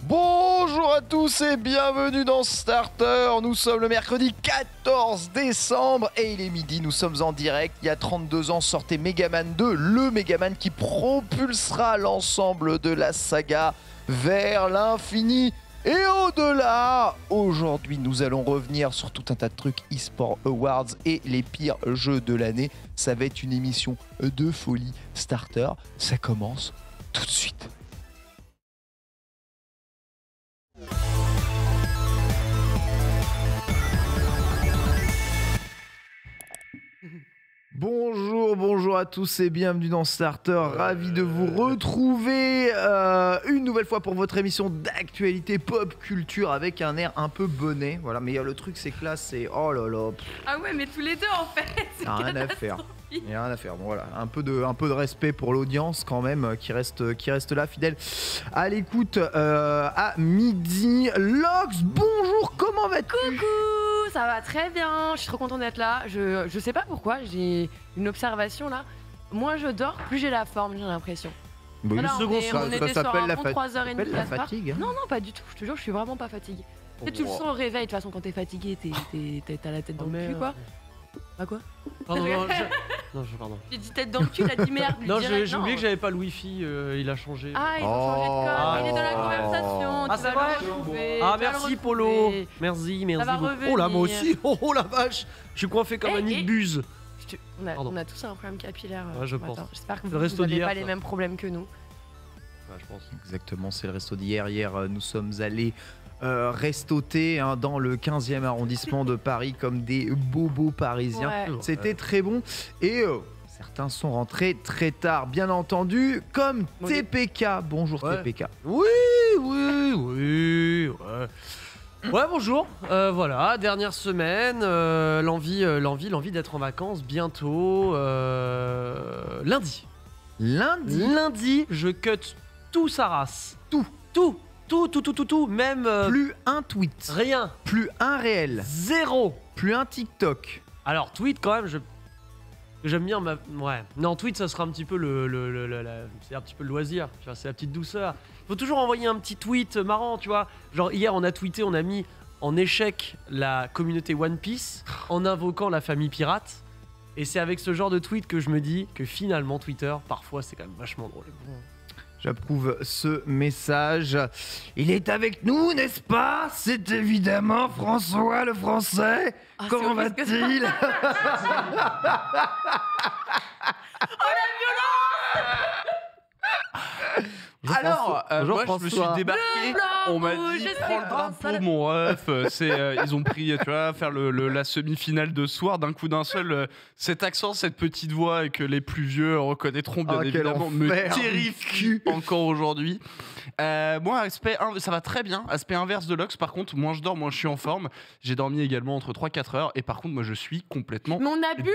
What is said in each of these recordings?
Bonjour à tous et bienvenue dans Starter. Nous sommes le mercredi 14 décembre et il est midi, nous sommes en direct. Il y a 32 ans sortait Megaman 2, le Megaman qui propulsera l'ensemble de la saga vers l'infini et au-delà. Aujourd'hui, nous allons revenir sur tout un tas de trucs eSport Awards et les pires jeux de l'année. Ça va être une émission de folie. Starter, ça commence tout de suite. Bonjour à tous et bienvenue dans Starter, ravi de vous retrouver une nouvelle fois pour votre émission d'actualité pop culture avec un air un peu bonnet, voilà, mais le truc c'est que là c'est, oh là là. Ah ouais mais tous les deux en fait, il n'y a rien à faire. Il n'y a rien à faire. Bon, voilà, un peu de respect pour l'audience quand même qui reste là, fidèle à l'écoute à midi. Lox, bonjour, comment vas-tu? Coucou, ça va très bien, je suis trop contente d'être là. Je sais pas pourquoi, j'ai une observation là. Moins je dors, plus j'ai la forme, j'ai l'impression. Oui, voilà, ça s'appelle la, 3h30 la fatigue. Hein. Non, pas du tout, je te jure, je suis vraiment pas fatiguée. Tu le sens au réveil, de toute façon, quand t'es fatigué, t'as la tête dans le cul, quoi. Bah quoi? Pardon, pardon. J'ai dit tête dans le cul, il a dit merde. Non, j'ai oublié que j'avais pas le wifi, il a changé. Ah, ils ont changé de code, il est dans la conversation. Ah, c'est vrai? Ah, merci Polo. Merci beaucoup. Oh là, moi aussi. Oh la vache, je suis coiffé comme un nid de buse. On a tous un problème capillaire. Ouais, je pense. J'espère que vous n'avez pas les mêmes problèmes que nous. Ouais, je pense. Exactement, c'est le resto d'hier. Hier, nous sommes allés restoter dans le 15e arrondissement de Paris comme des bobos parisiens. Ouais. C'était très bon et certains sont rentrés très tard, bien entendu, comme TPK. Bonjour TPK. Oui. Ouais, bonjour. Voilà, dernière semaine, l'envie d'être en vacances bientôt. Lundi, je cut tout sa race. Tout, même... Plus un tweet. Rien. Plus un réel. Zéro. Plus un TikTok. Alors, tweet, quand même, j'aime bien Ouais. Non, tweet, ça sera un petit peu c'est un petit peu le loisir. Tu vois, c'est la petite douceur. Faut toujours envoyer un petit tweet marrant, tu vois. Genre, hier, on a tweeté, on a mis en échec la communauté One Piece en invoquant la famille pirate. Et c'est avec ce genre de tweet que je me dis que finalement, Twitter, parfois, c'est quand même vachement drôle. J'approuve ce message. Il est avec nous, n'est-ce pas? C'est évidemment François le Français. Comment va-t-il? Oh la violence! Alors, moi je me suis débarqué, on m'a dit prends le drapeau mon ref, ils ont pris, tu vois, faire la semi-finale de soir d'un coup d'un seul, cet accent, cette petite voix et que les plus vieux reconnaîtront bien évidemment me terrifie encore aujourd'hui. Moi, aspect ça va très bien, aspect inverse de Lox, par contre, moins je dors, moins je suis en forme. J'ai dormi également entre 3-4 heures et par contre, moi je suis complètement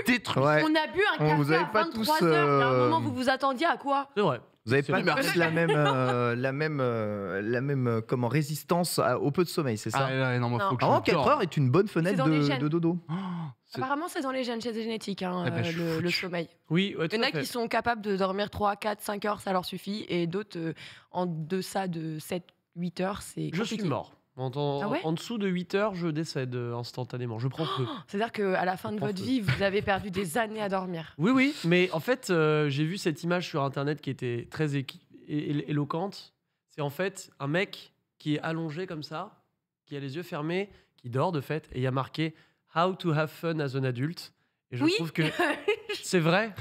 détruit. On a bu un café à 23 heures, il y a un moment vous vous attendiez à quoi? C'est vrai. Vous n'avez pas tous la même résistance au peu de sommeil, c'est ça? Non, moi, faut que 4 heures est une bonne fenêtre de dodo. Apparemment, c'est dans les gènes, c'est génétique, le sommeil. Oui, ouais, il y en a qui sont capables de dormir 3, 4, 5 heures, ça leur suffit, et d'autres, en deçà de 7, 8 heures, c'est compliqué. Je suis mort. En dessous de 8 heures, je décède instantanément. Je prends peu. C'est-à-dire qu'à la fin de votre vie, vous avez perdu des années à dormir. Oui, mais en fait, j'ai vu cette image sur Internet qui était très éloquente. C'est en fait un mec qui est allongé comme ça, qui a les yeux fermés, qui dort de fait, et il y a marqué « How to have fun as an adult ». Et je trouve que c'est vrai.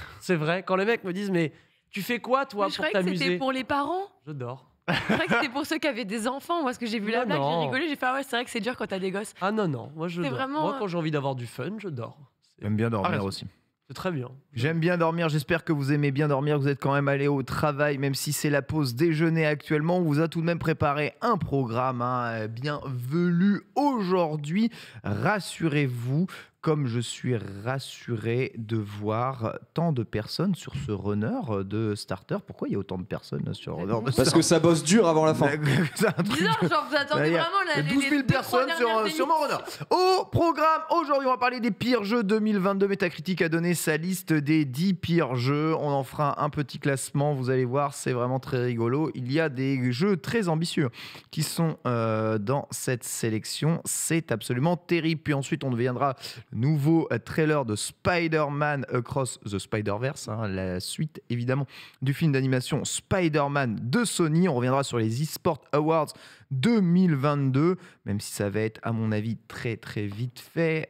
Quand les mecs me disent « Mais tu fais quoi, toi, pour t'amuser ?» Je croyais que c'était pour les parents. Je dors. C'est vrai que c'était pour ceux qui avaient des enfants. Moi, parce que j'ai vu la blague, j'ai rigolé, j'ai fait ah ouais, c'est vrai que c'est dur quand t'as des gosses. Ah non, moi je dors. Vraiment... Moi, quand j'ai envie d'avoir du fun, je dors. J'aime bien dormir aussi. C'est très bien. J'aime bien dormir, j'espère que vous aimez bien dormir, que vous êtes quand même allé au travail, même si c'est la pause déjeuner actuellement. On vous a tout de même préparé un programme bien velu aujourd'hui. Rassurez-vous comme je suis rassuré de voir tant de personnes sur ce runner de starter. Pourquoi il y a autant de personnes sur le runner de starter? Parce que ça bosse dur avant la fin. C'est un truc Bizarre, de- genre vous attendez Il y a vraiment la 12 000 personnes sur mon runner. Au programme, aujourd'hui, on va parler des pires jeux 2022. Metacritic a donné sa liste des 10 pires jeux. On en fera un petit classement. Vous allez voir, c'est vraiment très rigolo. Il y a des jeux très ambitieux qui sont dans cette sélection. C'est absolument terrible. Puis ensuite, on deviendra nouveau trailer de Spider-Man Across the Spider-Verse, hein, la suite évidemment du film d'animation Spider-Man de Sony. On reviendra sur les eSport Awards 2022, même si ça va être à mon avis très très vite fait.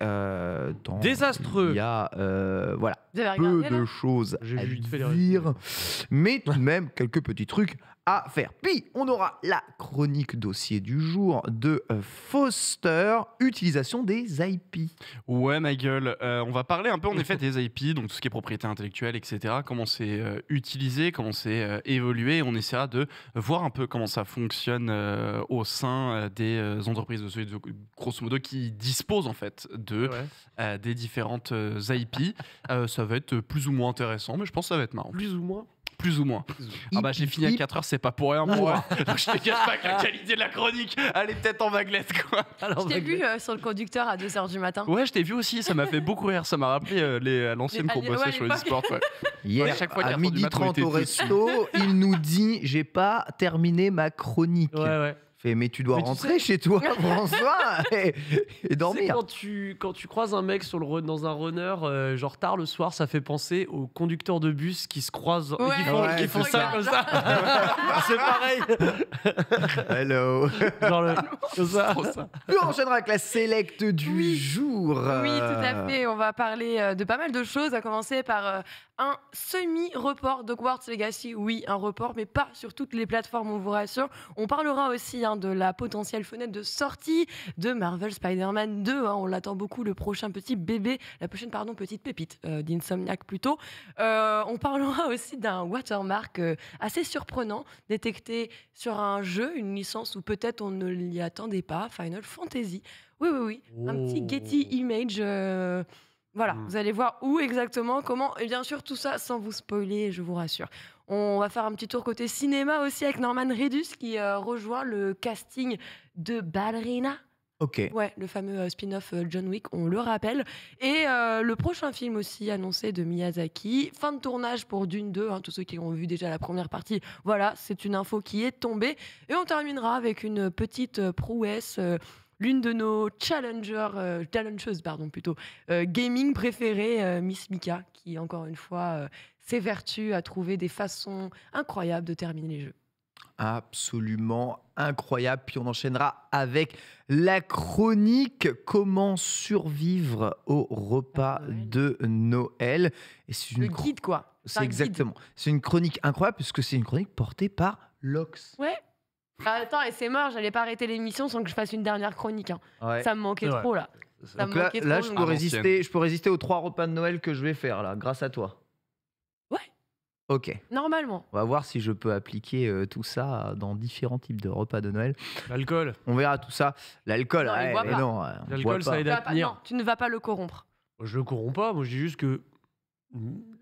Désastreux. Il y a voilà, Vous avez peu regardé là de choses J'ai à vu vite fait les dire, mais tout de même quelques petits trucs à faire. Puis on aura la chronique dossier du jour de Foster, utilisation des IP. Ouais, ma gueule. On va parler un peu en effet des IP, donc tout ce qui est propriété intellectuelle, etc. Comment c'est utilisé, comment c'est évolué. On essaiera de voir un peu comment ça fonctionne au sein des entreprises de grosso modo qui disposent en fait de des différentes IP. Ça va être plus ou moins intéressant, mais je pense que ça va être marrant. Plus ou moins. Plus ou moins. Ah bah j'ai fini à 4h, c'est pas pour rien moi. Donc je te cache pas que la qualité de la chronique, elle est peut-être en vaguelette quoi. Alors, Je t'ai vu sur le conducteur à 2h du matin. Ouais, je t'ai vu aussi, ça m'a fait beaucoup rire, ça m'a rappelé à l'ancienne qu'on bossait ouais, sur les l'époque. sports. Ouais. Hier, À chaque fois, à 4 heures du matin, on 12h30 était au dessus. resto, il nous dit « J'ai pas terminé ma chronique ouais. Fait, mais tu dois Mais tu rentrer chez toi, François, et C'est dormir. quand tu croises un mec dans un runner, genre tard le soir, ça fait penser aux conducteurs de bus qui se croisent, Ouais, qui font c'est ça ça. comme ça. C'est pareil. Hello. Genre comme ça. Trop ça. Puis on enchaînera avec la select du jour. Oui, tout à fait. On va parler de pas mal de choses, à commencer par un semi-report d'Hogwarts Legacy. Oui, un report, mais pas sur toutes les plateformes, on vous rassure. On parlera aussi de la potentielle fenêtre de sortie de Marvel Spider-Man 2. On l'attend beaucoup, le prochain petit bébé, la prochaine petite pépite d'Insomniac plutôt. On parlera aussi d'un watermark assez surprenant, détecté sur un jeu, une licence où peut-être on ne l'y attendait pas, Final Fantasy. Oui. Un petit Getty Image. Voilà, vous allez voir où exactement, comment, et bien sûr tout ça sans vous spoiler, je vous rassure. On va faire un petit tour côté cinéma aussi avec Norman Reedus qui rejoint le casting de Ballerina. Ok. Ouais, le fameux spin-off John Wick, on le rappelle. Et le prochain film aussi annoncé de Miyazaki. Fin de tournage pour Dune 2, tous ceux qui ont vu déjà la première partie. Voilà, c'est une info qui est tombée. Et on terminera avec une petite prouesse. L'une de nos challengeuses gaming préférées, Miss Mika, qui encore une fois s'évertue à trouver des façons incroyables de terminer les jeux. Absolument incroyable. Puis on enchaînera avec la chronique comment survivre au repas de Noël. Et c'est Le guide, quoi. C'est exactement. C'est une chronique incroyable puisque c'est une chronique portée par Lox. Ouais. Attends, et c'est mort, j'allais pas arrêter l'émission sans que je fasse une dernière chronique. Ouais. Ça me manquait Ouais. trop là. Ça Donc me là, manquait là, trop. je donc- peux résister aux 3 repas de Noël que je vais faire là, grâce à toi. Ouais. Ok. Normalement. On va voir si je peux appliquer tout ça dans différents types de repas de Noël. L'alcool. On verra tout ça. L'alcool, Non, il boit mais pas. non. On L'alcool, boit ça pas. aide Tu à vas pas- tenir. non, tu ne vas pas le corrompre. Je le corromps pas, moi je dis juste que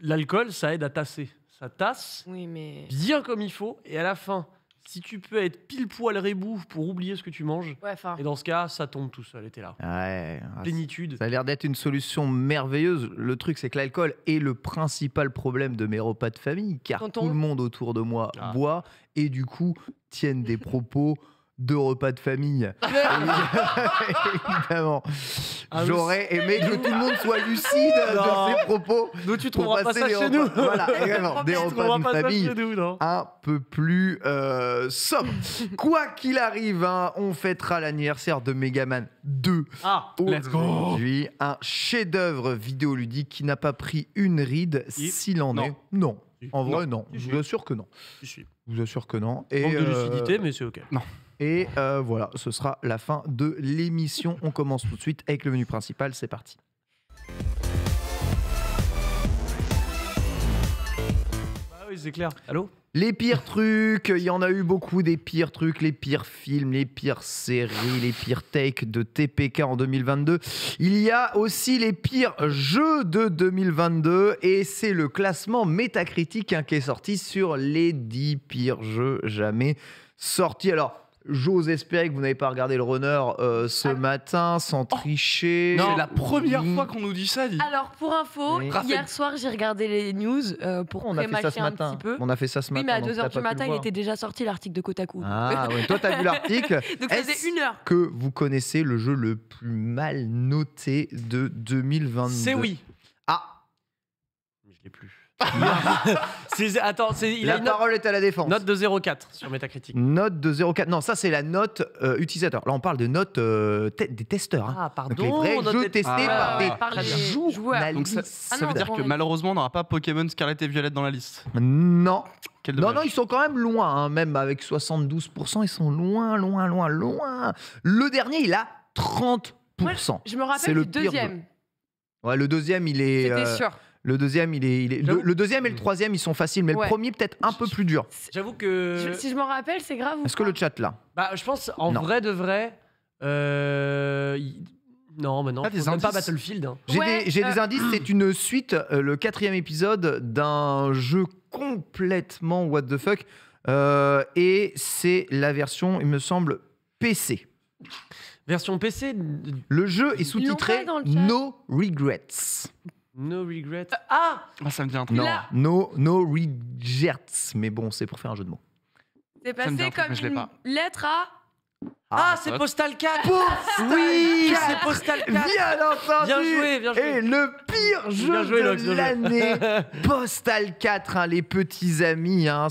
l'alcool, ça aide à tasser. Ça tasse Oui, mais. bien comme il faut, et à la fin, si tu peux être pile poil rebou pour oublier ce que tu manges, Ouais, enfin. et dans ce cas, ça tombe tout seul, et t'es là. Ouais. Plénitude. Ça a l'air d'être une solution merveilleuse. Le truc, c'est que l'alcool est le principal problème de mes repas de famille, car Tonton. tout le monde autour de moi Ah. boit et du coup tiennent des propos de repas de famille. Évidemment. Ah, J'aurais aimé que tout le monde soit lucide Non. de ses propos. Nous, tu Pour trouveras pas passer ça les chez repas. nous. Voilà, également, des Tu repas trouveras de pas ça famille chez nous, non. un peu plus sobre. Quoi qu'il arrive, on fêtera l'anniversaire de Megaman 2 Ah, Let's go. aujourd'hui. Un chef-d'œuvre vidéoludique qui n'a pas pris une ride, Si. s'il en Non. est. Non. Si. En vrai, non. Si, Je si. vous assure que non. si. Je vous assure que non. Et, Manque de lucidité, mais c'est ok. et voilà, ce sera la fin de l'émission. On commence tout de suite avec le menu principal. C'est parti. Bah oui, c'est clair. Allô? Les pires trucs, il y en a eu beaucoup des pires trucs, les pires films, les pires séries, les pires takes de TPK en 2022. Il y a aussi les pires jeux de 2022 et c'est le classement Metacritic qui est sorti sur les 10 pires jeux jamais sortis. Alors, j'ose espérer que vous n'avez pas regardé le runner ce matin sans tricher. C'est la première fois qu'on nous dit ça. Alors, pour info, Oui. hier soir, j'ai regardé les news pour On a fait ça ce pré-mâcher un matin. petit peu. On a fait ça ce Oui, matin. mais à donc 2h t'as du pas pu matin, le il voir. était déjà sorti l'article de Kotaku. Ah ouais, toi t'as vu l'article. Donc ça Est-ce faisait 1 heure. que vous connaissez le jeu le plus mal noté de 2022? C'est oui. Ah, Mais je l'ai plus. Attends, il a la une note, parole est à la défense. note de 0,4 sur Metacritic. Note de 0,4. Non, ça c'est la note utilisateur. Là on parle de note des testeurs. Hein. Ah, pardon. Donc les vrais note jeux des- testés Ah, par des par les journalistes. joueurs. Donc ça, Ah ça non, veut dire bon, que ouais. malheureusement on n'aura pas Pokémon Scarlet et Violet dans la liste. Non. Quel Non, dommage. non, ils sont quand même loin, hein, même avec 72%, ils sont loin. Le dernier, il a 30%. Je me C'est rappelle le du pire deuxième. Ouais, le deuxième, il est. C'était sûr. Le deuxième, J'avoue- le deuxième et le troisième, ils sont faciles, mais Ouais. le premier, peut-être un peu plus dur. J'avoue que. Si je m'en rappelle, c'est grave. ou Est-ce que pas le chat là? Bah, je pense, en Non. vrai de vrai. Non, mais non. Pas des Faut même pas indices. Battlefield. Hein. Ouais, J'ai des indices, c'est une suite, le 4e épisode d'un jeu complètement what the fuck. Et c'est la version, il me semble, PC. Version PC, Le jeu est Ils l'ont sous-titré pas dans le chat. No Regrets. no regret. Ah Ah, ça me dit un truc. Non, Là. no Regrets. Mais bon, c'est pour faire un jeu de mots. C'est Ça me dit un passé truc, comme mais je l'ai une pas. lettre à. Ah, c'est Postal 4. Oui, c'est Postal 4. bien entendu. Bien joué, bien joué. Et le pire jeu Bien joué, Lox, de bien joué. l'année, Postal 4, hein, les petits amis, hein,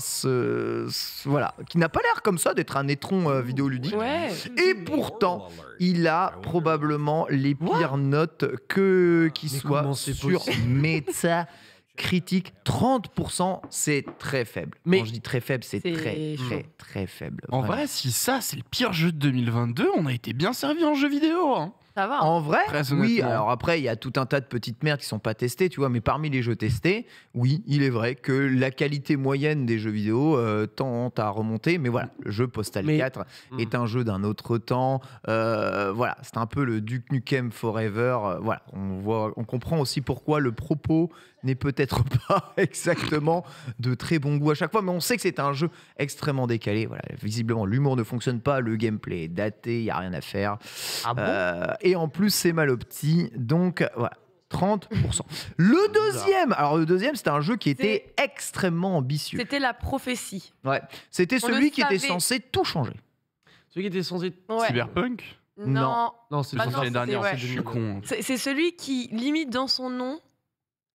voilà, qui n'a pas l'air comme ça d'être un étron vidéoludique. Ouais. Et pourtant, il a probablement les pires notes qui Mais soient comment c'est sur possible Metacritic. 30%, c'est très faible. Mais- Quand je dis très faible, c'est C'est très, chaud. très, très faible. En Vraiment. vrai, si ça c'est le pire jeu de 2022, on a été bien servi en jeu vidéo. Hein. Ça va. En vrai, Très oui. honnêtement. Alors après, il y a tout un tas de petites merdes qui sont pas testées, tu vois. Mais parmi les jeux testés, oui, il est vrai que la qualité moyenne des jeux vidéo tend à remonter. Mais voilà, le jeu Postal Mais- 4 est un jeu d'un autre temps. Voilà, c'est un peu le Duke Nukem Forever. Voilà, on comprend aussi pourquoi le propos n'est peut-être pas exactement de très bon goût à chaque fois, mais on sait que c'est un jeu extrêmement décalé. Voilà, visiblement, l'humour ne fonctionne pas, le gameplay est daté, il n'y a rien à faire. Ah bon Et en plus, c'est mal opti, donc voilà. 30%. Le deuxième, c'était un jeu qui était extrêmement ambitieux. C'était la prophétie. Ouais. C'était On celui le qui était savait. censé tout changer. Celui qui était censé. Ouais. Cyberpunk. Non. Non, c'est Bah pas non, ça. l'année dernière, ouais. je suis con. C'est celui qui, limite dans son nom,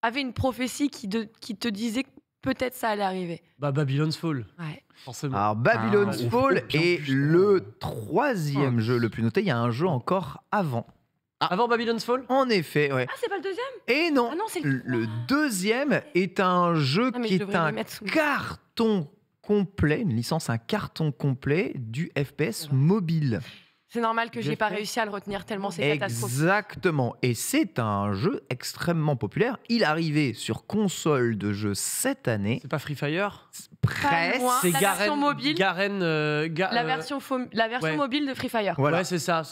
avait une prophétie qui te disait que peut-être ça allait arriver. Bah, Babylon's Fall, Ouais. forcément. Alors, Babylon's Ah, Fall bien est plus, le troisième Oh. jeu le plus noté. Il y a un jeu encore avant. Avant Babylon's Fall En effet, ouais. Ah, c'est pas le deuxième? Et non, Ah non, c'est le le deuxième est un jeu Ah, mais qui je est devrais un les mettre sous- carton complet, une licence, un carton complet du FPS mobile. C'est normal que j'ai J'ai pas fait. réussi à le retenir tellement c'est catastrophique. Exactement. Et c'est un jeu extrêmement populaire. Il est arrivé sur console de jeu cette année. C'est pas Free Fire Presque. loin. C'est La Garen. version mobile. Garen. La version, ouais. mobile de Free Fire. Voilà. Ouais, c'est ça.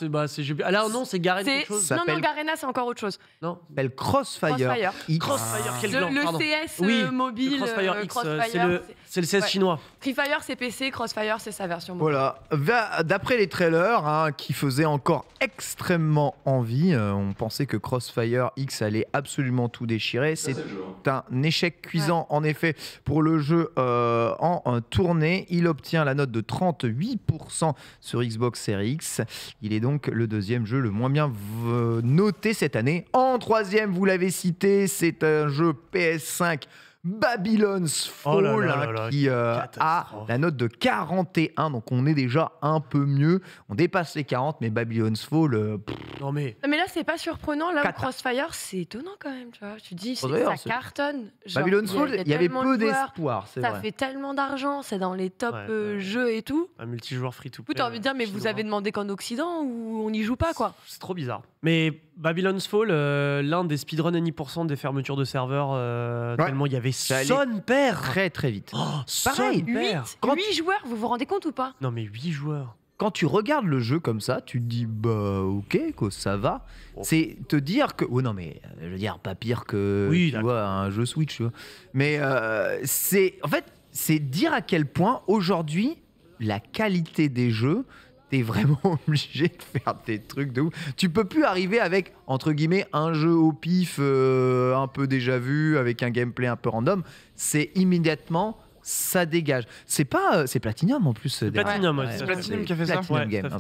Ah là, non, c'est Garen C'est- quelque chose. Ça Non, non, s'appelle- Garena, c'est encore autre chose. Non Ça s'appelle Crossfire. Crossfire. X. Crossfire, quel Le, blanc, le pardon. CS Oui, mobile, Le Crossfire X, Crossfire, c'est le CS Ouais. chinois. Free Fire, c'est PC, Crossfire, c'est sa version mobile. Voilà. D'après les trailers, hein, qui faisaient encore extrêmement envie, on pensait que Crossfire X allait absolument tout déchirer. C'est un échec cuisant, en effet, pour le jeu en tournée. Il obtient la note de 38% sur Xbox Series X. Il est donc le deuxième jeu le moins bien noté cette année. En troisième, vous l'avez cité, c'est un jeu PS5. Babylon's Fall, Oh là là là là, qui a catastrophe. la note de 41, donc on est déjà un peu mieux. On dépasse les 40, mais Babylon's Fall, Non, mais. Mais là, c'est pas surprenant. Là, où Cata. Crossfire, c'est étonnant quand même. Tu vois, tu dis, Oh, d'ailleurs, ça c'est- cartonne. Genre, Babylon's Fall, il y avait tellement peu de joueurs, d'espoir, c'est Ça vrai. fait tellement d'argent, c'est dans les top Ouais. jeux et tout. Un multijoueur free to Du coup, play. t'as envie de dire, mais vous avez demandé qu'en Occident ou on n'y joue pas, quoi. C'est trop bizarre. Mais Babylon's Fall, l'un des speedrun any% des fermetures de serveurs, tellement il y avait son père. Très très vite. Pareil. 8 joueurs, vous vous rendez compte ou pas? Non mais 8 joueurs. Quand tu regardes le jeu comme ça, tu te dis bah ok quoi, ça va. C'est te dire que non mais je veux dire pas pire que tu vois un jeu Switch, tu vois. Mais c'est en fait c'est dire à quel point aujourd'hui la qualité des jeux, t'es vraiment obligé de faire des trucs de ouf. Tu peux plus arriver avec, entre guillemets, un jeu au pif un peu déjà vu, avec un gameplay un peu random. C'est immédiatement, ça dégage. C'est Platinum en plus. C'est Platinum, ouais, c'est Platinum qui a fait ça. Platinum Games.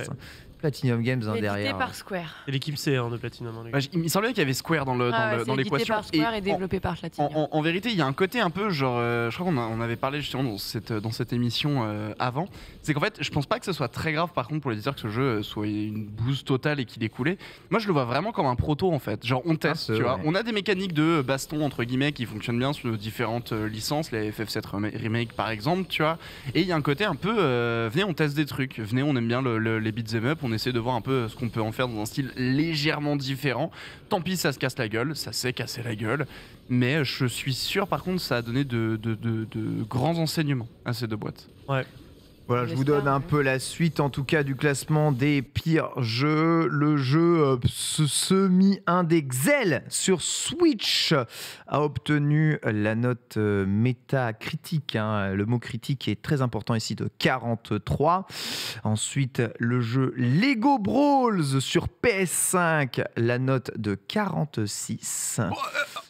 Platinum Games derrière. Édité par Square. C'est l'équipe C de Platinum. Il me semblait qu'il y avait Square dans l'équation. Édité par Square et développé par Platinum. En vérité, il y a un côté un peu genre, je crois qu'on avait parlé justement dans cette émission avant. C'est qu'en fait, je pense pas que ce soit très grave par contre pour les éditeurs que ce jeu soit une bouse totale et qu'il est coulé. Moi, je le vois vraiment comme un proto en fait. Genre, on teste, tu vois. On a des mécaniques de baston entre guillemets qui fonctionnent bien sur nos différentes licences, les FF7 Remake par exemple, tu vois. Et il y a un côté un peu, venez, on teste des trucs. Venez, on aime bien les beat'em up, on essaie de voir un peu ce qu'on peut en faire dans un style légèrement différent. Tant pis, ça se casse la gueule, ça s'est cassé la gueule, mais je suis sûr par contre ça a donné de grands enseignements à ces deux boîtes. Ouais. Voilà, je vous donne un peu la suite en tout cas du classement des pires jeux. Le jeu semi-indexel sur Switch a obtenu la note métacritique, le mot critique est très important ici, de 43. Ensuite, le jeu Lego Brawls sur PS5, la note de 46.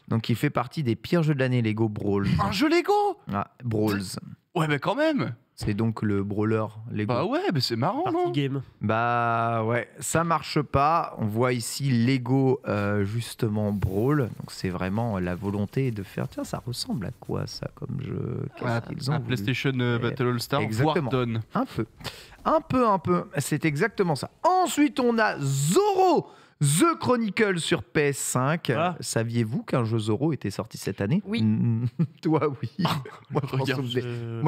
Donc il fait partie des pires jeux de l'année, Lego Brawls. Un jeu Lego Brawls. Ouais, mais quand même. C'est donc le brawler Lego. Bah ouais, mais c'est marrant, Party non? game. Bah ouais, ça marche pas. On voit ici Lego justement Brawl. Donc c'est vraiment la volonté de faire. Tiens, ça ressemble à quoi ça comme jeu? Un PlayStation Battle All-Star, voire Dawn. Un peu. C'est exactement ça. Ensuite, on a Zorro The Chronicle sur PS5. Ah. Saviez-vous qu'un jeu Zorro était sorti cette année? Oui. Toi, oui. Moi,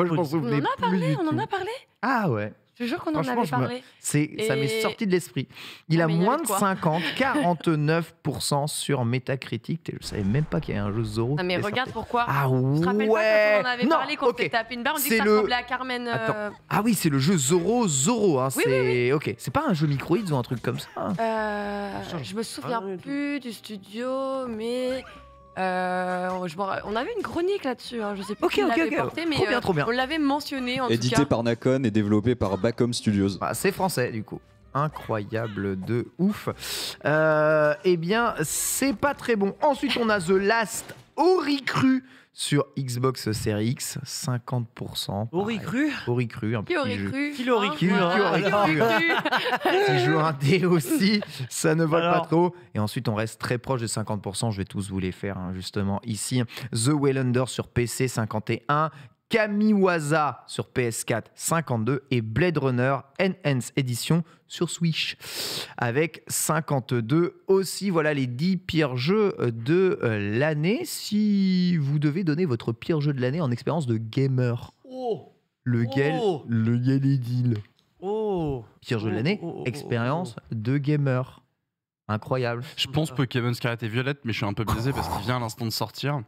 je m'en souvenais plus. On en a parlé. Ah ouais. Je te jure qu'on en avait parlé. Ça m'est sorti de l'esprit. Il a moins de 50, 49% sur Metacritic. Je savais même pas qu'il y avait un jeu Zorro. Non mais regarde pourquoi. Ah Tu te rappelles pas quand on en avait parlé, qu'on s'était tapé une barre, on dit que ça ressemblait à Carmen. Ah oui, c'est le jeu Zorro. Hein. Oui. Ok, c'est pas un jeu Microids ou un truc comme ça. Je me souviens plus du studio, mais on avait une chronique là-dessus. Je sais plus qui l'avait porté, mais trop bien. on l'avait mentionné en tout cas. Édité par Nacon et développé par Bacom Studios. C'est français du coup. Incroyable de ouf. Eh bien, c'est pas très bon. Ensuite, on a The Last Oricru sur Xbox Series X, 50%. Oricru. Oricru, un Qui aurait petit jeu. cru? Qui l'aurait cru? Petit jeu indé aussi, ça ne vole pas Alors. trop. Et ensuite, on reste très proche des 50%. Je vais tous vous les faire, justement, ici. The Waylander sur PC, 51%. Kamiwaza sur PS4, 52%. Et Blade Runner Enhanced Edition sur Switch, avec 52% aussi. Voilà les 10 pires jeux de l'année. Si vous devez donner votre pire jeu de l'année en expérience de gamer, lequel est-il? Pire jeu de l'année, expérience de gamer. Incroyable. Je pense Pokémon Scarlet et Violet, mais je suis un peu biaisé parce qu'il vient à l'instant de sortir.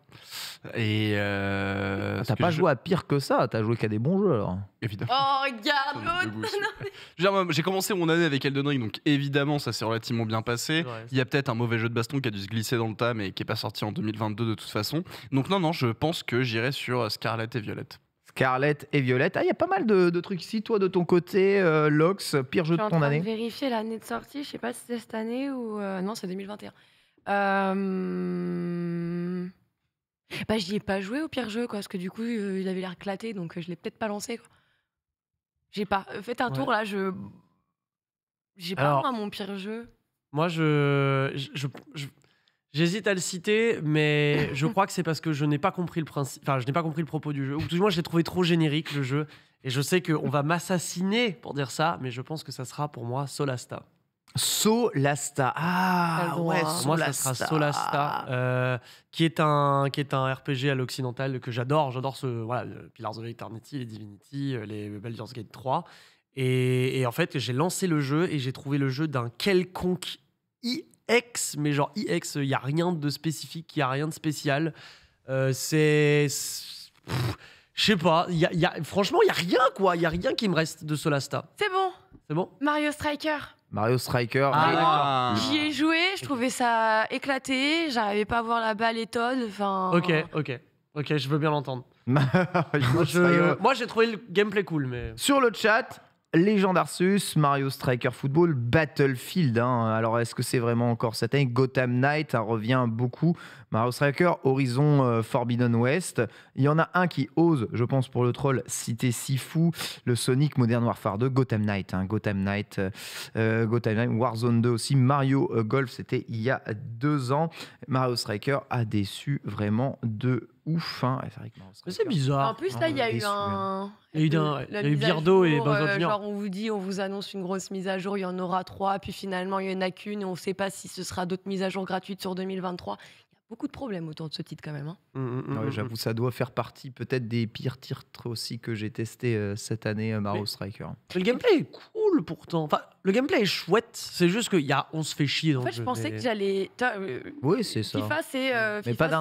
Et t'as pas joué à pire que ça, t'as joué qu'à des bons jeux alors. Évidemment. Oh, regarde l'autre. J'ai commencé mon année avec Elden Ring, donc évidemment ça s'est relativement bien passé. Ouais, Il y a peut-être un mauvais jeu de baston qui a dû se glisser dans le tas, mais qui est pas sorti en 2022 de toute façon. Donc non, je pense que j'irai sur Scarlet et Violet. Scarlet et Violet. Il y a pas mal de trucs ici. Toi, de ton côté, Lox, pire jeu de ton année? Je suis en train de vérifier l'année de sortie. Je sais pas si c'est cette année ou... Non, c'est 2021. Bah, j'y ai pas joué au pire jeu, quoi, parce que du coup, il avait l'air éclaté, donc je l'ai peut-être pas lancé, quoi. J'ai pas... Faites un tour, là, j'ai pas Alors, moi mon pire jeu. Moi, j'hésite à le citer, mais je crois que c'est parce que je n'ai pas compris le principe. Enfin, je n'ai pas compris le propos du jeu. Ou tout du moins, je l'ai trouvé trop générique, le jeu. Et je sais qu'on va m'assassiner pour dire ça, mais je pense que ça sera pour moi Solasta. Solasta. Ah, ouais, Solasta. Moi, ça sera Solasta, qui est un RPG à l'occidental que j'adore. J'adore Pillars of Eternity, les Divinity, les Baldur's Gate 3. Et en fait, j'ai lancé le jeu et j'ai trouvé le jeu d'un quelconque IX, mais genre IX, il y a rien de spécifique, il y a rien de spécial. Je sais pas, franchement, il y a rien quoi, il y a rien qui me reste de Solasta. C'est bon. C'est bon? Mario Striker. Mario Striker. J'y ai joué, je trouvais ça éclaté, j'arrivais pas à voir la balle et Todd. Enfin. Ok, je veux bien l'entendre. Mario Moi, j'ai trouvé le gameplay cool, mais. Sur le chat, Legend Arceus, Mario Striker Football, Battlefield. Alors, est-ce que c'est vraiment encore cette année? Gotham Knight revient beaucoup. Mario Striker, Horizon Forbidden West. Il y en a un qui ose, je pense pour le troll, citer Sifu, le Sonic Modern Warfare 2, Gotham Knight. Gotham Knight, Warzone 2 aussi. Mario Golf, c'était il y a 2 ans. Mario Striker a déçu vraiment de ouf. C'est vrai que c'est bizarre. En plus, là, il y a eu un. Il y a eu Birdo et Bowser Jr. Genre, on vous annonce une grosse mise à jour, il y en aura 3, puis finalement, il y en a qu'une, et on ne sait pas si ce sera d'autres mises à jour gratuites sur 2023. Il y a beaucoup de problèmes autour de ce titre, quand même. J'avoue, ça doit faire partie peut-être des pires titres aussi que j'ai testé cette année, Mario Striker. Le gameplay est cool pourtant. Enfin, le gameplay est chouette. C'est juste on se fait chier dans le jeu. Je pensais que j'allais. Oui, c'est ça. FIFA, c'est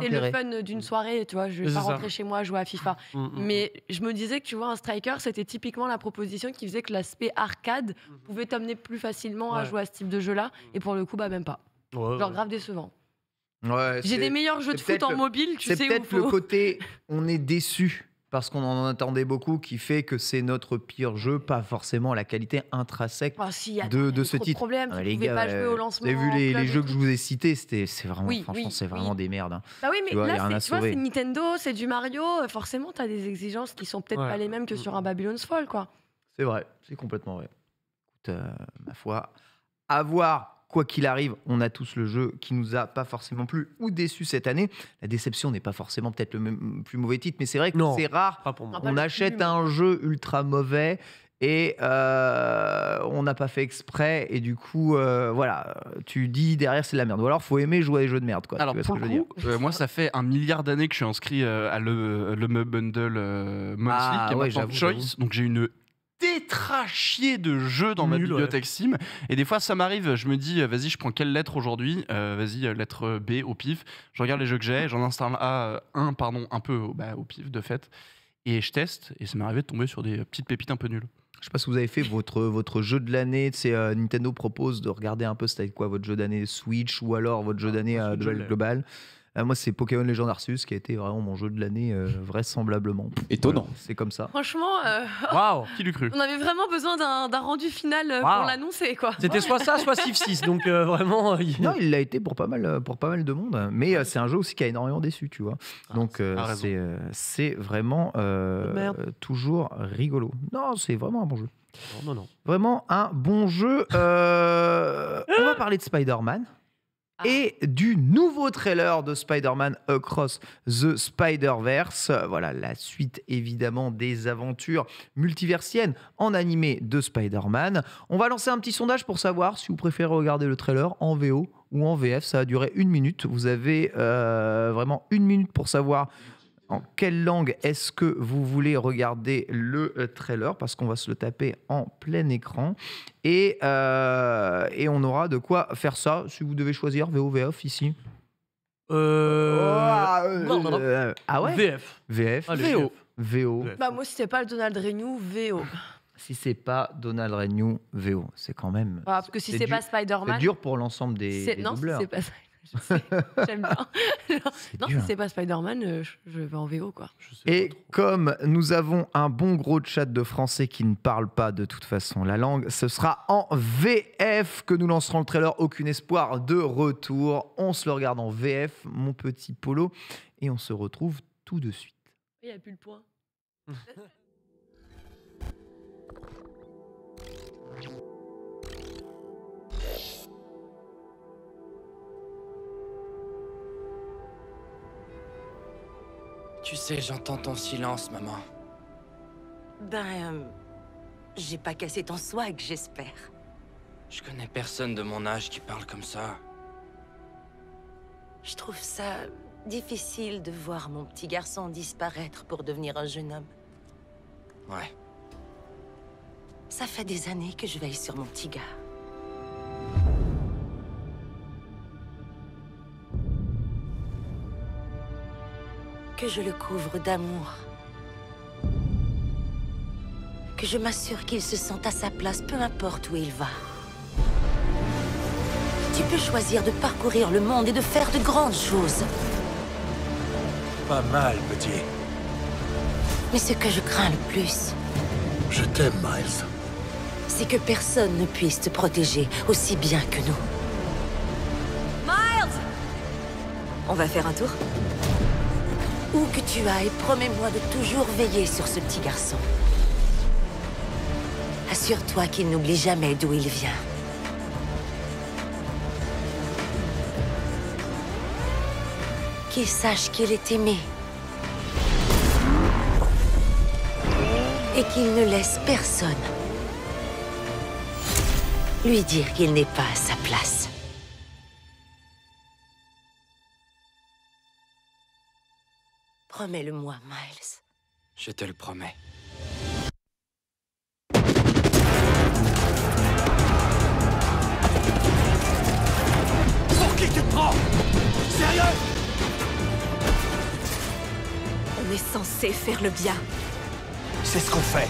le fun d'une soirée. Tu vois, je vais pas rentrer chez moi jouer à FIFA. Mais je me disais que tu vois, un striker, c'était typiquement la proposition qui faisait que l'aspect arcade pouvait t'amener plus facilement à jouer à ce type de jeu-là. Et pour le coup, même pas. Genre grave décevant. Ouais, j'ai des meilleurs jeux de foot en mobile, tu sais. C'est peut-être le côté on est déçu parce qu'on en attendait beaucoup qui fait que c'est notre pire jeu, pas forcément la qualité intrinsèque de ce titre. Problème, les gars, pas jouer au lancement. Vous avez vu les jeux que je vous ai cités, c'est vraiment, franchement, c'est vraiment des merdes. Bah oui, mais tu vois, là, c'est Nintendo, c'est du Mario. Forcément, t'as des exigences qui sont peut-être pas les mêmes que sur un Babylon's Fall, quoi. C'est vrai, c'est complètement vrai. Écoute, ma foi, à voir. Quoi qu'il arrive, on a tous le jeu qui nous a pas forcément plu ou déçu cette année. La déception n'est pas forcément peut-être le plus mauvais titre, mais c'est vrai que c'est rare. Pas pour moi. On achète un jeu ultra mauvais et on n'a pas fait exprès et du coup, voilà, tu dis derrière c'est de la merde. Ou alors faut aimer jouer à des jeux de merde, quoi. Alors pour le coup, moi ça fait 1 milliard d'années que je suis inscrit à le Bundle Monthly qui est maintenant Choice, donc j'ai une tétrachier de jeux dans ma bibliothèque Steam et des fois ça m'arrive, je me dis vas-y je prends quelle lettre aujourd'hui, vas-y lettre B au pif, je regarde les jeux que j'ai, j'en installe un peu au pif de fait et je teste et ça m'est arrivé de tomber sur des petites pépites un peu nulles. Je sais pas si vous avez fait votre jeu de l'année. Nintendo propose de regarder un peu c'était quoi votre jeu d'année Switch ou alors votre jeu d'année global. Moi, c'est Pokémon Legend Arceus qui a été vraiment mon jeu de l'année, vraisemblablement. Étonnant. Voilà, c'est comme ça. Franchement, waouh, qui l'eût cru. On avait vraiment besoin d'un rendu final pour l'annoncer, quoi. C'était soit ça, soit Civ 6, donc vraiment. Non, il l'a été pour pas mal de monde, mais c'est un jeu aussi qui a énormément déçu, tu vois. Donc c'est vraiment toujours rigolo. Non, c'est vraiment un bon jeu. Non. Vraiment un bon jeu. On va parler de Spider-Man. Et du nouveau trailer de Spider-Man Across the Spider-Verse. Voilà, la suite évidemment des aventures multiversiennes en animé de Spider-Man. On va lancer un petit sondage pour savoir si vous préférez regarder le trailer en VO ou en VF. Ça va durer 1 minute. Vous avez vraiment 1 minute pour savoir en quelle langue est-ce que vous voulez regarder le trailer, parce qu'on va se le taper en plein écran et on aura de quoi faire ça. Si vous devez choisir VO, VF ici. Ah ouais. VF. VO. Bah moi si c'est pas le Donald Renew, VO. Si c'est pas Donald Renew, VO, c'est quand même. Parce que si c'est pas Spider-Man, c'est dur pour l'ensemble des doubleurs. Non, si c'est pas ça. J'aime bien. Non, si c'est pas Spider-Man, je vais en VO, quoi. Et comme nous avons un bon gros chat de français qui ne parle pas de toute façon la langue, ce sera en VF que nous lancerons le trailer. Aucun espoir de retour. On se le regarde en VF, mon petit Polo, et on se retrouve tout de suite. Il n'y a plus le point. Tu sais, j'entends ton silence, maman. J'ai pas cassé ton swag, j'espère. Je connais personne de mon âge qui parle comme ça. Je trouve ça difficile de voir mon petit garçon disparaître pour devenir un jeune homme. Ouais. Ça fait des années que je veille sur mon petit gars. Que je le couvre d'amour. Que je m'assure qu'il se sente à sa place, peu importe où il va. Tu peux choisir de parcourir le monde et de faire de grandes choses. Pas mal, petit. Mais ce que je crains le plus, Je t'aime, Miles. c'est que personne ne puisse te protéger aussi bien que nous. Miles! On va faire un tour? Où que tu ailles, promets-moi de toujours veiller sur ce petit garçon. Assure-toi qu'il n'oublie jamais d'où il vient. Qu'il sache qu'il est aimé. Et qu'il ne laisse personne lui dire qu'il n'est pas à sa place. Promets-le-moi, Miles. Je te le promets. Pour qui tu te prends? Sérieux? On est censé faire le bien. C'est ce qu'on fait.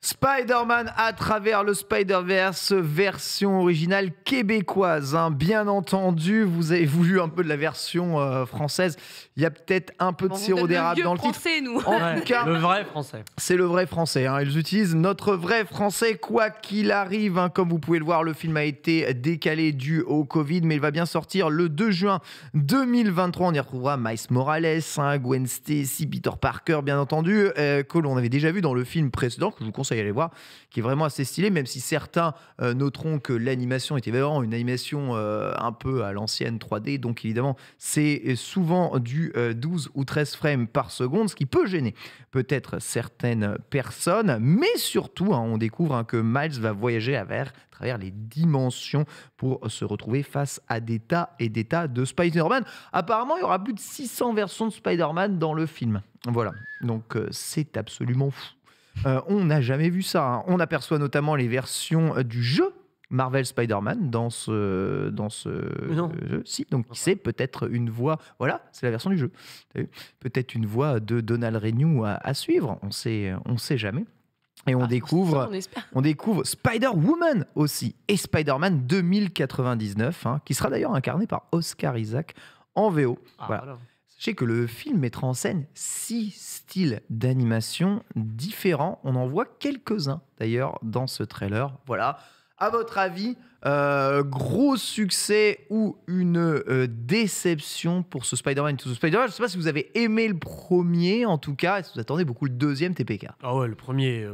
Spider-Man à travers le Spider-Verse, version originale québécoise. Hein. Bien entendu, vous avez voulu un peu de la version française. Il y a peut-être un peu de sirop d'érable dans le titre. Français, nous. En tout cas, Le vrai français. c'est le vrai français. Hein. Ils utilisent notre vrai français, quoi qu'il arrive. Hein. Comme vous pouvez le voir, le film a été décalé dû au Covid, mais il va bien sortir le 2 juin 2023. On y retrouvera Miles Morales, hein, Gwen Stacy, Peter Parker, bien entendu, que l'on avait déjà vu dans le film précédent, que je vous conseille d'aller voir, qui est vraiment assez stylé, même si certains noteront que l'animation était vraiment une animation un peu à l'ancienne 3D. Donc évidemment, c'est souvent du 12 ou 13 frames par seconde, ce qui peut gêner peut-être certaines personnes, mais surtout, hein, on découvre hein, que Miles va voyager à travers les dimensions pour se retrouver face à des tas et des tas de Spider-Man. Apparemment, il y aura plus de 600 versions de Spider-Man dans le film. Voilà, donc c'est absolument fou. On n'a jamais vu ça. Hein. On aperçoit notamment les versions du jeu Marvel Spider-Man dans ce jeu. Si, donc c'est peut-être une voix. Voilà, c'est la version du jeu. Peut-être une voix de Donald Renew à suivre. On sait jamais. Et on découvre Spider-Woman aussi et Spider-Man 2099, hein, qui sera d'ailleurs incarné par Oscar Isaac en VO. Voilà. Sachez que le film mettra en scène 6 styles d'animation différents. On en voit quelques-uns d'ailleurs dans ce trailer. Voilà. À votre avis, gros succès ou une déception pour ce Spider-Man Into the Spider-Man? Je ne sais pas si vous avez aimé le premier, en tout cas. Est-ce que vous attendez beaucoup le deuxième TPK? Ah ouais, le premier,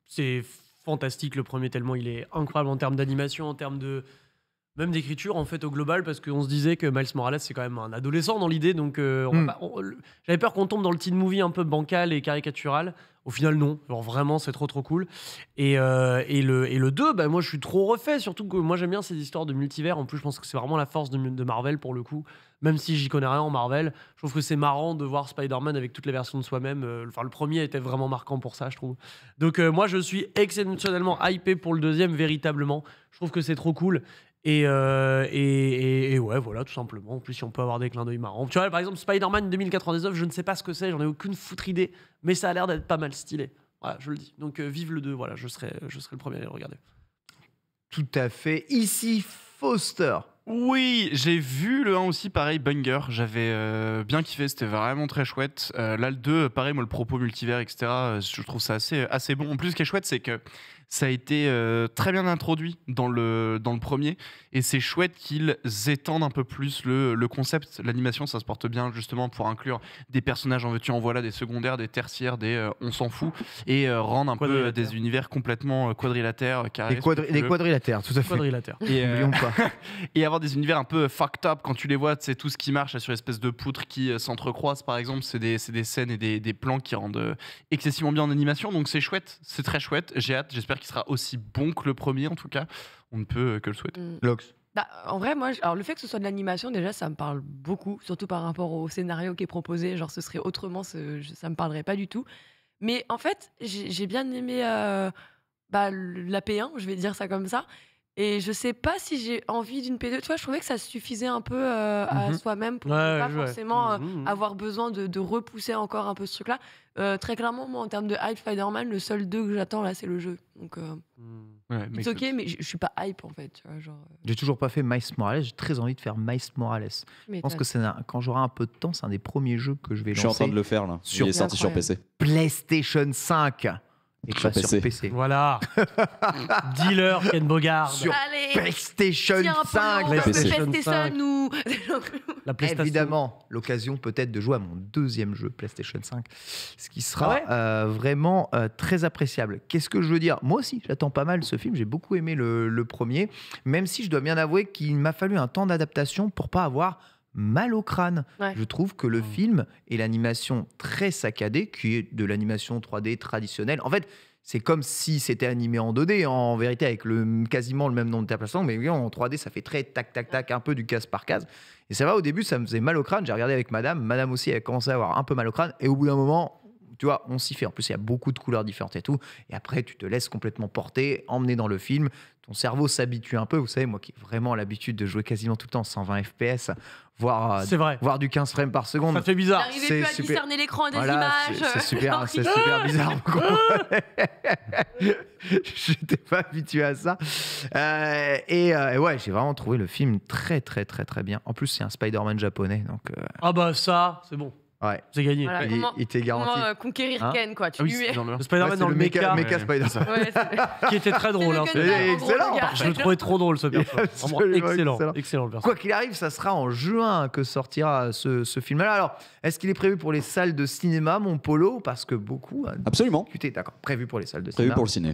c'est fantastique. Le premier, tellement il est incroyable en termes d'animation, en termes de... Même d'écriture en fait au global, parce qu'on se disait que Miles Morales c'est quand même un adolescent dans l'idée, donc j'avais peur qu'on tombe dans le teen movie un peu bancal et caricatural. Au final non, genre vraiment c'est trop cool. Et le 2, bah, moi je suis trop refait, surtout que moi j'aime bien ces histoires de multivers. En plus je pense que c'est vraiment la force de Marvel pour le coup, même si j'y connais rien en Marvel. Je trouve que c'est marrant de voir Spider-Man avec toutes les versions de soi-même. Enfin le premier était vraiment marquant pour ça je trouve. Donc moi je suis exceptionnellement hypé pour le deuxième, véritablement. Je trouve que c'est trop cool. Et ouais, voilà, tout simplement. En plus, si on peut avoir des clins d'œil marrants. Tu vois, par exemple, Spider-Man 2099, je ne sais pas ce que c'est, j'en ai aucune foutre idée, mais ça a l'air d'être pas mal stylé. Voilà, je le dis. Donc, vive le 2, voilà, je serai le premier à le regarder. Tout à fait. Ici, Foster. Oui, j'ai vu le 1 aussi, pareil, banger. J'avais bien kiffé, c'était vraiment très chouette. Là, le 2, pareil, moi, le propos multivers, etc., je trouve ça assez bon. En plus, ce qui est chouette, c'est que ça a été très bien introduit dans le premier, et c'est chouette qu'ils étendent un peu plus le concept. L'animation, ça se porte bien justement pour inclure des personnages en veux-tu en voilà, des secondaires, des tertiaires, des on s'en fout, et rendre un peu des univers complètement quadrilatères, carrés. Des quadrilatères, tout à fait. Quadrilatère. Et n'oublions pas. Et avoir des univers un peu fucked up quand tu les vois, c'est tout ce qui marche sur espèce de poutres qui s'entrecroisent par exemple, c'est des scènes et des plans qui rendent excessivement bien en animation, donc c'est chouette, c'est très chouette, j'ai hâte, j'espère qu'il sera aussi bon que le premier en tout cas, on ne peut que le souhaiter. Lox. Bah, en vrai, moi, alors le fait que ce soit de l'animation, déjà, ça me parle beaucoup, surtout par rapport au scénario qui est proposé. Genre, ce serait autrement, ça me parlerait pas du tout. Mais en fait, j'ai bien aimé la P1, je vais dire ça comme ça. Et je sais pas si j'ai envie d'une P2. Tu vois, je trouvais que ça suffisait un peu à soi-même pour ne pas forcément avoir besoin de repousser encore un peu ce truc-là. Très clairement, moi, en termes de hype Spider-Man, le seul 2 que j'attends là, c'est le jeu. Donc, c'est ok, mais je suis pas hype en fait. Tu vois, genre, J'ai toujours pas fait Miles Morales. J'ai très envie de faire Miles Morales. Je pense que quand j'aurai un peu de temps, c'est un des premiers jeux que je vais lancer. Je suis en train de le faire là. Il est sorti sur PC. PlayStation 5. Et pas sur PC. Voilà. Dealer Ken Bogard. Sur PlayStation 5. La PlayStation. Évidemment, l'occasion peut-être de jouer à mon deuxième jeu PlayStation 5. Ce qui sera vraiment très appréciable. Qu'est-ce que je veux dire? Moi aussi, j'attends pas mal ce film. J'ai beaucoup aimé le premier. Même si je dois bien avouer qu'il m'a fallu un temps d'adaptation pour pas avoir mal au crâne. Je trouve que le film et l'animation très saccadée, qui est de l'animation 3D traditionnelle, en fait, c'est comme si c'était animé en 2D, en vérité, avec quasiment le même nombre de déplacements, mais en 3D, ça fait très tac, tac, tac, un peu du case par case. Et ça va, au début, ça me faisait mal au crâne. J'ai regardé avec madame. Madame aussi, elle a commencé à avoir un peu mal au crâne. Et au bout d'un moment, tu vois, on s'y fait. En plus, il y a beaucoup de couleurs différentes et tout. Et après, tu te laisses complètement porter, emmener dans le film. Ton cerveau s'habitue un peu. Vous savez, moi qui ai vraiment l'habitude de jouer quasiment tout le temps 120 FPS, voire du 15 frames par seconde. Ça fait bizarre. J'arrivais plus à discerner l'écran des images. C'est super bizarre. J'étais pas habitué à ça. Et ouais, j'ai vraiment trouvé le film très, très, très, très bien. En plus, c'est un Spider-Man japonais. Donc, ah bah ça, c'est bon. Ouais. C'est gagné. Voilà, il t'est garanti. Comment conquérir Ken, quoi. Tu lui es. Le Spider-Man dans le méca mecha. Spider-Man. Qui était très drôle. Hein, excellent. Je le trouvais trop drôle ce personnage. Excellent le personnage. Quoi qu'il arrive, ça sera en juin que sortira ce film-là. Alors, est-ce qu'il est prévu pour les salles de cinéma, mon Polo? Parce que beaucoup. Absolument. D'accord, prévu pour les salles de Prévu cinéma. pour le ciné.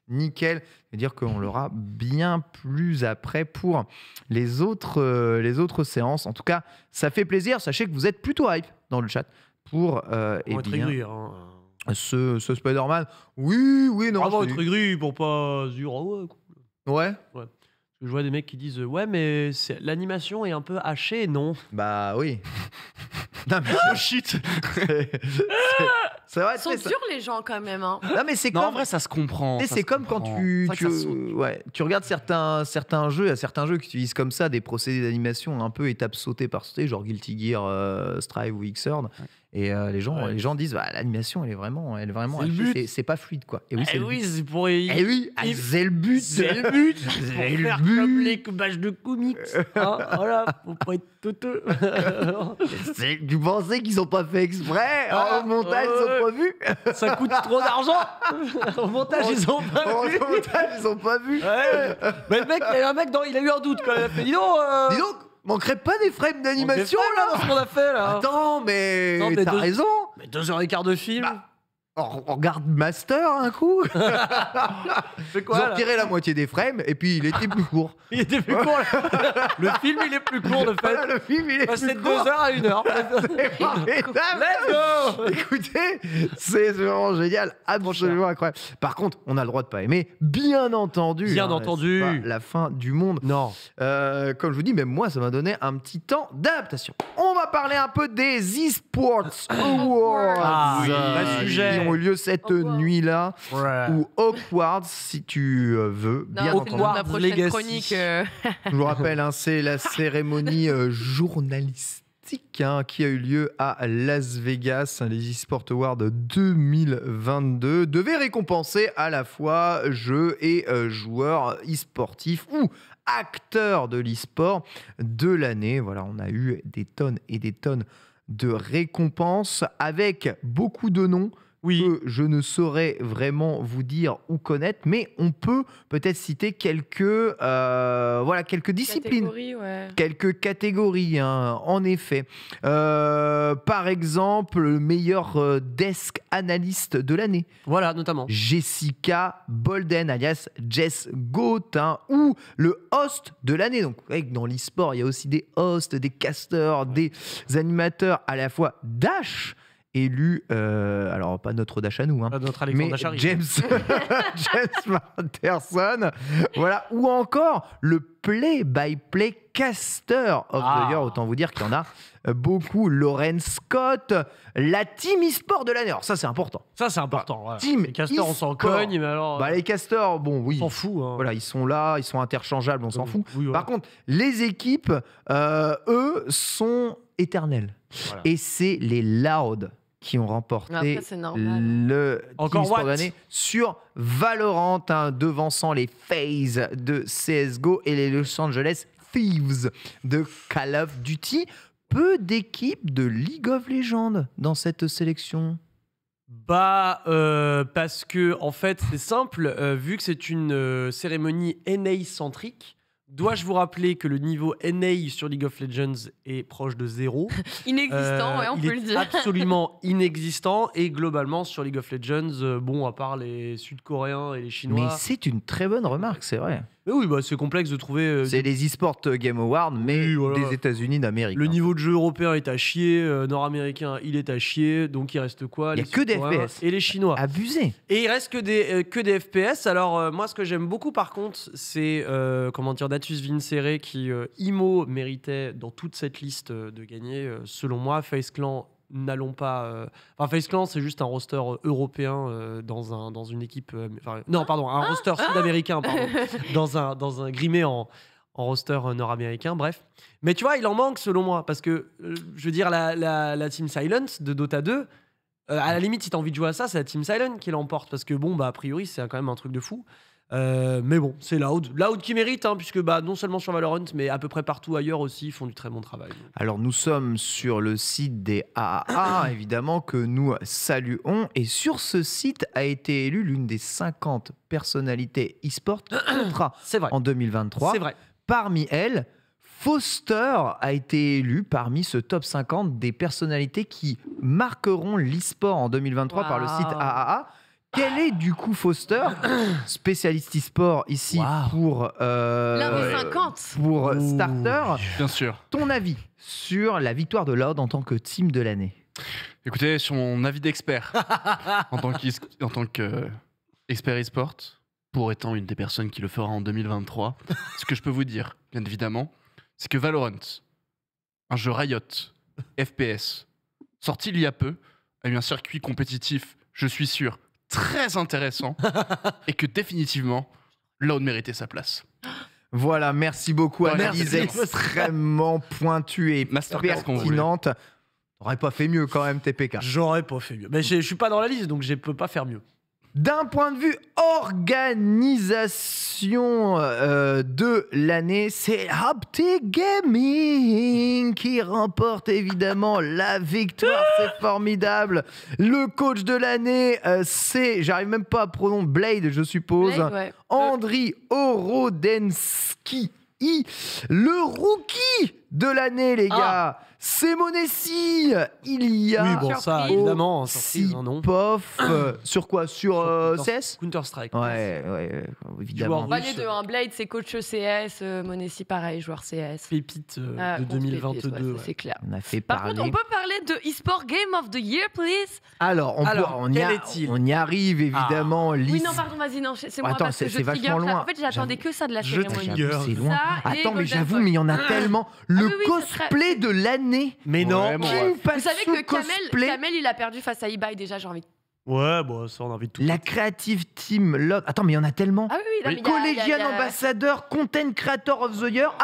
Nickel. C'est-à-dire qu'on l'aura bien plus après pour les autres séances. En tout cas, ça fait plaisir. Sachez que vous êtes plutôt hype dans le chat pour ce Spider-Man. Oui, non. Vraiment être aigri pour pas dire ouais. Je vois des mecs qui disent ouais, mais l'animation est un peu hachée, non? Bah oui. Non mais shit. C'est vrai. Ils sont durs les gens quand même. Hein. Non mais c'est comme. En vrai, ça se comprend. C'est comme quand tu regardes certains jeux, il y a certains jeux qui utilisent comme ça des procédés d'animation un peu étape sautée par sautée, genre Guilty Gear Strive ou Xrd. Et les gens disent l'animation elle est vraiment c'est pas fluide quoi. Et oui, c'est c'est pour c'est le but. C'est le but. C'est le but. Comme les pages de comics. Voilà, faut pas être teuteux. Tu pensais qu'ils ont pas fait exprès? Au montage ils ont pas vu. Ça coûte trop d'argent. Au montage ils ont pas vu. Au montage ils ont pas vu. Mais le mec, il y a un mec il a eu un doute quand même. Dis donc. Manquerait pas des frames d'animation là dans ce qu'on a fait là. Attends, mais t'as raison. Mais 2h15 de film. On regarde Master un coup. C'est quoi, ils ont retiré la moitié des frames et puis il était plus court. Il était plus court. Le film il est plus court de fait. Le film il est plus court. De 2h à 1h. Let's go. Écoutez, c'est vraiment génial, absolument incroyable. Par contre, on a le droit de pas aimer, bien entendu. Bien entendu. C'est pas la fin du monde. Non. Comme je vous dis, même moi, ça m'a donné un petit temps d'adaptation. On va parler un peu des eSports Awards. Le sujet. Qui ont eu lieu cette nuit-là, ou Hogwarts, si tu veux. Bien entendu. La prochaine chronique. Je vous rappelle, c'est la cérémonie journalistique qui a eu lieu à Las Vegas. Les eSports Awards 2022 devaient récompenser à la fois jeux et joueurs e-sportifs ou acteurs de l'e-sport de l'année. Voilà, on a eu des tonnes et des tonnes de récompenses avec beaucoup de noms. Que je ne saurais vraiment vous dire ou connaître, mais on peut peut-être citer quelques disciplines, quelques catégories, en effet. Par exemple, le meilleur desk analyst de l'année. Voilà, notamment. Jessica Bolden, alias Jess Goat, ou le host de l'année. Donc, dans l'e-sport, il y a aussi des hosts, des casters, des animateurs à la fois Dash élu, alors pas notre Dachanou, hein, Notre Alexandre mais Dachary. James Matterson, voilà, ou encore le play-by-play caster of the year, autant vous dire qu'il y en a beaucoup. Lauren Scott, la team e-sport de l'année. Alors ça c'est important. Ça c'est important. Ouais. Team les casters on s'en e-sport. cogne, mais alors. Les casters, bon oui. On s'en fout. Hein. Voilà, ils sont là, ils sont interchangeables, on s'en fout. Oui, ouais. Par contre, les équipes, eux, sont éternelles. Voilà. Et c'est les Loud qui ont remporté Après, c'est normal. le Encore Team e-sport what de l'année sur Valorant, devançant les FaZe de CSGO et les Los Angeles Thieves de Call of Duty. Peu d'équipes de League of Legends dans cette sélection. Parce que en fait c'est simple, vu que c'est une cérémonie NA centrique, dois-je vous rappeler que le niveau NA sur League of Legends est proche de 0. Inexistant, ouais, on peut le dire. Absolument inexistant, et globalement sur League of Legends, bon, à part les Sud-Coréens et les Chinois. Mais c'est une très bonne remarque, c'est vrai. Mais oui, bah, c'est complexe de trouver. C'est les eSports Game Awards, mais Oui, voilà. des États-Unis d'Amérique. Le niveau de jeu européen est à chier, nord-américain il est à chier, donc il reste quoi? Il y a Les que des Sud-Coréens FPS. et les Chinois. Abusé. Et il reste que des FPS. Alors moi ce que j'aime beaucoup par contre, c'est Datus Vincere qui IMO méritait dans toute cette liste de gagner. Selon moi, FaZe Clan n'allons pas. FaZe Clan c'est juste un roster européen dans une équipe. Un roster sud-américain dans un grimé en roster nord-américain, bref. Mais tu vois, il en manque selon moi, parce que, je veux dire, la Team Silent de Dota 2, à la limite, si t'as envie de jouer à ça, c'est la Team Silent qui l'emporte, parce que bon, a priori, c'est quand même un truc de fou. Mais bon, c'est Loud qui mérite, hein, puisque non seulement sur Valorant, mais à peu près partout ailleurs aussi, ils font du très bon travail. Alors nous sommes sur le site des AAA, évidemment, que nous saluons. Et sur ce site a été élue l'une des 50 personnalités e-sport Contra en 2023. C'est vrai. Parmi elles, Foster a été élu parmi ce top 50 des personnalités qui marqueront l'e-sport en 2023 par le site AAA. Quel est du coup Foster, spécialiste e-sport ici pour l'un des 50 pour Starter. Bien sûr. Ton avis sur la victoire de Loud en tant que team de l'année? Écoutez, sur mon avis d'expert, en tant qu'expert e-sport, pour étant une des personnes qui le fera en 2023, ce que je peux vous dire, bien évidemment, c'est que Valorant, un jeu Riot, FPS, sorti il y a peu, a eu un circuit compétitif, je suis sûr, très intéressant, et que définitivement, Loud méritait sa place. Voilà, merci beaucoup. Analyse extrêmement pointue et pertinente. T'aurais pas fait mieux quand même, TPK. J'aurais pas fait mieux. Mais je suis pas dans la liste, donc je peux pas faire mieux. D'un point de vue organisation de l'année, c'est Optic Gaming qui remporte évidemment la victoire. C'est formidable. Le coach de l'année, c'est, j'arrive même pas à prononcer, Blade, je suppose. Blade, ouais. Andriy Horodensky. Le rookie de l'année, les gars, c'est Monessi. Il y a oui, bon, ça, évidemment, surprise, non. Pof, sur quoi? Sur CS? Counter-Strike. Ouais, évidemment. Les deux, hein. Blade, c'est coach CS, Monessi, pareil, joueur CS. Pépite de 2022. Pépite, ouais, c'est clair. On a fait Par contre, on peut parler de eSport Game of the Year, please? Alors, on y arrive, évidemment. Oui, non, pardon, vas-y, non, c'est moi. Attends, parce que c'est vachement loin. En fait, j'attendais que ça de la cérémonie. C'est loin. Ça, attends, mais j'avoue, mais il y en a tellement. Le cosplay de l'année. Mais non. Vous savez que Kamel, il a perdu face à eBay, déjà, j'ai envie de... Ouais, bon, ça, on a envie de tout. La Creative Team Loud. Attends, mais il y en a tellement. Ah oui. Collegian Ambassador, Content Creator of the Year.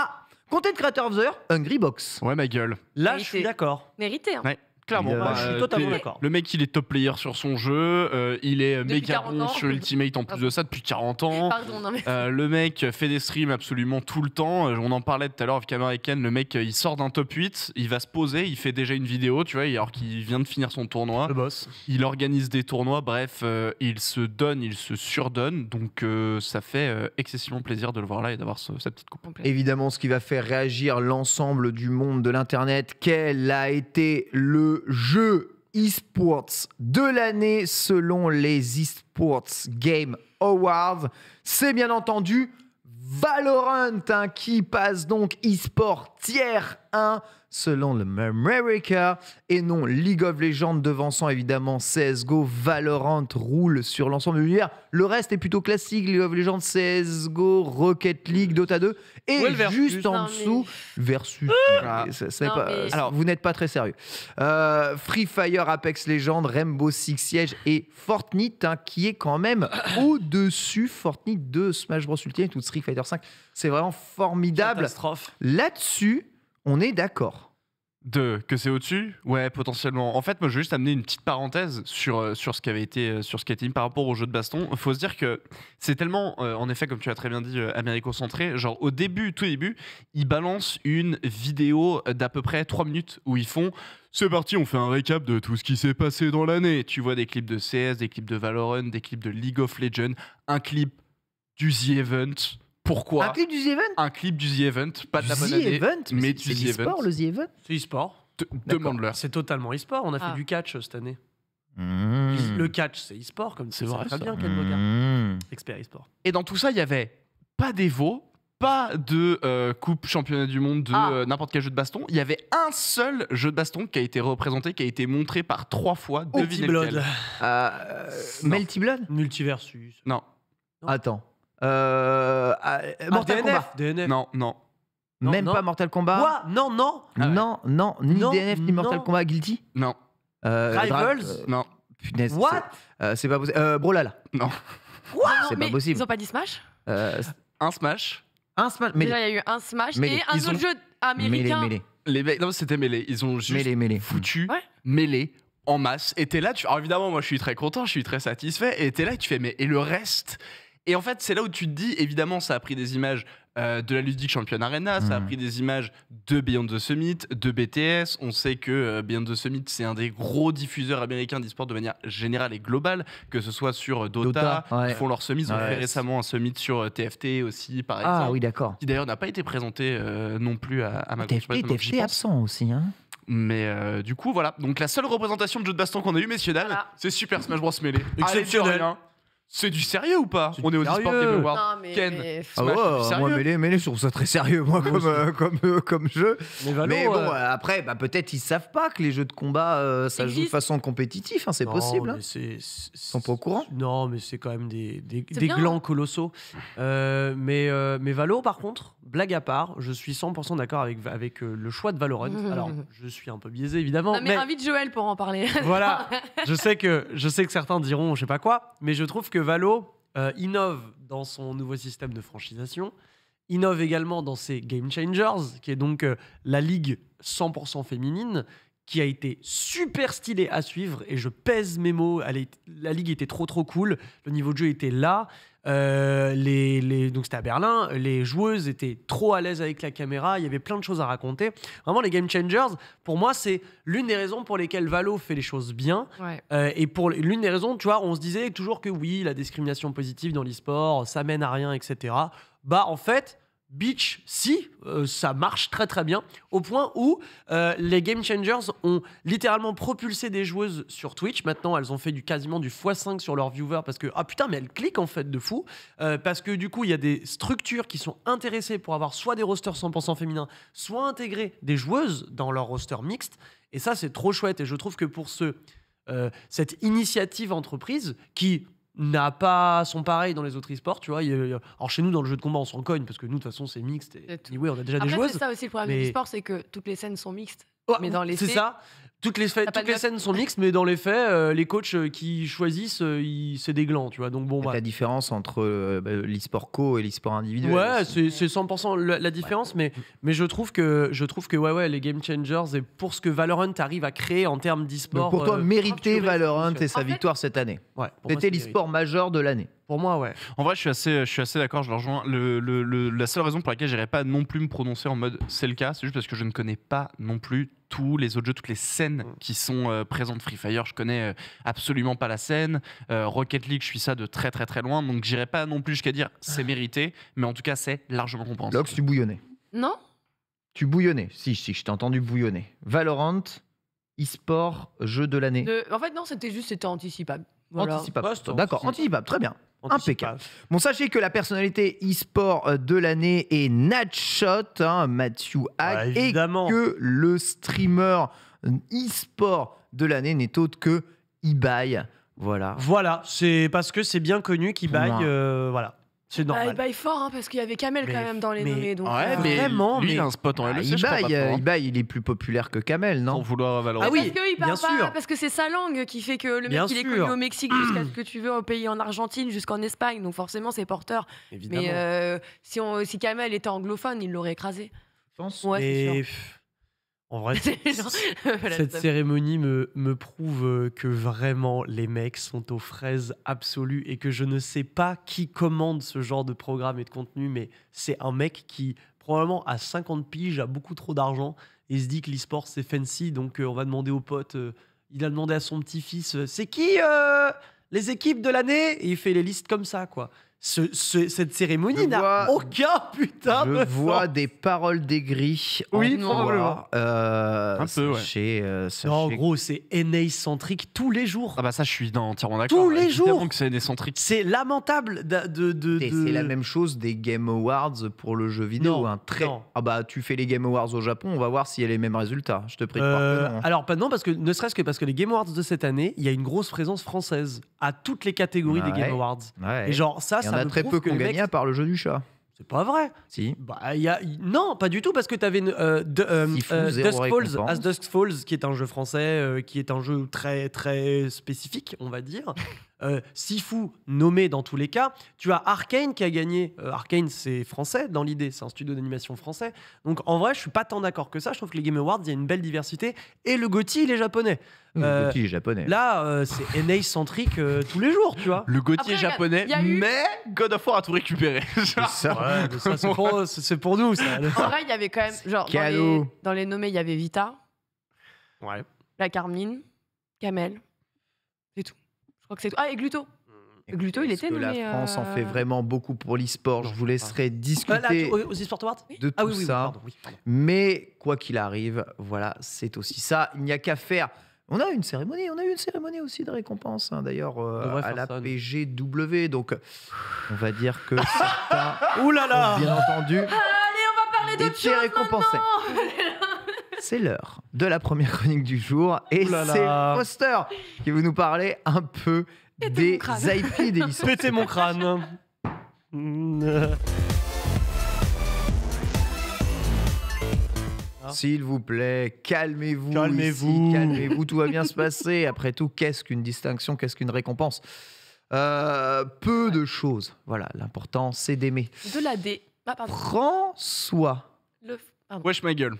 Content Creator of the Year, Hungrybox. Ouais, ma gueule. Là, je suis d'accord. Mérité, hein. Ouais. Clairement, je suis totalement d'accord. Le mec, il est top player sur son jeu, il est méga bon sur Ultimate en plus de ça depuis 40 ans. Pardon, non mais... Le mec fait des streams absolument tout le temps. On en parlait tout à l'heure avec American. Le mec, il sort d'un top 8, il va se poser, il fait déjà une vidéo, tu vois, alors qu'il vient de finir son tournoi. Le boss. Il organise des tournois, bref, il se donne, il se surdonne. Donc ça fait excessivement plaisir de le voir là et d'avoir sa petite coupe. Évidemment, ce qui va faire réagir l'ensemble du monde de l'Internet, quel a été le jeu e-sports de l'année selon les eSports Game Awards. C'est bien entendu Valorant qui passe donc e-sport tier 1 selon le America, et non League of Legends, devançant évidemment CSGO. Valorant roule sur l'ensemble de l'univers. Le reste est plutôt classique, League of Legends, CSGO, Rocket League, Dota 2, et juste en dessous, Versus. Alors, vous n'êtes pas très sérieux. Free Fire, Apex Legends, Rainbow Six Siege et Fortnite, qui est quand même au-dessus. Fortnite de Smash Bros Ultimate ou de Street Fighter 5. C'est vraiment formidable. Catastrophe. Là-dessus, on est d'accord. Que c'est au-dessus? Ouais, potentiellement. En fait, moi, je veux juste amener une petite parenthèse sur ce qui avait été mis par rapport au jeu de baston. Il faut se dire que c'est tellement, en effet, comme tu as très bien dit, américo-centré. Genre, tout début, ils balancent une vidéo d'à peu près 3 minutes où ils font « C'est parti, on fait un récap de tout ce qui s'est passé dans l'année. » Tu vois des clips de CS, des clips de Valorant, des clips de League of Legends, un clip du The Event. Pourquoi? Un clip du The Event? Un clip du The Event, pas de la bonne The année, Event, mais c'est du The Event. le The Event? C'est e-sport. Demande-leur. C'est totalement e-sport. On a fait du catch cette année. Mmh. Le catch, c'est e-sport, comme c'est ça. vrai, Très ça. bien, Ken Boga. Expert e-sport. Et dans tout ça, il y avait pas d'Evo, pas de coupe championnat du monde de n'importe quel jeu de baston. Il y avait un seul jeu de baston qui a été représenté, qui a été montré par 3 fois. Devinez lequel. Melty Blood? Multiversus. Non. Attends. Mortal Kombat. DNF. Non. Même pas Mortal Kombat. Quoi? Non. Non, ni DNF ni Mortal Kombat. Guilty. Non. Rivals. Non. Punaise. What? C'est pas possible. Brawlhalla. Non. C'est pas possible. Ils ont pas dit Smash? Un Smash. Un Smash. Déjà, il y a eu un Smash Mêlée. et un autre jeu américain. Mêlée. Les mecs, non, c'était Mêlée. Ils ont juste foutu Mêlée en masse. Et t'es là, alors évidemment, moi je suis très content, je suis très satisfait. Et t'es là, tu fais, mais et le reste? Et en fait, c'est là où tu te dis, évidemment, ça a pris des images de la Ludic Champion Arena, ça a pris des images de Beyond the Summit, de BTS. On sait que Beyond the Summit, c'est un des gros diffuseurs américains d'e-sport de manière générale et globale, que ce soit sur Dota, ils font leur summit. Ils ont fait récemment un summit sur TFT aussi, par exemple. Ah oui, d'accord. Qui d'ailleurs n'a pas été présenté non plus à ma grosse TFT absent aussi, hein. Mais du coup, voilà. Donc la seule représentation de jeu de baston qu'on a eu, messieurs dames, c'est Super Smash Bros Melee. Exceptionnel. C'est du sérieux ou pas? On est au e-sport Game Awards. Non, mais... Ken, moi Mêlée, je trouve ça très sérieux, moi, comme jeu. Mais bon, après, peut-être ils savent pas que les jeux de combat, ça joue de façon compétitive, c'est possible. Ils sont pas au courant. Non, mais c'est quand même des glands colossaux. Mais Valo, par contre, blague à part, je suis 100% d'accord avec le choix de Valorant. Alors, je suis un peu biaisé, évidemment. Non, mais invite Joël pour en parler. Voilà, je sais que certains diront je sais pas quoi, mais je trouve que Valo innove dans son nouveau système de franchisation, innove également dans ses Game Changers, qui est donc la ligue 100% féminine, qui a été super stylée à suivre, et je pèse mes mots, la ligue était trop cool, le niveau de jeu était là, donc c'était à Berlin, les joueuses étaient trop à l'aise avec la caméra, il y avait plein de choses à raconter. Vraiment, les Game Changers, pour moi, c'est l'une des raisons pour lesquelles Valo fait les choses bien. Et pour l'une des raisons, tu vois, on se disait toujours que oui, la discrimination positive dans l'e-sport, ça mène à rien, etc. En fait, Beach, si, ça marche très bien, au point où les Game Changers ont littéralement propulsé des joueuses sur Twitch. Maintenant, elles ont fait quasiment du x5 sur leurs viewers, parce que, mais elles cliquent en fait de fou, parce que du coup, il y a des structures qui sont intéressées pour avoir soit des rosters 100% féminins, soit intégrer des joueuses dans leur roster mixte, et ça, c'est trop chouette, et je trouve que pour cette initiative entreprise qui n'a pas son pareil dans les autres e-sports, tu vois. Alors chez nous, dans le jeu de combat, on s'en cogne parce que nous, de toute façon, c'est mixte. Et oui, on a déjà des joueuses. C'est ça aussi le problème de l'e-sport, c'est que toutes les scènes sont mixtes. Mais dans les faits, c'est ça. Toutes les scènes sont mixtes, mais dans les faits, les coachs qui choisissent, c'est des glands, tu vois. Donc bon, la différence entre l'e-sport co et l'e-sport individuel. Ouais, c'est 100% la différence, mais je trouve que les Game Changers, et pour ce que Valorant arrive à créer en termes d'e-sport. Pour toi, mériter Valorant et sa victoire cette année. Ouais, c'était l'e-sport majeur de l'année. Pour moi, ouais. En vrai, je suis assez d'accord, je le rejoins. La seule raison pour laquelle j'irais pas non plus me prononcer en mode c'est le cas, c'est juste parce que je ne connais pas non plus tous les autres jeux, toutes les scènes qui sont présentes. Free Fire, je connais absolument pas la scène. Rocket League, je suis ça de très loin, donc j'irais pas non plus jusqu'à dire c'est mérité, mais en tout cas, c'est largement compréhensible. Lox, tu bouillonnais. Non. Tu bouillonnais. Si, je t'ai entendu bouillonner. Valorant, e-sport, jeu de l'année. En fait, non, c'était anticipable. Voilà. Anticipable. D'accord, anticipable, très bien. Impeccable. Bon, sachez que la personnalité e-sport de l'année est Nadshot, Matthew Hack, et que le streamer e-sport de l'année n'est autre que eBay. Voilà, c'est parce que c'est bien connu qu'eBay, voilà. C'est normal. Il baille fort, parce qu'il y avait Kamel quand même dans les nommés. Donc, mais vraiment, lui, il a un spot en LEC, eBay, il est plus populaire que Kamel, non? Sans vouloir valoriser. Ah oui, parce qu'il parle pas, parce que c'est sa langue qui fait que le mec, il est connu au Mexique jusqu'à ce que tu veux, au pays en Argentine, jusqu'en Espagne. Donc forcément, c'est porteur. Évidemment. Mais si Kamel était anglophone, il l'aurait écrasé. Je pense. Ouais, c'est sûr. En vrai, cette cérémonie me prouve que vraiment les mecs sont aux fraises absolues et que je ne sais pas qui commande ce genre de programme et de contenu, mais c'est un mec qui probablement a 50 piges, a beaucoup trop d'argent et se dit que l'e-sport c'est fancy, donc on va demander aux potes, il a demandé à son petit-fils, c'est qui les équipes de l'année? Et il fait les listes comme ça, quoi. Cette cérémonie n'a aucun putain de vois des paroles d'aigri. Oui, probablement. Un peu, en gros, c'est NA-centrique tous les jours. Ah bah ça, je suis entièrement d'accord. Tous les jours que c'est NA-centrique. C'est lamentable C'est la même chose des Game Awards pour le jeu vidéo. Non. Ah bah, tu fais les Game Awards au Japon, on va voir s'il y a les mêmes résultats. Je te prie de croire que non. Alors, non, parce que ne serait-ce que parce que les Game Awards de cette année, il y a une grosse présence française à toutes les catégories des Game Awards. Ouais. Et genre, ça Il y en a très peu qui ont gagné à part le jeu du chat. C'est pas vrai. Si. Bah, non, pas du tout, parce que t'avais As Dusk Falls, qui est un jeu français, qui est un jeu très très spécifique, on va dire. Sifu nommé dans tous les cas. Tu as Arcane qui a gagné. Arcane, c'est français dans l'idée, c'est un studio d'animation français. Donc en vrai, je suis pas tant d'accord que ça. Je trouve que les Game Awards, il y a une belle diversité. Et le GOTY, il est japonais. Le GOTY est japonais. Là, c'est NA-centrique tous les jours, tu vois. Le GOTY est japonais, mais God of War a tout récupéré. C'est ça. Ouais, mais ça c'est pour nous, ça. En vrai, il y avait quand même, genre, dans les nommés, il y avait Vita, la Carmine, Kamel, c'est tout. Je crois que c'est tout. Ah, et Gluto. Gluto, il était nommé. La France en fait vraiment beaucoup pour l'e-sport. Je vous laisserai discuter aux e-sport awards de tout ça. Pardon. Mais quoi qu'il arrive, voilà, c'est aussi ça. Il n'y a qu'à faire. On a eu une cérémonie aussi de récompense, d'ailleurs, à la PGW. Donc, on va dire que certains, bien entendu, Allez, on va parler d'autre chose récompensés. C'est l'heure de la première chronique du jour. Et c'est Foster qui va nous parler un peu des IP des licences. Pétez mon crâne. S'il vous plaît, calmez-vous. Calmez-vous, tout va bien se passer. Après tout, qu'est-ce qu'une distinction, qu'est-ce qu'une récompense? Peu de choses. Voilà, l'important, c'est d'aimer. De la D. Ah, pardon. François. Wesh ma gueule.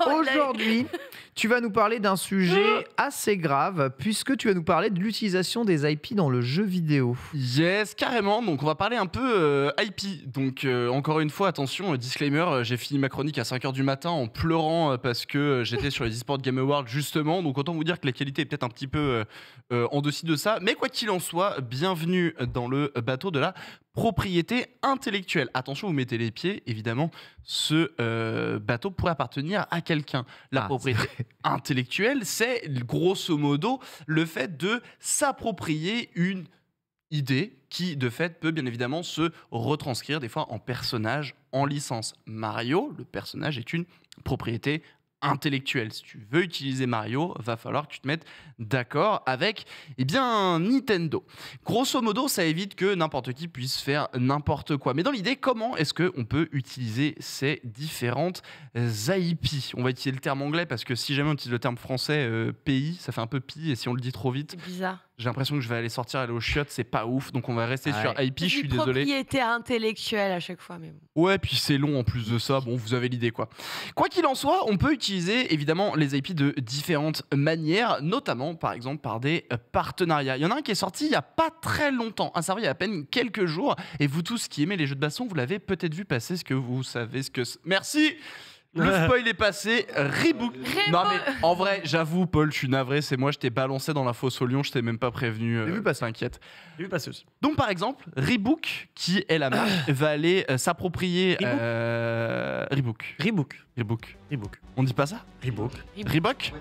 Aujourd'hui, tu vas nous parler d'un sujet assez grave puisque tu vas nous parler de l'utilisation des IP dans le jeu vidéo. Yes, carrément. Donc on va parler un peu IP. Donc encore une fois, attention, disclaimer, j'ai fini ma chronique à 5h du matin en pleurant parce que j'étais sur les eSports Game Awards justement. Donc autant vous dire que la qualité est peut-être un petit peu en dessus de ça. Mais quoi qu'il en soit, bienvenue dans le bateau de la propriété intellectuelle. Attention, vous mettez les pieds, évidemment, ce bateau pourrait appartenir à quelqu'un. La propriété intellectuelle, c'est grosso modo le fait de s'approprier une idée qui, de fait, peut bien évidemment se retranscrire des fois en personnage, en licence. Mario, le personnage, est une propriété intellectuelle. Si tu veux utiliser Mario, va falloir que tu te mettes d'accord avec Nintendo. Grosso modo, ça évite que n'importe qui puisse faire n'importe quoi. Mais dans l'idée, comment est-ce qu'on peut utiliser ces différentes IP? On va utiliser le terme anglais parce que si jamais on utilise le terme français pays, ça fait un peu pi, et si on le dit trop vite, c'est bizarre. J'ai l'impression que je vais aller aller aux chiottes, c'est pas ouf, donc on va rester sur IP, je suis désolé. Propriété intellectuelle à chaque fois, mais bon. Ouais, puis c'est long en plus de ça, bon, vous avez l'idée quoi. Quoi qu'il en soit, on peut utiliser évidemment les IP de différentes manières, notamment par exemple par des partenariats. Il y en a un qui est sorti il y a pas très longtemps, à savoir il y a à peine quelques jours, et vous tous qui aimez les jeux de baston, vous l'avez peut-être vu passer, ce que vous savez ce que c'est. Merci. Le spoil est passé, Rebook. Non mais en vrai, j'avoue Paul, je suis navré, c'est moi, je t'ai balancé dans la fosse au lion, je t'ai même pas prévenu, t'inquiète. J'ai vu passer aussi. Donc par exemple, Rebook, qui est la marque, va aller s'approprier... Rebook. On dit pas ça? Reebok.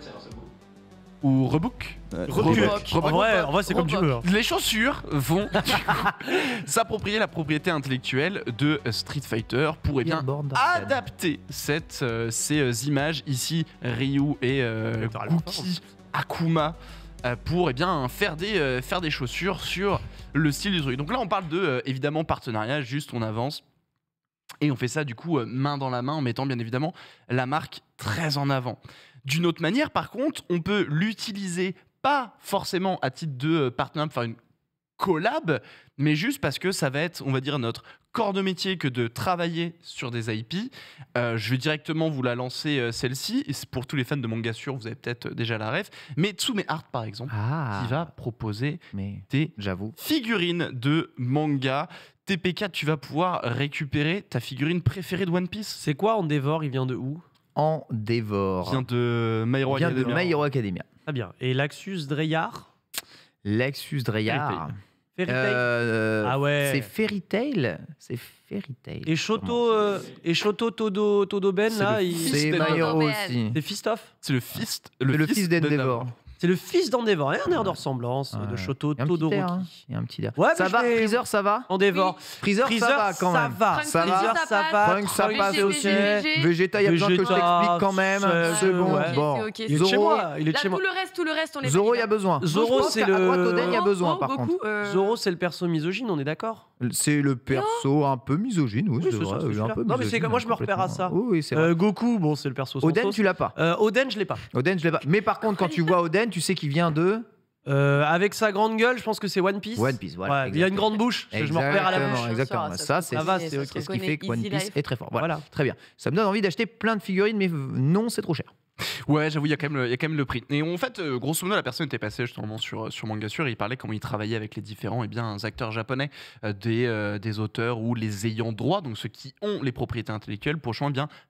ou Rebook. En vrai, c'est comme tu veux. Hein. Les chaussures vont s'approprier la propriété intellectuelle de Street Fighter pour adapter ces images ici, Ryu et Gookie Akuma pour faire des chaussures sur le style du truc. Donc là on parle de évidemment partenariat, juste on avance et on fait ça du coup main dans la main en mettant bien évidemment la marque très en avant. D'une autre manière par contre on peut l'utiliser pas forcément à titre de partenariat pour faire une collab, mais juste parce que ça va être, on va dire, notre corps de métier que de travailler sur des IP. Je vais directement vous la lancer celle-ci. Et pour tous les fans de manga sûr, vous avez peut-être déjà la ref. Mais Tsume Art, par exemple, qui va proposer des figurines de manga. TPK, tu vas pouvoir récupérer ta figurine préférée de One Piece. C'est quoi Endeavor? Il vient de où? Endeavor. Il vient de My Hero Academia. Très bien. Et Laxus Dreyar? Laxus Dreyar. Fairy Tail. Ah ouais. C'est Fairy Tail. C'est Fairy Tail. Et Shoto Todoben là, c'est My Hero aussi. C'est Fistoff. C'est le fils d'Endeavor. C'est le fils d'Endeavor. Il y a un air de ressemblance de Shoto Todoroki. Il y a un petit air. Ouais, ça va, Freezer, ça va? Endeavor. Freezer, ça va quand même. Ça va. Trunks, ça passe aussi. Vegeta, il y a besoin que je t'explique quand même. C'est bon. Bon. Il est de chez moi. Il est de chez moi. Tout le reste, on les Zoro, il y a besoin. Zoro, c'est le. Oden, il y a besoin par contre. Zoro, c'est le perso misogyne, on est d'accord? C'est le perso un peu misogyne, oui, c'est vrai. Non, mais c'est comme moi, je me repère à ça. Oui, c'est vrai. Goku, bon, c'est le perso. Oden, tu l'as pas. Oden, je l'ai pas. Mais par contre, quand tu vois Oden, tu sais qu'il vient de. Avec sa grande gueule, je pense que c'est One Piece. One Piece, voilà. Il y a une grande bouche, je me repère à la bouche. Exactement, ça c'est ce qui fait que One Piece est très fort. Voilà, très bien. Ça me donne envie d'acheter plein de figurines, mais non, c'est trop cher. Ouais, j'avoue, il y a quand même le prix. Et en fait, grosso modo, la personne était passée justement sur Manga Sûr et il parlait comment il travaillait avec les différents acteurs japonais, des auteurs ou les ayants droit, donc ceux qui ont les propriétés intellectuelles, pour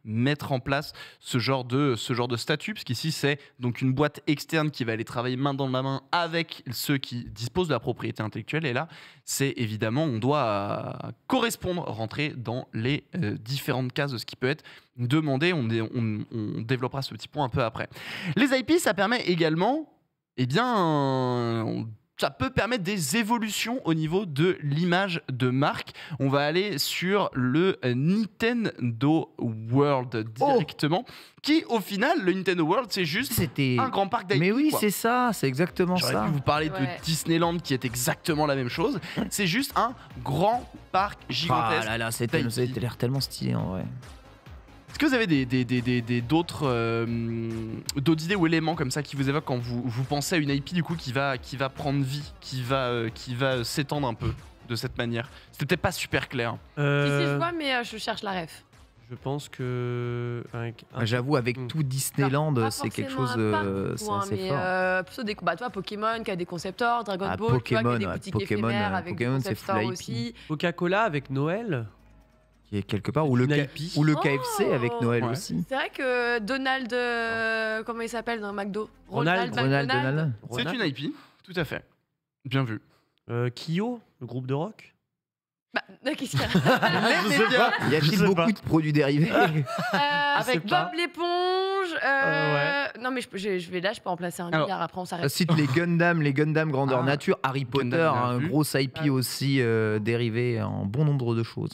mettre en place ce genre de statut, parce qu'ici c'est donc une boîte externe qui va aller travailler main dans la main avec ceux qui disposent de la propriété intellectuelle. Et là, c'est évidemment, on doit correspondre, rentrer dans les différentes cases de ce qui peut être demandé. On développera ce petit point un peu après. Les IP, ça permet également, ça peut permettre des évolutions au niveau de l'image de marque. On va aller sur le Nintendo World directement, qui au final, le Nintendo World, c'est juste un grand parc d'IP. Mais oui, c'est ça, c'est exactement ça. J'aurais pu vous parler de Disneyland, qui est exactement la même chose. C'est juste un grand parc gigantesque. Ah là là, ça a l'air tellement stylé en vrai. Est-ce que vous avez d'autres idées ou éléments comme ça qui vous évoquent quand vous pensez à une IP du coup qui va prendre vie, qui va s'étendre un peu de cette manière? C'était peut-être pas super clair. Si je vois, mais je cherche la ref. Je pense que. J'avoue, avec tout Disneyland, c'est quelque chose. C'est fort. Plutôt des toi, Pokémon qui a des concepteurs, Dragon Ball qui a des boutiques éphémères avec des concepteurs aussi. Coca-Cola avec Noël. Quelque part, ou le KFC avec Noël aussi. C'est vrai que Donald, comment il s'appelle dans McDo? Ronald. C'est une IP, tout à fait. Bien vu. Kyo, le groupe de rock. Qu'est-ce qu'il y a? Y a-t-il beaucoup de produits dérivés? Avec Bob l'éponge. Non, mais je peux en placer un milliard, après on s'arrête. Cite les Gundam grandeur nature, Harry Potter, un gros IP aussi dérivé en bon nombre de choses.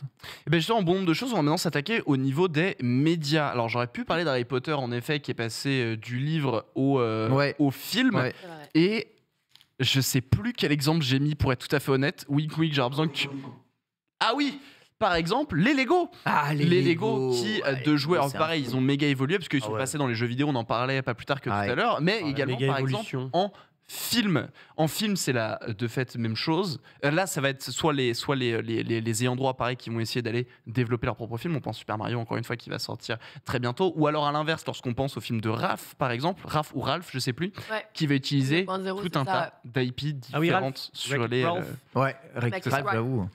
Et bien justement, en bon nombre de choses, on va maintenant s'attaquer au niveau des médias. Alors j'aurais pu parler d'Harry Potter en effet, qui est passé du livre au film. Ouais. Et je sais plus quel exemple j'ai mis pour être tout à fait honnête. Wink, j'aurais besoin que tu... Ah oui, par exemple, les Lego. Les Lego qui, de jouer, alors pareil, ils ont méga évolué parce qu'ils sont passés dans les jeux vidéo, on en parlait pas plus tard que tout à l'heure, mais également, par exemple, en film. En film, c'est de fait même chose. Là, ça va être soit les ayants droit, pareil, qui vont essayer d'aller développer leur propre film. On pense Super Mario, encore une fois, qui va sortir très bientôt. Ou alors, à l'inverse, lorsqu'on pense au film de Raph, par exemple, Raph ou Ralph, je sais plus, qui va utiliser tout un tas d'IP différentes sur les... Ouais, Rick, j'avoue.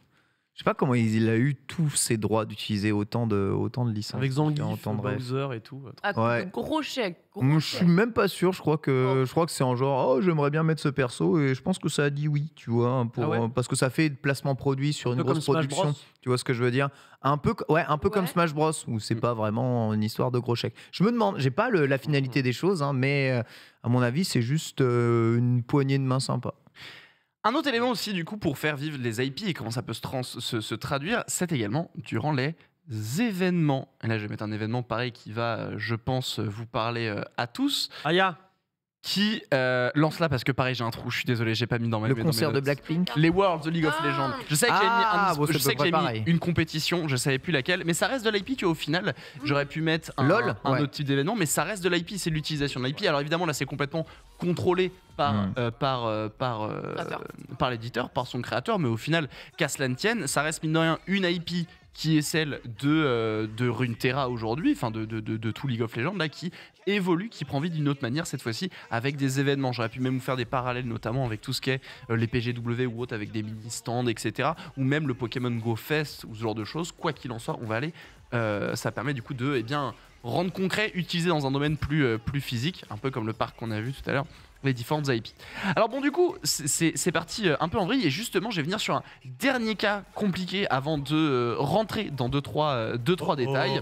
Je sais pas comment il a eu tous ces droits d'utiliser autant de licences. Avec Zangief, autant de rêves. Bowser et tout. Ouais. Gros chèque. Je suis même pas sûr. Je crois que c'est en genre j'aimerais bien mettre ce perso et je pense que ça a dit oui, tu vois, parce que ça fait de placement produit sur une grosse production. Tu vois ce que je veux dire? Un peu comme Smash Bros où c'est pas vraiment une histoire de gros chèques. Je me demande, j'ai pas la finalité des choses, hein, mais à mon avis c'est juste une poignée de main sympa. Un autre élément aussi, du coup, pour faire vivre les IP et comment ça peut se traduire, c'est également durant les événements. Et là, je vais mettre un événement pareil qui va, je pense, vous parler à tous. Aya Qui lance là parce que pareil, j'ai un trou, je suis désolé, j'ai pas mis dans ma. Le concert de Blackpink. Les Worlds de League of Legends. Je sais que j'ai mis une compétition, je savais plus laquelle, mais ça reste de l'IP, tu vois, au final. J'aurais pu mettre un autre type d'événement, mais ça reste de l'IP, c'est l'utilisation de l'IP. Alors évidemment, là, c'est complètement contrôlé par l'éditeur, par son créateur, mais au final, qu'à cela ne tienne, ça reste mine de rien une IP qui est celle de Runeterra aujourd'hui, enfin de tout League of Legends, là, qui évolue, qui prend vie d'une autre manière cette fois-ci avec des événements. J'aurais pu même vous faire des parallèles, notamment avec tout ce qui est les PGW ou autres, avec des mini-stands, etc. Ou même le Pokémon Go Fest ou ce genre de choses. Quoi qu'il en soit, on va aller. Ça permet du coup de rendre concret, utiliser dans un domaine plus physique, un peu comme le parc qu'on a vu tout à l'heure, les différentes IP. Alors bon, du coup, c'est parti un peu en vrille, et justement, je vais venir sur un dernier cas compliqué avant de rentrer dans 2-3 détails.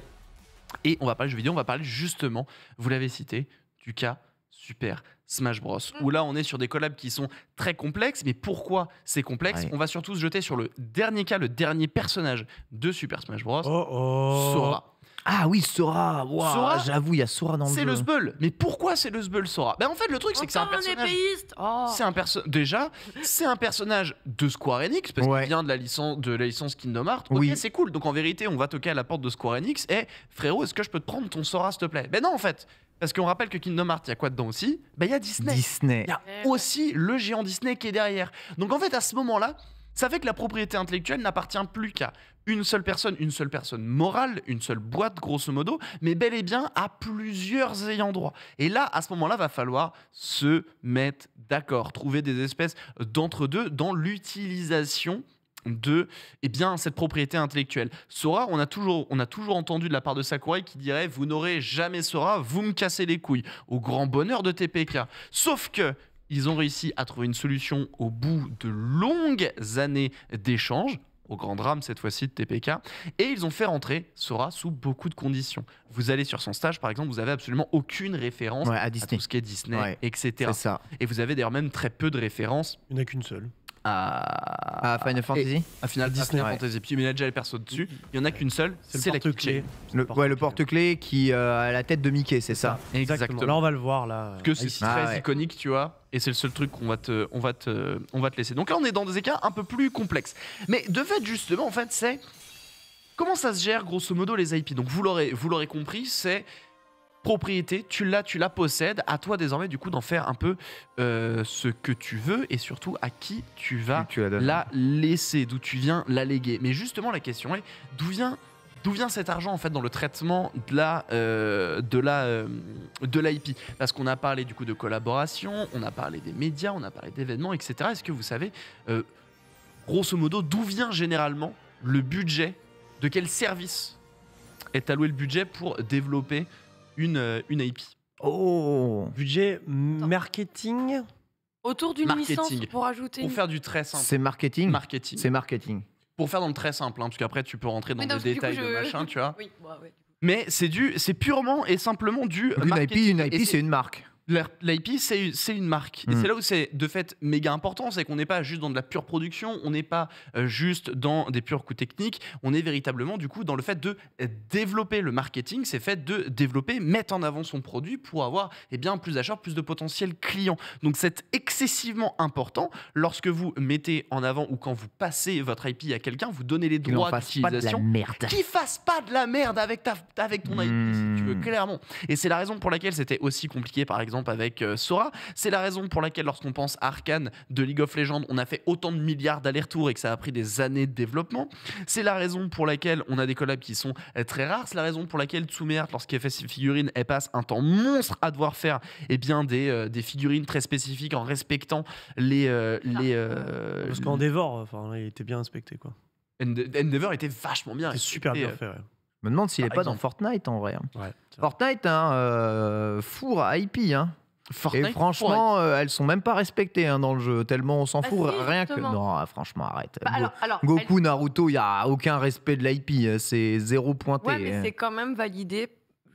Et on va parler jeux vidéo, on va parler justement, vous l'avez cité, du cas Super Smash Bros. Où là, on est sur des collabs qui sont très complexes, mais pourquoi c'est complexe? On va surtout se jeter sur le dernier cas, le dernier personnage de Super Smash Bros. Sora. Ah oui, Sora, Sora, j'avoue, il y a Sora dans le jeu. C'est le Sbeul. Mais pourquoi c'est le Sbeul, Sora? Ben en fait, le truc, c'est que c'est un personnage. C'est un personnage de Square Enix, parce qu'il vient de la licence Kingdom Hearts. Ok, c'est cool. Donc en vérité, on va toquer à la porte de Square Enix. Et frérot, est-ce que je peux te prendre ton Sora, s'il te plaît? Ben non, en fait. Parce qu'on rappelle que Kingdom Hearts, il y a quoi dedans aussi? Ben il y a Disney. Il y a aussi le géant Disney qui est derrière. Donc en fait, à ce moment-là, ça fait que la propriété intellectuelle n'appartient plus qu'à une seule personne morale, une seule boîte grosso modo, mais bel et bien à plusieurs ayants droit. Et là, à ce moment-là, va falloir se mettre d'accord, trouver des espèces d'entre-deux dans l'utilisation de cette propriété intellectuelle. Sora, on a toujours entendu de la part de Sakurai qui dirait « Vous n'aurez jamais Sora, vous me cassez les couilles », au grand bonheur de TPK. Sauf que ils ont réussi à trouver une solution au bout de longues années d'échanges, au grand drame cette fois-ci de TPK, et ils ont fait rentrer Sora sous beaucoup de conditions. Vous allez sur son stage, par exemple, vous avez absolument aucune référence à tout ce qui est Disney, etc. C'est ça. Et vous avez d'ailleurs même très peu de références. Il n'y en a qu'une seule. À Final Fantasy, à Disney Fantasy. Puis il y a déjà les persos dessus. Il n'y en a qu'une seule, c'est la porte-clé. Le porte-clé qui a la tête de Mickey, c'est ça. Exactement. Là, on va le voir là. Parce que c'est très iconique, tu vois. Et c'est le seul truc qu'on va te laisser. Donc là, on est dans des cas un peu plus complexes. Mais de fait, justement, en fait, c'est comment ça se gère grosso modo les IP. Donc vous l'aurez compris, c'est propriété, tu la possèdes, à toi désormais du coup d'en faire un peu ce que tu veux et surtout à qui tu vas la laisser, d'où tu viens la léguer. Mais justement la question est d'où vient cet argent en fait dans le traitement de l'IP? Parce qu'on a parlé du coup de collaboration, on a parlé des médias, on a parlé d'événements, etc. Est-ce que vous savez grosso modo d'où vient généralement le budget, de quel service est alloué le budget pour développer une IP? Budget marketing autour d'une licence pour ajouter. Pour faire du très simple. C'est marketing. C'est marketing. Pour faire dans le très simple, parce qu'après tu peux rentrer dans des détails de machin, tu vois. Oui, ouais. Mais c'est purement et simplement du marketing. Une IP, c'est une marque. L'IP, c'est une marque. Et c'est là où c'est de fait méga important, c'est qu'on n'est pas juste dans de la pure production, on n'est pas juste dans des purs coups techniques, on est véritablement du coup dans le fait de développer le marketing, c'est fait de développer, mettre en avant son produit pour avoir plus d'acheteurs, plus de potentiels clients. Donc c'est excessivement important lorsque vous mettez en avant ou quand vous passez votre IP à quelqu'un, vous donnez les droits d'utilisation. Qui fasse pas de la merde avec ton IP, si tu veux, clairement. Et c'est la raison pour laquelle c'était aussi compliqué, par exemple, avec Sora. C'est la raison pour laquelle lorsqu'on pense à Arcane de League of Legends, on a fait autant de milliards d'allers-retours et que ça a pris des années de développement. C'est la raison pour laquelle on a des collabs qui sont très rares. C'est la raison pour laquelle Tsumeart, lorsqu'elle fait ses figurines, elle passe un temps monstre à devoir faire des figurines très spécifiques en respectant les parce qu'en dévore, il était bien inspecté quoi. Endeavor était vachement bien. C'est super bien fait, ouais. Je me demande s'il est Par pas exemple. dans Fortnite en vrai. Ouais, Fortnite, four à IP. Fortnite, Et franchement, elles sont même pas respectées dans le jeu, tellement on s'en Bah fout. si, Rien que. justement. Non, franchement, arrête. Bah, alors, Goku, Naruto, il n'y a aucun respect de l'IP. C'est zéro pointé. Ouais, mais c'est quand même validé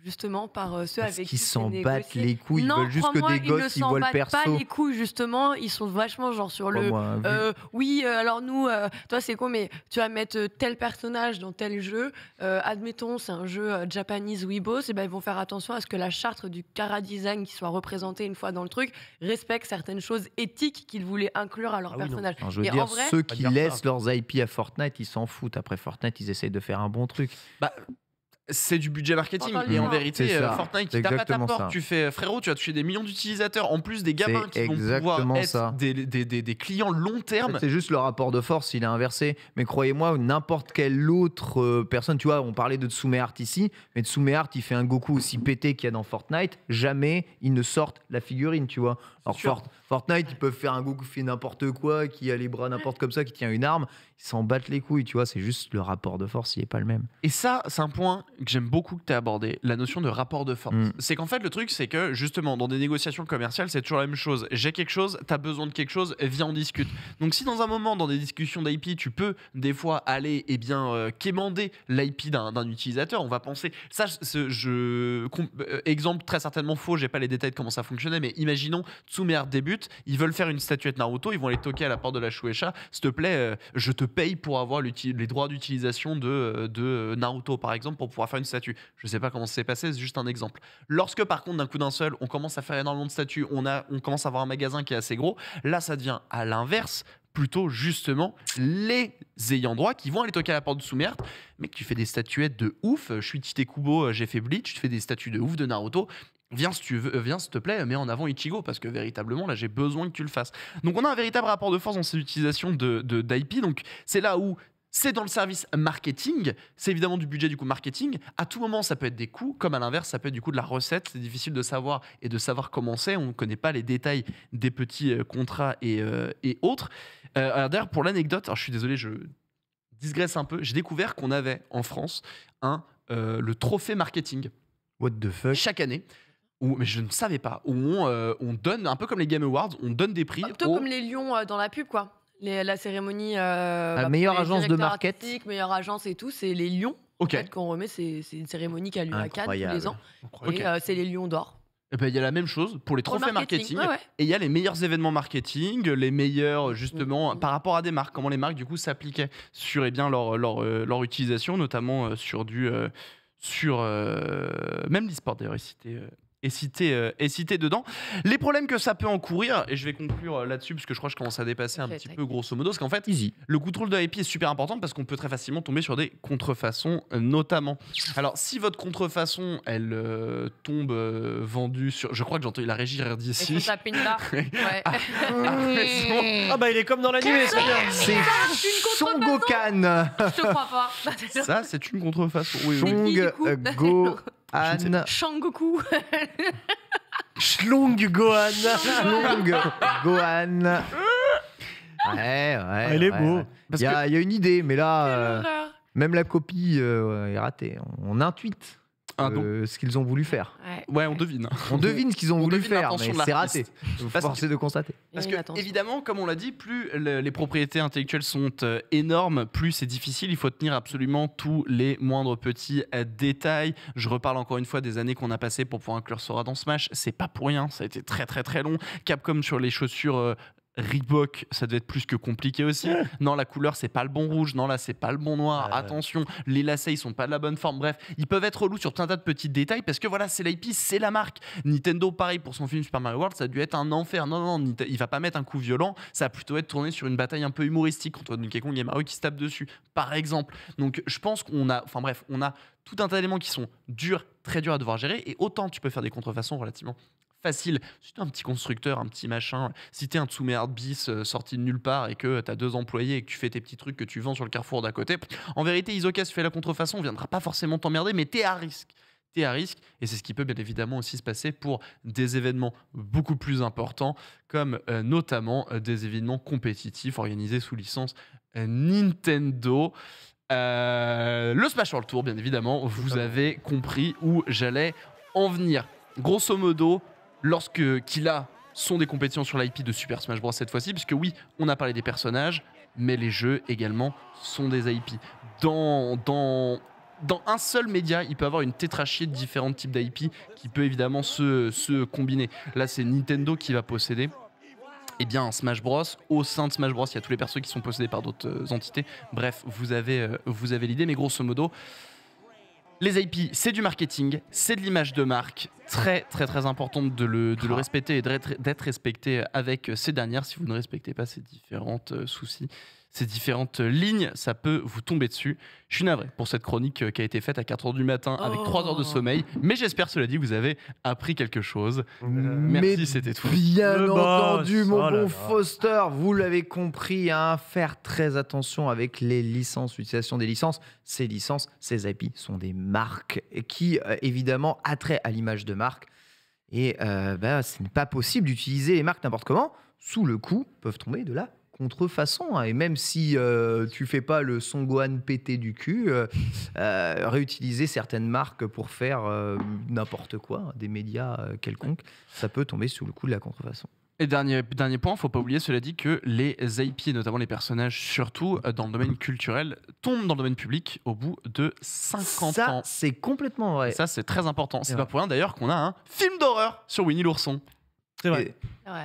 justement par ceux Parce avec qu'ils qui s'en c'est battent négocié. les couilles. Ils Non, veulent juste que crois-moi, des gosses ils ils ne voient s'en le battent perso. pas les couilles justement. Ils sont vachement genre sur le. Moi, Oui, alors nous, toi c'est con, mais tu vas mettre tel personnage dans tel jeu. Admettons, c'est un jeu Japanese Weebos, et ben ils vont faire attention à ce que la charte du Kara Design qui soit représentée une fois dans le truc respecte certaines choses éthiques qu'ils voulaient inclure à leur Ah oui, non. personnage. Alors, je veux Et dire, en vrai, ceux Pas qui dire ça. laissent leurs IP à Fortnite, ils s'en foutent. Après Fortnite, ils essayent de faire un bon truc. C'est du budget marketing. Encore Et en une fois. vérité, C'est ça. Fortnite, C'est tu tapes à ta exactement porte, ça. tu fais frérot, tu vas toucher des millions d'utilisateurs, en plus des gamins C'est qui vont pouvoir exactement être ça. des clients long En terme. fait, c'est juste le rapport de force, il est inversé. Mais croyez-moi, n'importe quelle autre personne, tu vois, on parlait de Tsume Art ici, mais Tsume Art, il fait un Goku aussi pété qu'il y a dans Fortnite, jamais ils ne sortent la figurine, tu vois. Alors sûr. Fortnite, ils peuvent faire un Goku qui fait n'importe quoi, qui a les bras n'importe comme ça, qui tient une arme, ils s'en battent les couilles, tu vois, c'est juste le rapport de force, il est pas le même. Et ça, c'est un point que j'aime beaucoup que tu as abordé, la notion de rapport de force. C'est qu'en fait, le truc, c'est que justement, dans des négociations commerciales, c'est toujours la même chose. J'ai quelque chose, tu as besoin de quelque chose, viens, on discute. Donc, si dans un moment, dans des discussions d'IP, tu peux des fois aller quémander l'IP d'un utilisateur, on va penser. Ça, exemple très certainement faux, j'ai pas les détails de comment ça fonctionnait, mais imaginons, Tsume Art débute, ils veulent faire une statuette Naruto, ils vont aller toquer à la porte de la Shueisha, s'il te plaît, je te paye pour avoir les droits d'utilisation de Naruto, par exemple, pour pouvoir faire une statue. Je sais pas comment ça s'est passé, c'est juste un exemple. Lorsque, par contre, d'un coup d'un seul, on commence à faire énormément de statues, on commence à avoir un magasin qui est assez gros, là, ça devient à l'inverse, plutôt justement les ayants droit qui vont aller toquer à la porte de Tsume Art. Mec, tu fais des statuettes de ouf, je suis Tite Kubo, j'ai fait Bleach, tu fais des statues de ouf de Naruto. Viens si tu veux, viens s'il te plaît, mets en avant Ichigo parce que véritablement là j'ai besoin que tu le fasses. Donc on a un véritable rapport de force dans ces utilisations d'IP. Donc c'est là où c'est dans le service marketing, c'est évidemment du budget du coup marketing. À tout moment ça peut être des coûts, comme à l'inverse ça peut être du coup de la recette. C'est difficile de savoir et de savoir comment c'est. On ne connaît pas les détails des petits contrats et autres. Alors d'ailleurs pour l'anecdote, alors je suis désolé, je digresse un peu. J'ai découvert qu'on avait en France le trophée marketing. What the fuck? Chaque année. Mais je ne savais pas, où on donne, un peu comme les Game Awards, on donne des prix. plutôt comme les lions dans la pub, quoi. La cérémonie. La meilleure pour les agence de directeurs market. artistiques, meilleure agence et tout, c'est les lions. Ok. En fait, qu'on remet, c'est une cérémonie qui a lieu à Cannes tous les Incroyable. ans. Ok. Et c'est les lions d'or. Et ben, il y a la même chose pour les Pour le trophées marketing. ouais. Et il y a les meilleurs événements marketing, les meilleurs justement par rapport à des marques, comment les marques du coup s'appliquaient sur leur utilisation, notamment sur même l'e-sport d'ailleurs est cité dedans. Les problèmes que ça peut encourir, et je vais conclure là-dessus parce que je crois que je commence à dépasser un petit peu grosso modo, c'est qu'en fait le contrôle de l'IP est super important parce qu'on peut très facilement tomber sur des contrefaçons notamment. Alors si votre contrefaçon elle tombe vendue sur, je crois que j'ai entendu la régie rire Et d'ici. son tapin là. Ouais. Ah bah il est comme dans l'animé, c'est bien. C'est Son Gokan. Je te crois pas. Ça c'est une contrefaçon. Oui, oui. C'est qui, du coup Gohan. Shangoku. Schlong Gohan. Schlong Gohan. Ouais. Il est beau. Il y a une idée, mais là, Horreur. même la copie est ratée. On intuite donc ce qu'ils ont voulu faire. Ouais, on devine. On devine ce qu'ils ont On voulu devine faire, l'intention mais de c'est l'artiste. raté. Vous Parce que- forcez de constater. Parce Et que, attention. évidemment, comme on l'a dit, plus les propriétés intellectuelles sont énormes, plus c'est difficile. Il faut tenir absolument tous les moindres petits détails. Je reparle encore une fois des années qu'on a passées pour pouvoir inclure Sora dans Smash. C'est pas pour rien, ça a été très très très long. Capcom sur les chaussures Reebok, ça devait être plus que compliqué aussi. Non, la couleur, c'est pas le bon rouge. Non, là, c'est pas le bon noir. Attention, les lacets, ils sont pas de la bonne forme. Bref, ils peuvent être relous sur tout un tas de petits détails parce que voilà, c'est l'IP, c'est la marque. Nintendo, pareil, pour son film Super Mario World, ça a dû être un enfer. Non, il va pas mettre un coup violent. Ça va plutôt être tourné sur une bataille un peu humoristique entre Donkey Kong et Mario qui se tapent dessus, par exemple. Donc, je pense qu'on a, enfin bref, on a tout un tas d'éléments qui sont très durs à devoir gérer. Et autant tu peux faire des contrefaçons relativement facile. Si t'es un petit constructeur, un petit machin, si t'es un Tsume Art bis sorti de nulle part et que t'as 2 employés et que tu fais tes petits trucs que tu vends sur le carrefour d'à côté, en vérité, Isoka, si tu fais la contrefaçon, on viendra pas forcément t'emmerder, mais t'es à risque. T'es à risque, et c'est ce qui peut bien évidemment aussi se passer pour des événements beaucoup plus importants, comme notamment des événements compétitifs organisés sous licence Nintendo. Le Smash World Tour, bien évidemment, vous avez compris où j'allais en venir. Grosso modo, lorsqu'il sont des compétitions sur l'IP de Super Smash Bros cette fois-ci, puisque oui, on a parlé des personnages, mais les jeux également sont des IP. Dans un seul média, il peut avoir une tétrachie de différents types d'IP qui peut évidemment se combiner. Là, c'est Nintendo qui va posséder un Smash Bros. Au sein de Smash Bros, il y a tous les persos qui sont possédés par d'autres entités. Bref, vous avez l'idée, mais grosso modo, les IP, c'est du marketing, c'est de l'image de marque, très très très importante de le respecter et d'être respecté avec ces dernières. Si vous ne respectez pas ces différentes ces différentes lignes, ça peut vous tomber dessus. Je suis navré pour cette chronique qui a été faite à 4h du matin avec 3 heures de sommeil, mais j'espère, cela dit, que vous avez appris quelque chose. Merci, c'était tout. Bien entendu, mon bon Foster, vous l'avez compris, faire très attention avec les licences, l'utilisation des licences. Ces licences, ces IP sont des marques qui, évidemment, attraient à l'image de marque. Et ce n'est pas possible d'utiliser les marques n'importe comment. Sous le coup, peuvent tomber de la contrefaçon. Et même si tu fais pas le Son Gohan pété du cul, réutiliser certaines marques pour faire n'importe quoi, des médias quelconques, ça peut tomber sous le coup de la contrefaçon. Et dernier point, faut pas oublier, cela dit, que les IP, notamment les personnages, surtout dans le domaine culturel, tombent dans le domaine public au bout de 50 ans. Ça, c'est complètement vrai. Ça, c'est très important. C'est pas pour rien d'ailleurs qu'on a un film d'horreur sur Winnie l'ourson. C'est vrai. Je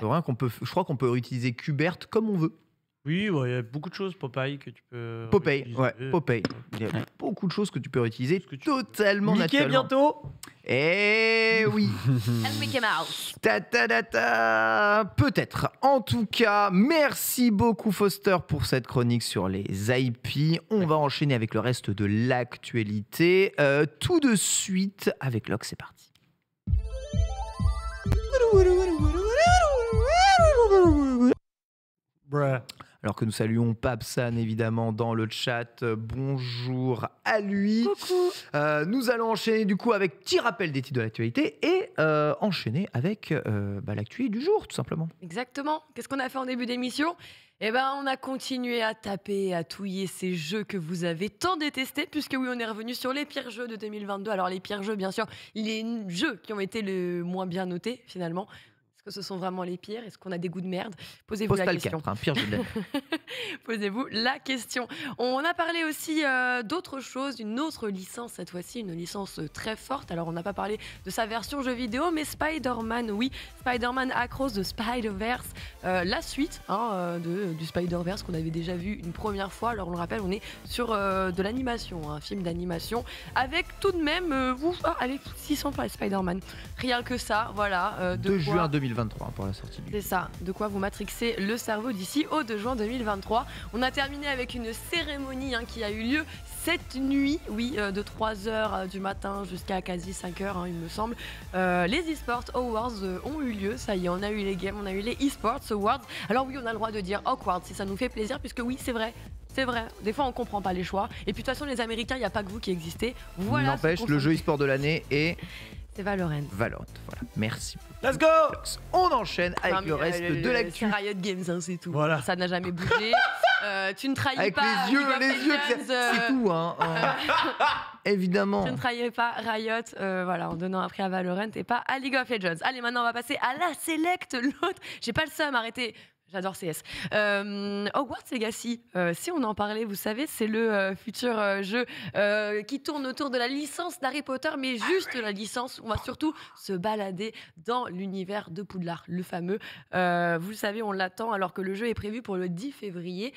crois qu'on peut réutiliser Qbert comme on veut. Oui, il y a beaucoup de choses, Popeye, que tu peux... Popeye. Il y a beaucoup de choses que tu peux réutiliser totalement Mickey naturellement. bientôt. Eh oui. Mickey Mouse. Peut-être. En tout cas, merci beaucoup Foster pour cette chronique sur les IP. On va enchaîner avec le reste de l'actualité. Tout de suite avec Locke, c'est parti. Alors que nous saluons Papsan évidemment dans le chat, bonjour à lui. Coucou. Nous allons enchaîner du coup avec petit rappel des titres de l'actualité et enchaîner avec l'actu du jour tout simplement. Exactement. Qu'est-ce qu'on a fait en début d'émission ? On a continué à taper, à touiller ces jeux que vous avez tant détestés, puisque oui, on est revenu sur les pires jeux de 2022. Alors les pires jeux, bien sûr, les jeux qui ont été le moins bien notés finalement. Est-ce que ce sont vraiment les pires ? Est-ce qu'on a des goûts de merde ? Posez-vous la question. 4, pire jeu de l'année. Posez-vous la question. On a parlé aussi d'autre chose, d'une autre licence cette fois-ci, une licence très forte. Alors on n'a pas parlé de sa version jeu vidéo, mais Spider-Man, oui, Spider-Man Across the Spider-Verse, la suite du Spider-Verse qu'on avait déjà vu une première fois. Alors on le rappelle, on est sur de l'animation, un film d'animation, avec tout de même, avec 600 Spider-Man. Rien que ça, voilà. 2 juin 2023 pour la sortie du jeu. C'est ça, de quoi vous matrixer le cerveau d'ici au 2 juin 2023. On a terminé avec une cérémonie qui a eu lieu cette nuit, de 3h du matin jusqu'à quasi 5h, il me semble. Les eSports Awards ont eu lieu, ça y est, on a eu les games, on a eu les eSports Awards. Alors oui, on a le droit de dire awkward si ça nous fait plaisir, puisque oui, c'est vrai. C'est vrai, des fois on comprend pas les choix. Et puis de toute façon, les Américains, il n'y a pas que vous qui existez. Voilà. N'empêche, le jeu e-sport de l'année est... C'est Valorant. Voilà. Merci. Let's go. On enchaîne avec le reste de l'actu. C'est Riot Games, c'est tout. Voilà. Ça n'a jamais bougé. Tu ne trahis avec pas. Avec les yeux, c'est tout. Évidemment. Tu ne trahis pas Riot, en donnant un prix à Valorant et pas à League of Legends. Allez, maintenant on va passer à la Select, l'autre. J'ai pas le seum, arrêtez. J'adore CS. Hogwarts Legacy, si on en parlait, vous savez, c'est le futur jeu qui tourne autour de la licence d'Harry Potter, mais juste la licence. On va surtout se balader dans l'univers de Poudlard, le fameux. Vous le savez, on l'attend alors que le jeu est prévu pour le 10 février.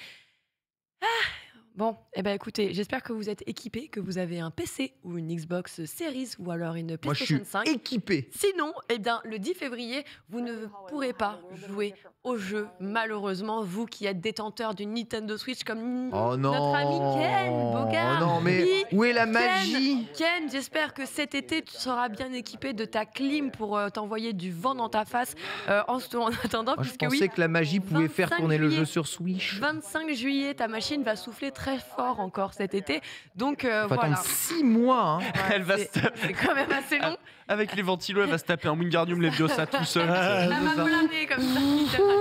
Bon, écoutez, j'espère que vous êtes équipés, que vous avez un PC ou une Xbox Series ou alors une PlayStation 5. Moi, je suis équipé. Sinon, le 10 février, vous ne pourrez pas jouer au jeu, malheureusement, vous qui êtes détenteur d'une Nintendo Switch comme notre ami Ken Bogard. Oh non, mais où est la magie ? Ken, j'espère que cet été, tu seras bien équipé de ta clim pour t'envoyer du vent dans ta face en attendant. Je pensais que la magie pouvait faire tourner le jeu sur Switch. 25 juillet, ta machine va souffler très fort encore cet été. Donc faut attendre 6 mois. Elle va c'est quand même assez long. Avec les ventilos, elle va se taper un Wingardium Leviosa tout seul. Elle va planer comme ça, littéralement.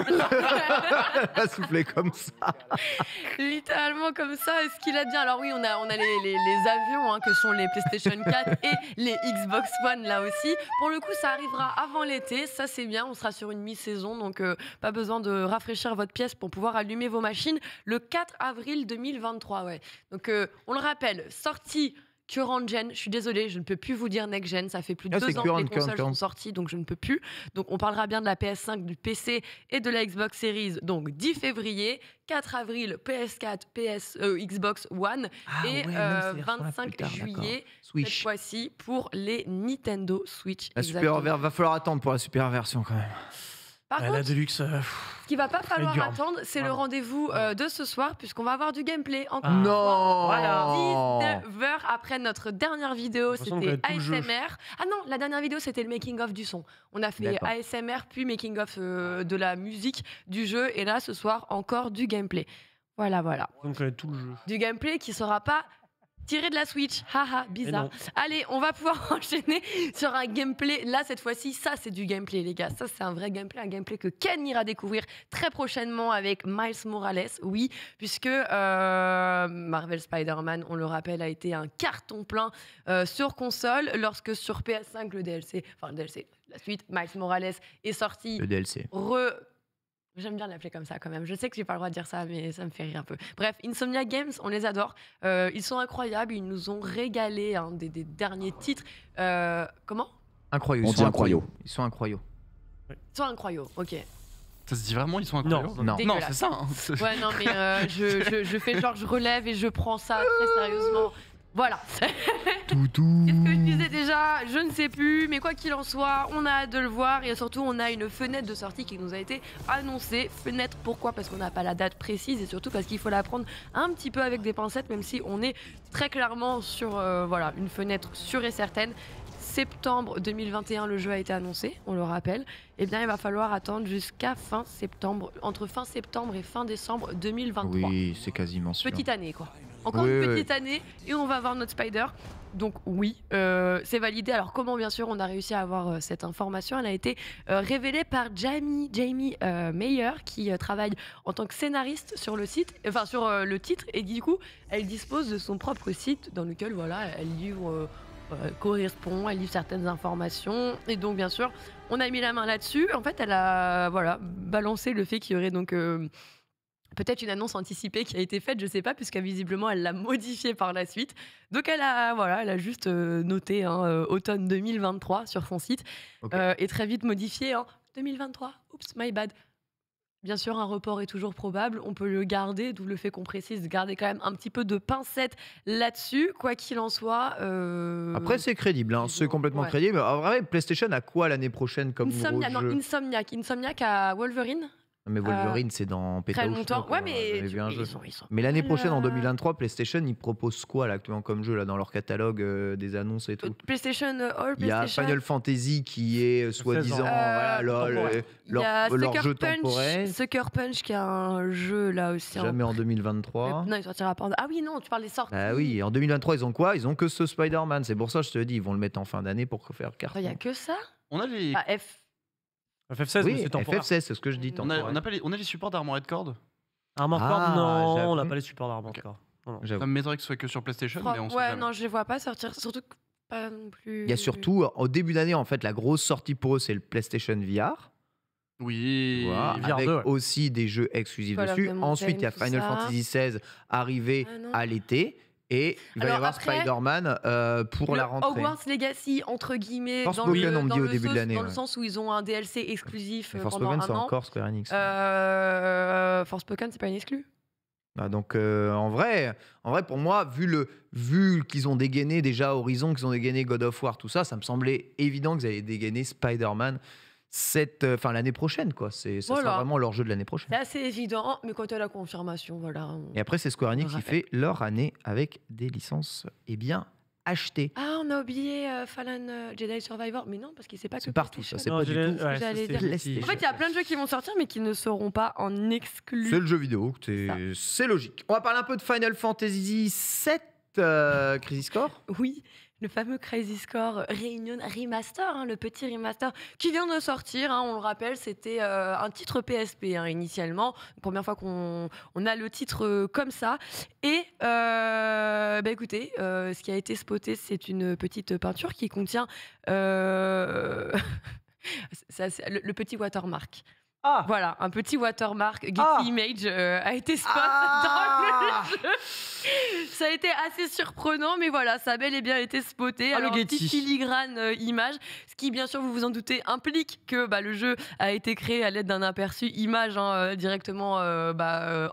Elle a soufflé comme ça. Littéralement comme ça, ce qu'il a dit. Alors oui, on a les avions que sont les PlayStation 4 et les Xbox One là aussi. Pour le coup, ça arrivera avant l'été, ça c'est bien, on sera sur une mi-saison, donc pas besoin de rafraîchir votre pièce pour pouvoir allumer vos machines le 4 avril 2023. Ouais. Donc on le rappelle, sortie current gen, je suis désolée, je ne peux plus vous dire next gen, ça fait plus de 2 ans que les consoles sont sorties, donc je ne peux plus. Donc on parlera bien de la PS5, du PC et de la Xbox Series, donc 10 février, 4 avril PS4, Xbox One et 25 juillet, cette fois-ci pour les Nintendo Switch. La super va falloir attendre pour la super version quand même. Par contre, la Deluxe, ce qu'il va pas falloir attendre, c'est le rendez-vous de ce soir, puisqu'on va avoir du gameplay encore. Non, voilà. 19h après notre dernière vidéo, c'était ASMR. Ah non, la dernière vidéo, c'était le making-of du son. On a fait ASMR, puis making-of de la musique du jeu, et là, ce soir, encore du gameplay. Voilà. On connaît tout le jeu. Du gameplay qui sera pas tiré de la Switch, haha, bizarre. Allez, on va pouvoir enchaîner sur un gameplay. Là, cette fois-ci, ça, c'est du gameplay, les gars. Ça, c'est un vrai gameplay, un gameplay que Ken ira découvrir très prochainement avec Miles Morales. Oui, puisque Marvel Spider-Man, on le rappelle, a été un carton plein sur console, lorsque sur PS5, le DLC, la suite, Miles Morales est sorti. Le DLC. J'aime bien l'appeler comme ça quand même. Je sais que j'ai pas le droit de dire ça, mais ça me fait rire un peu. Bref, Insomniac Games, on les adore. Ils sont incroyables. Ils nous ont régalé des derniers titres. Comment ? Incroyable. On dit incroyable. Ils sont incroyables. Ils sont incroyables, ok. Ça se dit vraiment, ils sont incroyables ? Non, c'est ça. Ouais, non, mais je fais genre, je relève et je prends ça très sérieusement. Voilà. Qu'est-ce que je disais déjà ? Je ne sais plus, mais quoi qu'il en soit, on a hâte de le voir et surtout on a une fenêtre de sortie qui nous a été annoncée. Fenêtre, pourquoi ? Parce qu'on n'a pas la date précise et surtout parce qu'il faut la prendre un petit peu avec des pincettes, même si on est très clairement sur une fenêtre sûre et certaine. Septembre 2021, le jeu a été annoncé, on le rappelle. Eh bien, il va falloir attendre jusqu'à fin septembre, entre fin septembre et fin décembre 2023. Oui, c'est quasiment sûr. Petite année, quoi. Encore une petite année et on va avoir notre Spider. Donc oui, c'est validé. Alors comment, bien sûr, on a réussi à avoir cette information ? Elle a été révélée par Jamie Meyer, qui travaille en tant que scénariste sur le site, sur le titre, et du coup, elle dispose de son propre site dans lequel elle livre correspond, elle livre certaines informations, et donc bien sûr, on a mis la main là-dessus. En fait, elle a balancé le fait qu'il y aurait donc peut-être une annonce anticipée qui a été faite, je sais pas, puisque visiblement elle l'a modifiée par la suite. Donc elle a juste noté automne 2023 sur son site, et très vite modifié 2023. Oups, my bad. Bien sûr, un report est toujours probable, on peut le garder, d'où le fait qu'on précise garder quand même un petit peu de pincette là-dessus, quoi qu'il en soit. Après, c'est crédible, c'est complètement crédible. En vrai, PlayStation a quoi l'année prochaine comme gros jeu ? Insomniac à Wolverine. Mais Wolverine, c'est dans très longtemps. Ouais, mais mais l'année prochaine, en 2023, PlayStation, ils proposent quoi là, actuellement comme jeu là, dans leur catalogue des annonces et tout ? PlayStation All, il y a Final Fantasy qui est soi-disant leur jeu temporel. Sucker Punch qui a un jeu là aussi. Jamais en 2023. Non, il sortira pas. Ah oui, non, tu parles des sorties. Ah oui, en 2023, ils ont quoi ? Ils ont que ce Spider-Man. C'est pour ça que je te dis, ils vont le mettre en fin d'année pour faire carton. Il y a que ça ? On a les. FF16, oui, c'est temporaire. FF16, c'est ce que je dis. On a les supports d'Armored Core. Armored Core, non, on n'a pas les supports d'Armored Core. Ça m'étonnerait que ce soit que sur PlayStation, mais on sait jamais. Non, je les vois pas sortir, surtout pas non plus. Il y a surtout, au début d'année, en fait, la grosse sortie pour eux, c'est le PlayStation VR. Oui, voilà, avec aussi des jeux exclusifs dessus. Ensuite, il y a Final Fantasy XVI arrivé à l'été. Et il va y avoir après, Spider-Man pour la rentrée. Hogwarts Legacy, entre guillemets, Forspoken, on me dit au début de l'année. Dans le sens où ils ont un DLC exclusif pendant un an. c'est encore Square Enix. Forspoken, c'est pas une exclu. Donc en vrai, pour moi, vu qu'ils ont dégainé déjà Horizon, qu'ils ont dégainé God of War, tout ça, ça me semblait évident qu'ils allaient dégainer Spider-Man l'année prochaine, quoi. Ça sera vraiment leur jeu de l'année prochaine. C'est assez évident, mais quand tu as la confirmation, voilà. Et après, c'est Square Enix qui fait leur année avec des licences bien achetées. Ah, on a oublié Fallen Jedi Survivor, mais non, parce qu'il sait pas que c'est partout. Ça, c'est pas du tout. En fait, il y a plein de jeux qui vont sortir, mais qui ne seront pas en exclu. C'est le jeu vidéo, c'est logique. On va parler un peu de Final Fantasy VII. Crisis Core. Oui, le fameux Crazy Score Reunion Remaster, le petit remaster qui vient de sortir. On le rappelle, c'était un titre PSP initialement. Première fois qu'on a le titre comme ça. Et écoutez, ce qui a été spoté, c'est une petite peinture qui contient le petit watermark. Ah. Voilà, un petit watermark Getty Image a été spot dans le jeu. Ça a été assez surprenant, mais voilà, ça a bel et bien été spoté. Alors, le petite filigrane image, ce qui, bien sûr, vous vous en doutez, implique que le jeu a été créé à l'aide d'un aperçu image directement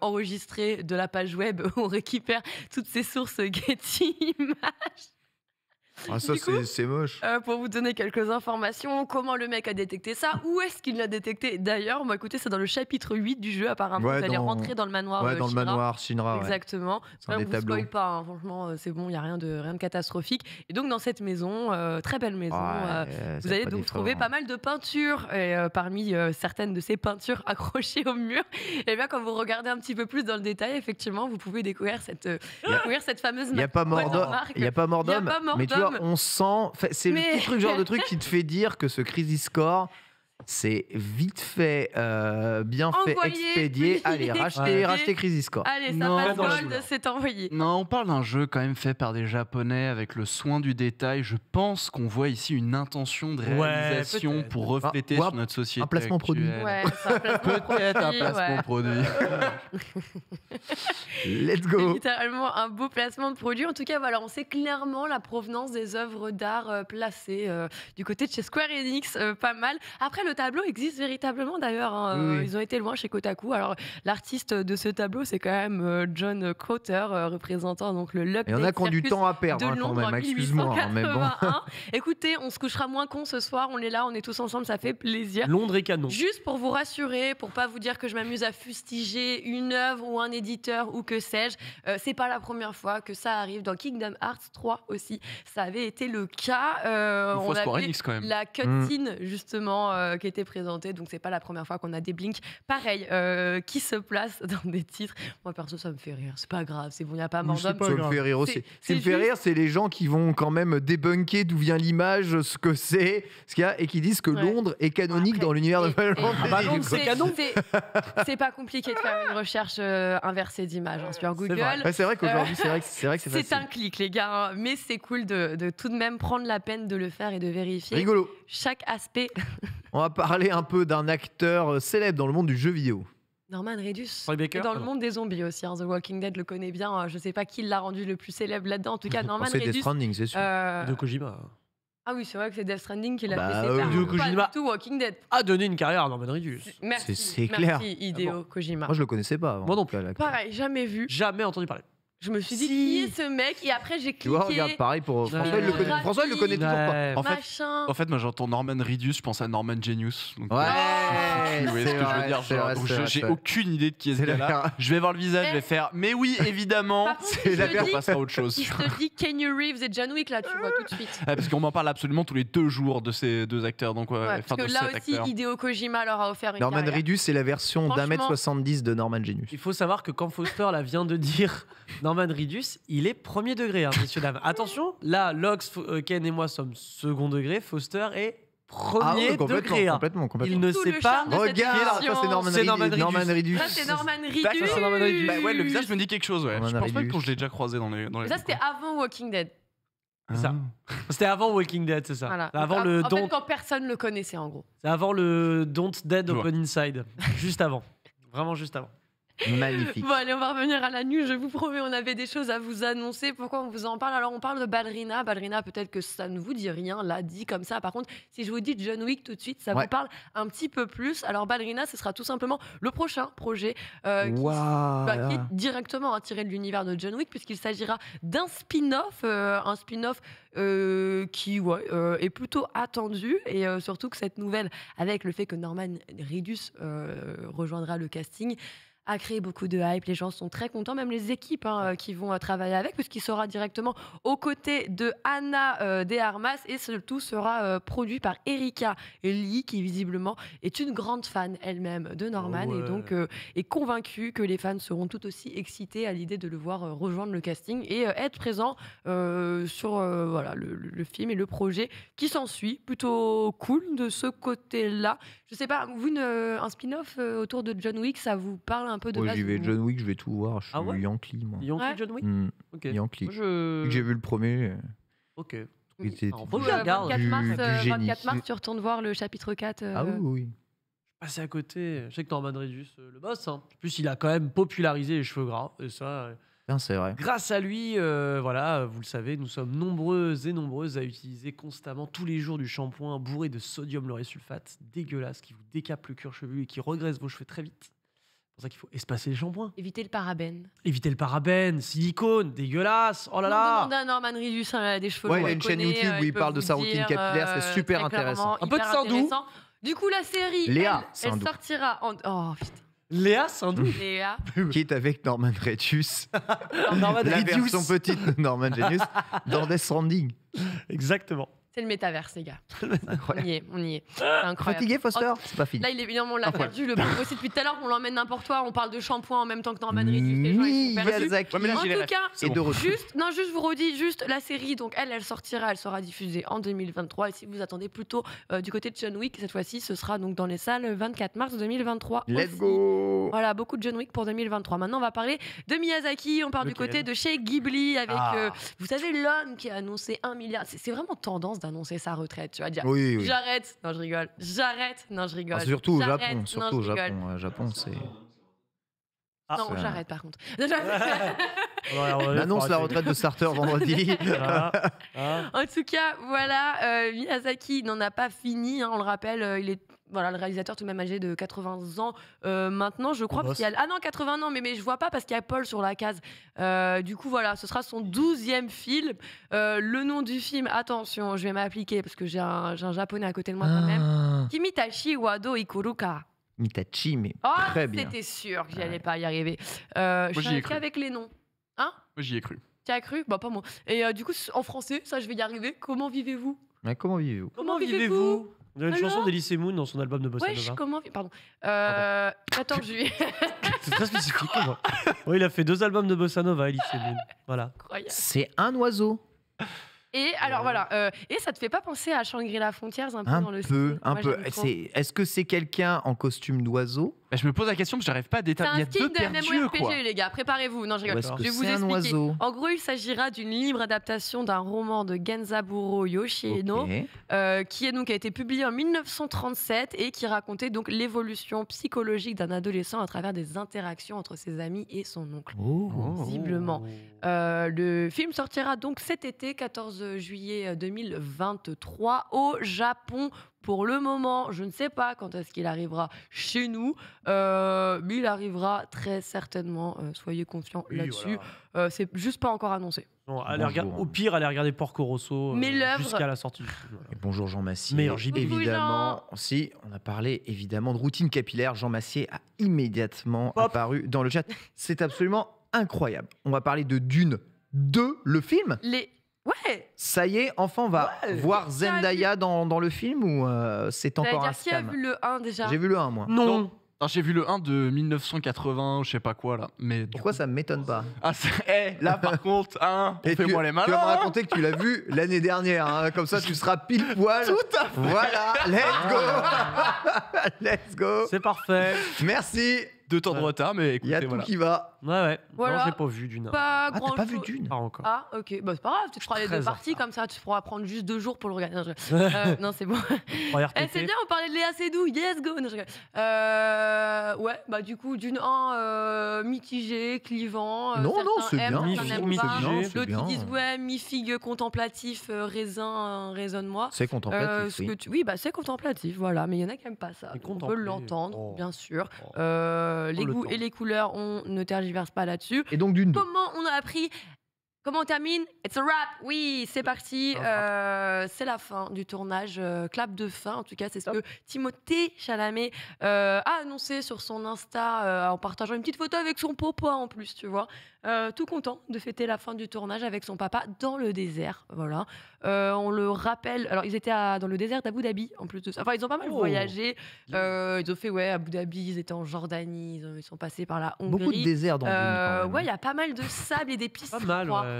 enregistré de la page web où on récupère toutes ces sources Getty Images. Ah, ça, c'est moche. Pour vous donner quelques informations, comment le mec a détecté ça, où est-ce qu'il l'a détecté d'ailleurs. Écoutez, c'est dans le chapitre 8 du jeu, apparemment. Vous allez rentrer dans le manoir dans le manoir Shinra. Exactement. Dans des vous tableaux. spoil pas, franchement, c'est bon, il n'y a rien de catastrophique. Et donc, dans cette maison, très belle maison, vous allez donc trouver pas mal de peintures. Et parmi certaines de ces peintures accrochées au mur, et bien, quand vous regardez un petit peu plus dans le détail, effectivement, vous pouvez découvrir cette fameuse. Il n'y a pas mort d'homme. Mais tu vois, on sent. C'est le petit genre de truc qui te fait dire que ce Crisis Core, c'est vite fait, bien fait, expédié. Allez, racheter Crisis Core. Allez, ça passe gold, c'est envoyé. Non, on parle d'un jeu quand même fait par des Japonais avec le soin du détail. Je pense qu'on voit ici une intention de réalisation pour refléter sur notre société. Un placement produit. Ouais, peut-être un placement produit. Let's go. Littéralement un beau placement de produit. En tout cas, voilà, on sait clairement la provenance des œuvres d'art placées du côté de chez Square Enix, pas mal. Après, le tableau existe véritablement d'ailleurs. Oui. Ils ont été loin chez Kotaku. Alors, l'artiste de ce tableau, c'est quand même John Cotter, représentant donc le Luck. Il y en a qui ont du temps à perdre quand même. Excuse-moi, mais bon. Écoutez, on se couchera moins con ce soir. On est là, on est tous ensemble, ça fait plaisir. Londres est canon. Juste pour vous rassurer, pour pas vous dire que je m'amuse à fustiger une œuvre ou un éditeur ou que sais-je, c'est pas la première fois que ça arrive. Dans Kingdom Hearts 3 aussi, ça avait été le cas. On avait quand même. La cutscene justement qui était présentée, donc c'est pas la première fois qu'on a des blinks pareil qui se placent dans des titres. Moi perso, ça me fait rire. C'est pas grave, c'est bon, il y a pas mort d'homme. Ça me fait rire aussi. Ce qui me fait rire, c'est les gens qui vont quand même débunker d'où vient l'image, ce que c'est, ce qu'il y a, et qui disent que Londres est canonique dans l'univers de Final Fantasy. C'est canon. C'est pas compliqué de faire une recherche inversée d'images sur Google. C'est vrai qu'aujourd'hui, c'est vrai que c'est facile. C'est un clic, les gars, mais c'est cool de tout de même prendre la peine de le faire et de vérifier. Rigolo. Chaque aspect. On va parler un peu d'un acteur célèbre dans le monde du jeu vidéo. Norman Reedus. Et dans le monde des zombies aussi. The Walking Dead le connaît bien. Je sais pas qui l'a rendu le plus célèbre là-dedans. En tout cas, Norman Reedus. C'est Death Stranding, c'est sûr. De Kojima. Ah oui, c'est vrai que c'est Death Stranding qui l'a fait faire. Pas du tout Walking Dead. A donné une carrière à Norman Reedus. Merci. C'est clair. Merci Hideo Kojima. Moi, je le connaissais pas. Moi non plus. Pareil, jamais vu. Jamais entendu parler. Je me suis dit, qui est ce mec? Et après, j'ai cliqué. Tu vois, regarde, pareil pour François, il le connaît. François, il le connaît toujours pas. En fait, moi, j'entends Norman Reedus, je pense à Norman Genius. Donc, ouais, vous voyez ce que je veux dire. J'ai aucune idée de qui est ce gars-là. Je vais voir le visage, je vais faire. Mais oui, évidemment. C'est la on passera à autre chose. Je te dis Keanu Reeves et John Wick, là, tu vois tout de suite. Parce qu'on m'en parle absolument tous les 2 jours de ces 2 acteurs. Donc, parce que là aussi, Hideo Kojima leur a offert une Norman carrière. Reedus, c'est la version d'1m70 de Norman Genius. Il faut savoir que quand Foster là vient de dire Norman Reedus, il est premier degré, messieurs dames. Attention, là, Lox, Ken et moi sommes second degré. Foster est premier degré. Complètement. Il ne sait pas. Regarde, ça c'est Norman Reedus. Ça c'est Norman Reedus. Bah ouais, le visage me dit quelque chose. Ouais. Je pense pas que je l'ai déjà croisé dans les. Ça c'était avant Walking Dead. C'est ça. C'était avant Walking Dead, c'est ça. Voilà. Avant en fait, quand personne le connaissait, en gros. C'est avant le Don't Dead Open Inside. Juste avant. Vraiment juste avant. Magnifique. Bon, allez, on va revenir à la news. Je vous promets, on avait des choses à vous annoncer. Pourquoi on vous en parle? Alors, on parle de Ballerina. Ballerina, peut-être que ça ne vous dit rien, là, dit comme ça. Par contre, si je vous dis John Wick tout de suite, ça vous parle un petit peu plus. Alors, Ballerina, ce sera tout simplement le prochain projet qui est directement tiré de l'univers de John Wick, puisqu'il s'agira d'un spin-off. Un spin-off qui est plutôt attendu. Et surtout que cette nouvelle, avec le fait que Norman Reedus rejoindra le casting, a créé beaucoup de hype. Les gens sont très contents, même les équipes qui vont travailler avec, puisqu'il sera directement aux côtés de Anna de Armas et ce tout sera produit par Erika Lee, qui visiblement est une grande fan elle-même de Norman et donc est convaincue que les fans seront tout aussi excités à l'idée de le voir rejoindre le casting et être présent sur voilà, le film et le projet qui s'ensuit. Plutôt cool de ce côté-là. Je sais pas, vous, un spin-off autour de John Wick, ça vous parle un peu de base? J'y vais, John Wick, je vais tout voir. Je suis Yankee, moi. Yankee John Wick. Okay. Yankee. J'ai vu le premier. Ok. Faut que je regarde. 24 mars, tu retournes voir le chapitre 4. Ah oui. Passé à côté. Je sais que Norman Reedus, le boss, en plus il a quand même popularisé les cheveux gras et ça. C'est vrai. Grâce à lui, voilà, vous le savez, nous sommes nombreuses et nombreuses à utiliser constamment tous les jours du shampoing bourré de sodium laurésulfate, dégueulasse, qui vous décape le cuir chevelu et qui regraisse vos cheveux très vite. C'est pour ça qu'il faut espacer les shampoings. Éviter le parabène. Éviter le parabène, silicone, dégueulasse. Oh là là. Demandez à Norman Reedus des cheveux. Ouais, il a une chaîne YouTube où il parle de sa routine capillaire, c'est super intéressant. Un peu de Sardou. Du coup, la série, Léa, elle sortira en... Oh putain. Léa Sindou. Léa. Qui est avec Norman Reedus. La version petite de Norman Reedus dans Death Stranding. Exactement. C'est le métaverse, les gars. On y est. C'est incroyable. Fatigué, Foster? C'est pas fini. Là, on l'a perdu. Le pauvre aussi depuis tout à l'heure, on l'emmène n'importe où. On parle de shampoing en même temps que Norman Reedus. Les gens, ils sont perdus. En tout cas, je vous redis juste la série. Donc, elle sortira, elle sera diffusée en 2023. Et si vous attendez plutôt du côté de John Wick, cette fois-ci, ce sera donc dans les salles le 24 mars 2023. Let's go. Voilà, beaucoup de John Wick pour 2023. Maintenant, on va parler de Miyazaki. On part du côté de chez Ghibli avec, vous savez, l'homme qui a annoncé 1 milliard. C'est vraiment tendance d'annoncer sa retraite, tu vas dire j'arrête, non je rigole, j'arrête, non je rigole. Surtout au Japon, Japon c'est... non, j'arrête par contre. On annonce la retraite de Starter vendredi. En tout cas, voilà, Miyazaki n'en a pas fini, on le rappelle, il est le réalisateur tout de même âgé de 80 ans maintenant, je crois. Ah non, 80 ans, mais je vois pas parce qu'il y a Paul sur la case. Du coup, voilà, ce sera son 12e film. Le nom du film, attention, je vais m'appliquer parce que j'ai un japonais à côté de moi quand même. Kimitachi Wado Ikuruka. Mitachi, mais très bien. C'était sûr que j'allais pas y arriver. Je suis avec les noms. Hein? Moi, j'y ai cru. Tu as cru? Bah, pas moi. Et du coup, en français, ça, je vais y arriver. Comment vivez-vous? Comment vivez-vous? Comment vivez-vous? Il y a une chanson d'Elysée Moon dans son album de Bossa Nova. Comment... Pardon. 14 juillet. C'est très spécifique. Oui, il a fait 2 albums de Bossa Nova, Elysée Moon. Voilà. Incroyable. C'est un oiseau. Et alors voilà, et ça te fait pas penser à Shangri-La Frontiers un peu dans le style? Un peu. Est-ce que c'est quelqu'un en costume d'oiseau? Je me pose la question, parce que j'arrive pas à déterminer. C'est un style de MMORPG, les gars. Préparez-vous. Non, je rigole. Je vais vous expliquer. En gros, il s'agira d'une libre adaptation d'un roman de Genzaburo Yoshino, qui a été publié en 1937 et qui racontait donc l'évolution psychologique d'un adolescent à travers des interactions entre ses amis et son oncle. Visiblement. Le film sortira donc cet été, 14 juillet 2023, au Japon. Pour le moment, je ne sais pas quand est-ce qu'il arrivera chez nous, mais il arrivera très certainement. Soyez confiants là-dessus. Voilà. C'est juste pas encore annoncé. Non, au pire, allez regarder Porco Rosso jusqu'à la sortie. Et bonjour Jean Massier. Meilleur JB. Évidemment, si on a parlé évidemment de routine capillaire, Jean Massier a immédiatement apparu dans le chat. C'est absolument incroyable. On va parler de Dune 2, le film. Ouais. Ça y est, enfin, on va voir Zendaya dans le film ou c'est encore un scam? Qui a vu le 1 déjà? J'ai vu le 1, moi. Non. Alors, j'ai vu le 1 de 1980, je sais pas quoi là. Mais pourquoi ça me m'étonne pas? Là par contre, fais-moi les malins. Tu vas me raconter que tu l'as vu l'année dernière, comme ça tu seras pile poil. Tout à fait. Voilà, let's go. C'est parfait. Merci. 2 temps de retard, mais écoutez, il y a tout qui va. Ouais. Voilà. Non, j'ai pas vu Dune. T'as pas vu Dune? Pas encore. Ah, ok. Bah, c'est pas grave, tu te feras les 2 parties, comme ça tu pourras prendre juste 2 jours pour le regarder. Non, c'est bon. C'est bien, on parlait de Léa Seydoux. Yes, go. Non, je rigole. Ouais, bah du coup, Dune 1, mitigé, clivant. Non, c'est bien. L'autre qui disent, ouais, mi-figue contemplatif, raisin, raisonne-moi. C'est contemplatif. Oui, bah c'est contemplatif, voilà. Mais il y en a qui n'aiment pas ça. On peut l'entendre, bien sûr. Les goûts et les couleurs, on ne tergiverse pas là-dessus. Et donc Dune 2. Comment on a appris Comment on termine? It's a wrap. Oui, c'est parti. C'est la fin du tournage. Clap de fin, en tout cas, c'est ce que Timothée Chalamet a annoncé sur son Insta en partageant une petite photo avec son papa en plus, tu vois. Tout content de fêter la fin du tournage avec son papa dans le désert. Voilà. On le rappelle. Alors, ils étaient dans le désert d'Abu Dhabi, en plus de ça. Enfin, ils ont pas mal voyagé. Ils ont fait, Abu Dhabi, ils étaient en Jordanie, ils sont passés par la Hongrie. Beaucoup de désert dans le film. Ouais, il y a pas mal de sable et des pistes. Pas mal, ouais.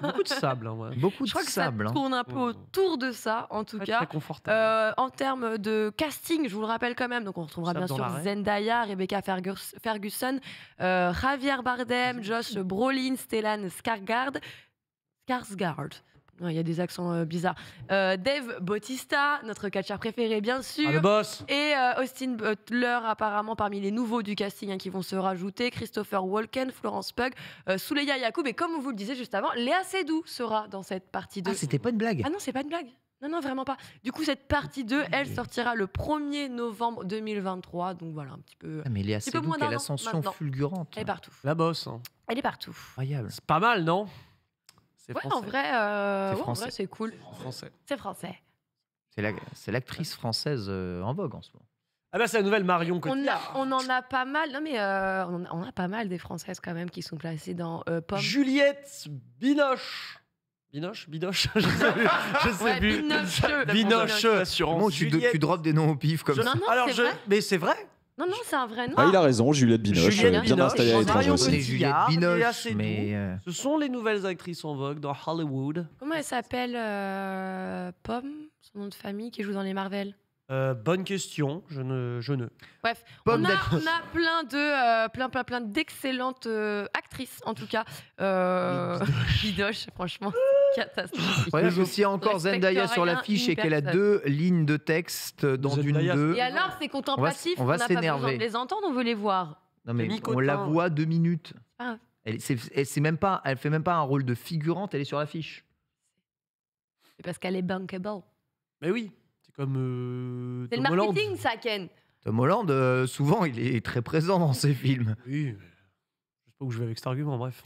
Beaucoup de sable. Hein, ouais. Beaucoup de Je crois que sable. ça tourne un peu autour de ça, en tout cas. Très confortable. En termes de casting, je vous le rappelle quand même, donc on retrouvera bien sûr Zendaya, Rebecca Ferguson, Javier Bardem, Josh Brolin, Stellan Skarsgård. Il y a des accents bizarres. Dave Bautista, notre catcheur préféré, bien sûr. Le boss. Et Austin Butler, apparemment, parmi les nouveaux du casting qui vont se rajouter. Christopher Walken, Florence Pugh, Souleya Yacoub. Et comme on vous le disait juste avant, Léa Seydoux sera dans cette partie 2. Ah, c'était pas une blague. Ah non, c'est pas une blague. Non, vraiment pas. Du coup, cette partie 2, elle sortira le 1er novembre 2023. Donc voilà, un petit peu. Ah, mais Léa Seydoux, quelle ascension fulgurante. Elle est partout. La bosse. Hein. Elle est partout. Incroyable. C'est pas mal, non? Ouais, en vrai, c'est cool. C'est français. C'est l'actrice française en vogue en ce moment. Ah bah c'est la nouvelle Marion Cotillard. On en a pas mal. Non mais on a pas mal des françaises quand même qui sont classées dans Pomme. Juliette Binoche. Binoche je sais plus. Binoche. Comment tu drops des noms au pif comme ça? Non, alors mais c'est vrai. Non, c'est un vrai nom. Ah, il a raison, Juliette Binoche, bien installée à l'étranger aussi. Juliette Binoche, mais... Ce sont les nouvelles actrices en vogue dans Hollywood. Comment elle s'appelle Pomme, son nom de famille, qui joue dans les Marvel? Bonne question, je ne. Bref, on a plein d'excellentes actrices, en tout cas. Binoche, franchement, catastrophique. Ouais, s'il y a encore Zendaya sur l'affiche et qu'elle a 2 lignes de texte dans une d'eux. Et alors, c'est contemplatif, on n'a pas besoin de les entendre, on veut les voir. Non mais on la voit 2 elle fait même pas un rôle de figurante, elle est sur l'affiche. C'est parce qu'elle est bankable. Mais oui. Comme c'est le marketing, ça, Ken. Tom Holland, souvent, il est très présent dans ses films. Oui, mais je sais pas où je vais avec cet argument, bref.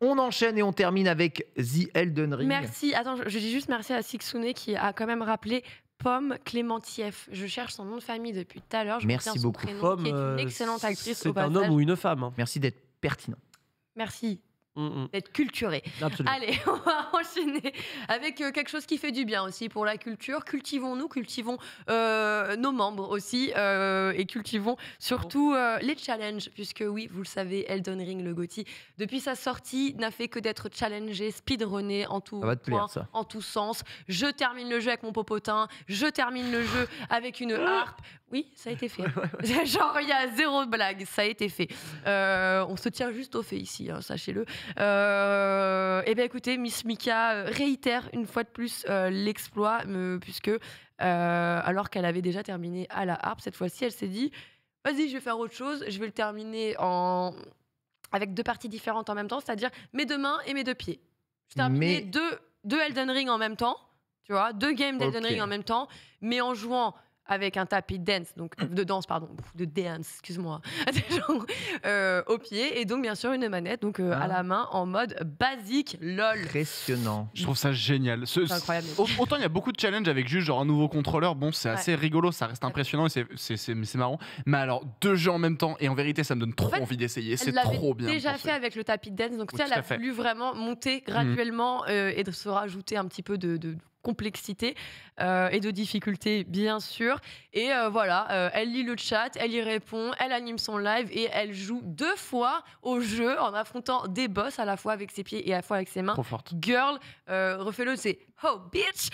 On enchaîne et on termine avec The Elden Ring. Merci. Attends, je dis juste merci à Sixune qui a quand même rappelé Pomme Clémentieff. Je cherche son nom de famille depuis tout à l'heure. Merci beaucoup. Prénom, Pomme, qui est une excellente actrice. C'est un homme ou une femme. Hein. Merci d'être pertinent. Merci. D'être culturé. Absolument. Allez, on va enchaîner avec quelque chose qui fait du bien aussi pour la culture. Cultivons nos membres aussi et cultivons surtout les challenges, puisque oui, vous le savez, Elden Ring, le GOTY, depuis sa sortie, n'a fait que d'être challengé, speedrunné en tout point, en tout sens. Je termine le jeu avec mon popotin, je termine le jeu avec une harpe. Oui, ça a été fait. Genre, il y a 0 blague, ça a été fait. On se tient juste au fait ici, hein, sachez-le. Et bien écoutez, Miss Mika réitère une fois de plus l'exploit, puisque alors qu'elle avait déjà terminé à la harpe, cette fois-ci, elle s'est dit vas-y, je vais faire autre chose, je vais le terminer avec 2 parties différentes en même temps, c'est-à-dire mes 2 mains et mes 2 pieds. Je terminais 2 Elden Ring en même temps, tu vois, 2 games d'Elden Ring en même temps, mais en jouant avec un tapis de dance, excuse-moi, au pied, et donc bien sûr une manette donc à la main en mode basique, lol. Impressionnant. Je trouve ça génial. C'est incroyable. Autant il y a beaucoup de challenges avec juste genre un nouveau contrôleur, bon c'est assez rigolo, ça reste impressionnant et c'est marrant, mais alors 2 jeux en même temps et en vérité ça me donne trop envie d'essayer, c'est trop bien. Elle l'avait déjà fait avec le tapis de dance, donc elle a voulu vraiment monter graduellement et de se rajouter un petit peu de complexité et de difficulté, bien sûr. Et voilà, elle lit le chat, elle y répond, elle anime son live et elle joue 2 fois au jeu en affrontant des boss à la fois avec ses pieds et à la fois avec ses mains. Trop forte. Girl, refais-le, c'est oh bitch.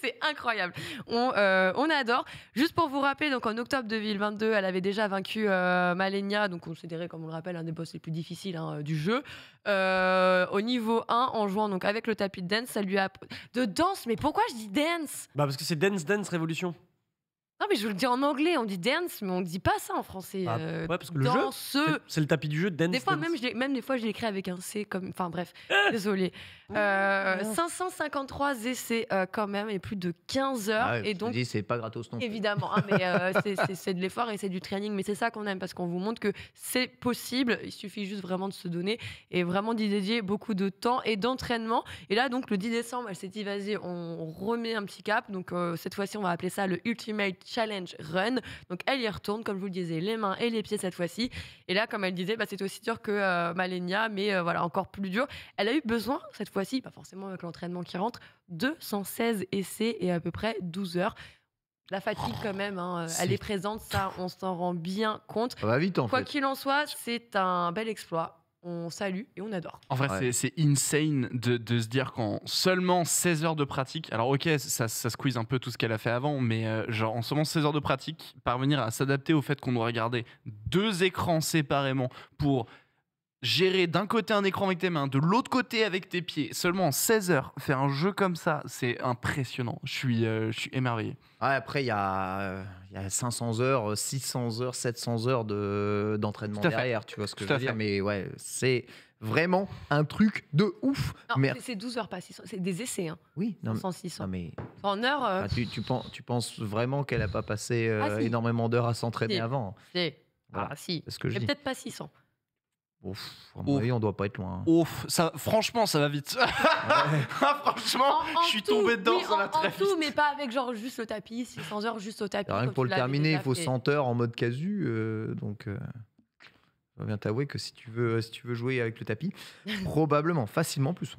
C'est incroyable. On adore. Juste pour vous rappeler, donc en octobre 2022, elle avait déjà vaincu Malenia, donc considéré, comme on le rappelle, un des boss les plus difficiles du jeu. Au niveau 1, en jouant donc avec le tapis de dance, ça lui a... De danse, mais pourquoi je dis dance? Bah parce que c'est Dance Dance Révolution. Non, mais je vous le dis en anglais, on dit dance, mais on dit pas ça en français. Ouais, parce que le jeu, c'est le tapis du jeu, dance. Des fois, dance. même des fois, je l'écris avec un C, comme. Enfin, bref, désolé. 553 essais quand même, et plus de 15 heures. Ah ouais, et donc, c'est pas gratos non plus. évidemment, hein, mais c'est de l'effort et c'est du training, mais c'est ça qu'on aime parce qu'on vous montre que c'est possible. Il suffit juste vraiment de se donner et vraiment d'y dédier beaucoup de temps et d'entraînement. Et là, donc, le 10 décembre, elle s'est dit, vas-y, on remet un petit cap. Donc, cette fois-ci, on va appeler ça le Ultimate Challenge Run. Donc, elle y retourne, comme je vous le disais, les mains et les pieds cette fois-ci. Et là, comme elle disait, c'est aussi dur que Malenia, mais voilà, encore plus dur. Elle a eu besoin, cette fois-ci, pas forcément avec l'entraînement qui rentre, 216 essais et à peu près 12 heures. La fatigue, quand même, elle est présente, ça, on s'en rend bien compte. Ça va vite, en fait. Quoi qu'il en soit, c'est un bel exploit. On salue et on adore. En vrai, c'est insane de se dire qu'en seulement 16 heures de pratique, alors ok, ça squeeze un peu tout ce qu'elle a fait avant, mais genre en seulement 16 heures de pratique, parvenir à s'adapter au fait qu'on doit regarder 2 écrans séparément pour gérer d'un côté un écran avec tes mains, de l'autre côté avec tes pieds, seulement en 16 heures, faire un jeu comme ça, c'est impressionnant. Je suis émerveillé. Ouais, après, il y a 500 heures, 600 heures, 700 heures d'entraînement derrière, tu vois ce que je veux dire. Mais ouais, c'est vraiment un truc de ouf. Non, c'est 12 heures, pas 600. C'est des essais. Hein. Oui, non, 600. Non, mais... En heure... tu penses vraiment qu'elle n'a pas passé énormément d'heures à s'entraîner avant? Si. Voilà. Ah, si. C'est ce que je mais dis. peut-être pas 600. Ouf, à mon avis, on doit pas être loin. Ça, franchement, ça va vite. Franchement, je suis tombé dedans, ça va très vite. Mais pas avec genre juste le tapis, 600 heures juste au tapis. Rien que pour le terminer, il faut 100 heures en mode casu. Donc, je viens t'avouer que si tu veux jouer avec le tapis, probablement, facilement plus.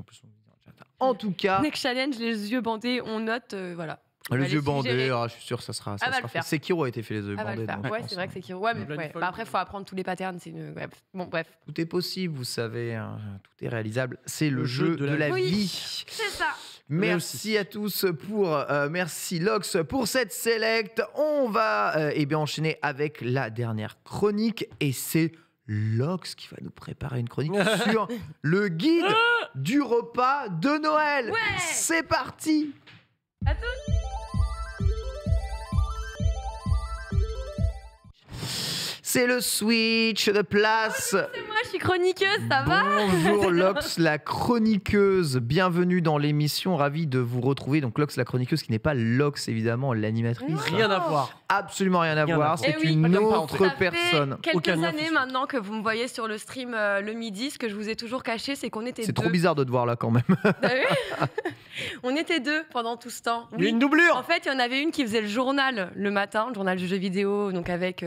En tout cas... Next challenge, les yeux bandés, on note, voilà. Les yeux bandés, je suis sûr que ça sera fait. Sekiro a été fait les yeux bandés. Ouais, c'est vrai que Sekiro. Ouais, mais après, il faut apprendre tous les patterns. Bon, bref. Tout est possible, vous savez. Hein, tout est réalisable. C'est le jeu de la vie. C'est ça. Merci à tous merci Lox pour cette select. On va enchaîner avec la dernière chronique et c'est Lox qui va nous préparer une chronique sur le guide du repas de Noël. Ouais. C'est parti. À tous. C'est le switch de place. C'est moi, je suis chroniqueuse, ça va? Bonjour Lox, la chroniqueuse. Bienvenue dans l'émission, ravi de vous retrouver. Donc Lox, la chroniqueuse, qui n'est pas Lox, évidemment, l'animatrice. Rien à voir. Absolument rien à voir. C'est une autre personne. Ça fait quelques années maintenant que vous me voyez sur le stream le midi. Ce que je vous ai toujours caché, c'est qu'on était deux. C'est trop bizarre de te voir là quand même. T'as vu? On était deux pendant tout ce temps. Oui. Une doublure. En fait, il y en avait une qui faisait le journal le matin, le journal de jeux vidéo, donc avec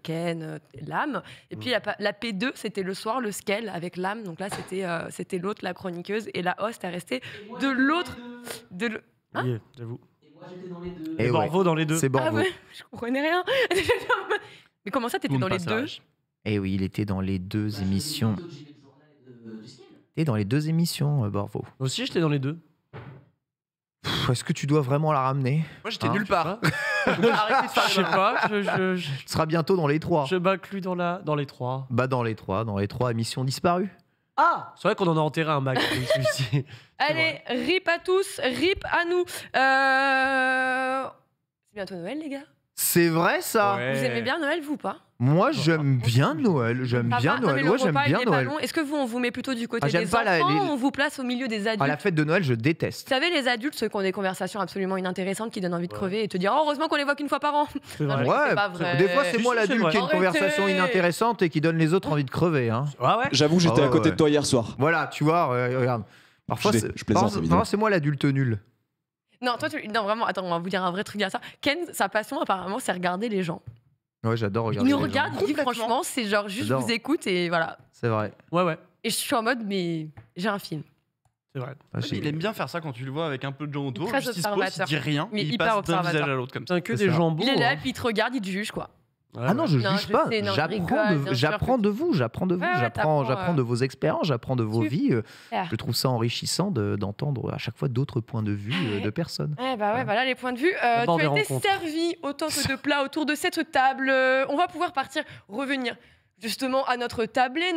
Ken, Lame. Et puis la P2, c'était le soir, le Scale avec Lame. Donc là, c'était l'autre, la chroniqueuse. Et la host est restée de l'autre. Hein? Oui, j'avoue. Et moi, j'étais dans les deux. Et Borvo dans les deux. C'est Borvo. Ah ouais, je comprenais rien. Mais comment ça, t'étais dans les deux? Eh oui, il était dans les deux émissions. Il était dans les deux émissions, Borvo. Moi aussi, j'étais dans les deux. Est-ce que tu dois vraiment la ramener? Moi, j'étais nulle part. Arrêtez de faire. Je sais pas. Tu seras bientôt dans les trois. Je m'inclus dans les trois. Bah dans les trois émissions disparues. Ah, c'est vrai qu'on en a enterré un Mac. Allez, rip à tous, rip à nous. C'est bientôt Noël, les gars. C'est vrai ça. Ouais. Vous aimez bien Noël, vous ou pas? Moi, j'aime bien Noël. J'aime bien Noël. Ouais, j'aime bien Noël. Est-ce que vous, on vous met plutôt du côté j'aime des pas enfants ou on vous place au milieu des adultes? À la fête de Noël, je déteste. Vous savez, les adultes, ceux qui ont des conversations absolument inintéressantes, qui donnent envie de crever et te dire oh, heureusement qu'on les voit qu'une fois par an. C'est vrai. C'est pas vrai. Des fois, c'est moi l'adulte qui a une conversation inintéressante et qui donne les autres envie de crever. Hein. Ah ouais. J'avoue, j'étais à côté de toi hier soir. Voilà, tu vois, regarde. Parfois, je plaisante, évidemment. c'est moi l'adulte nul. Non, toi, non, vraiment, attends, on va vous dire un vrai truc à ça. Ken, sa passion, apparemment, c'est regarder les gens. Ouais, j'adore regarder. Il nous regarde, il dit franchement, c'est genre juste je vous écoute et voilà. C'est vrai. Ouais. Et je suis en mode, mais j'ai un film. C'est vrai. Il aime bien faire ça quand tu le vois avec un peu de gens autour. Très Juste il se pose, il dit rien, mais il passe d'un visage à l'autre comme ça. C'est que des jambons. Il est là, puis il te regarde, il te juge, quoi. Ah non, je juge pas. J'apprends de vous. J'apprends de vos expériences, j'apprends de vos vies. Je trouve ça enrichissant d'entendre à chaque fois d'autres points de vue de personnes. Voilà les points de vue. Tu as été servi autant que de plats autour de cette table. On va pouvoir revenir justement à notre tablé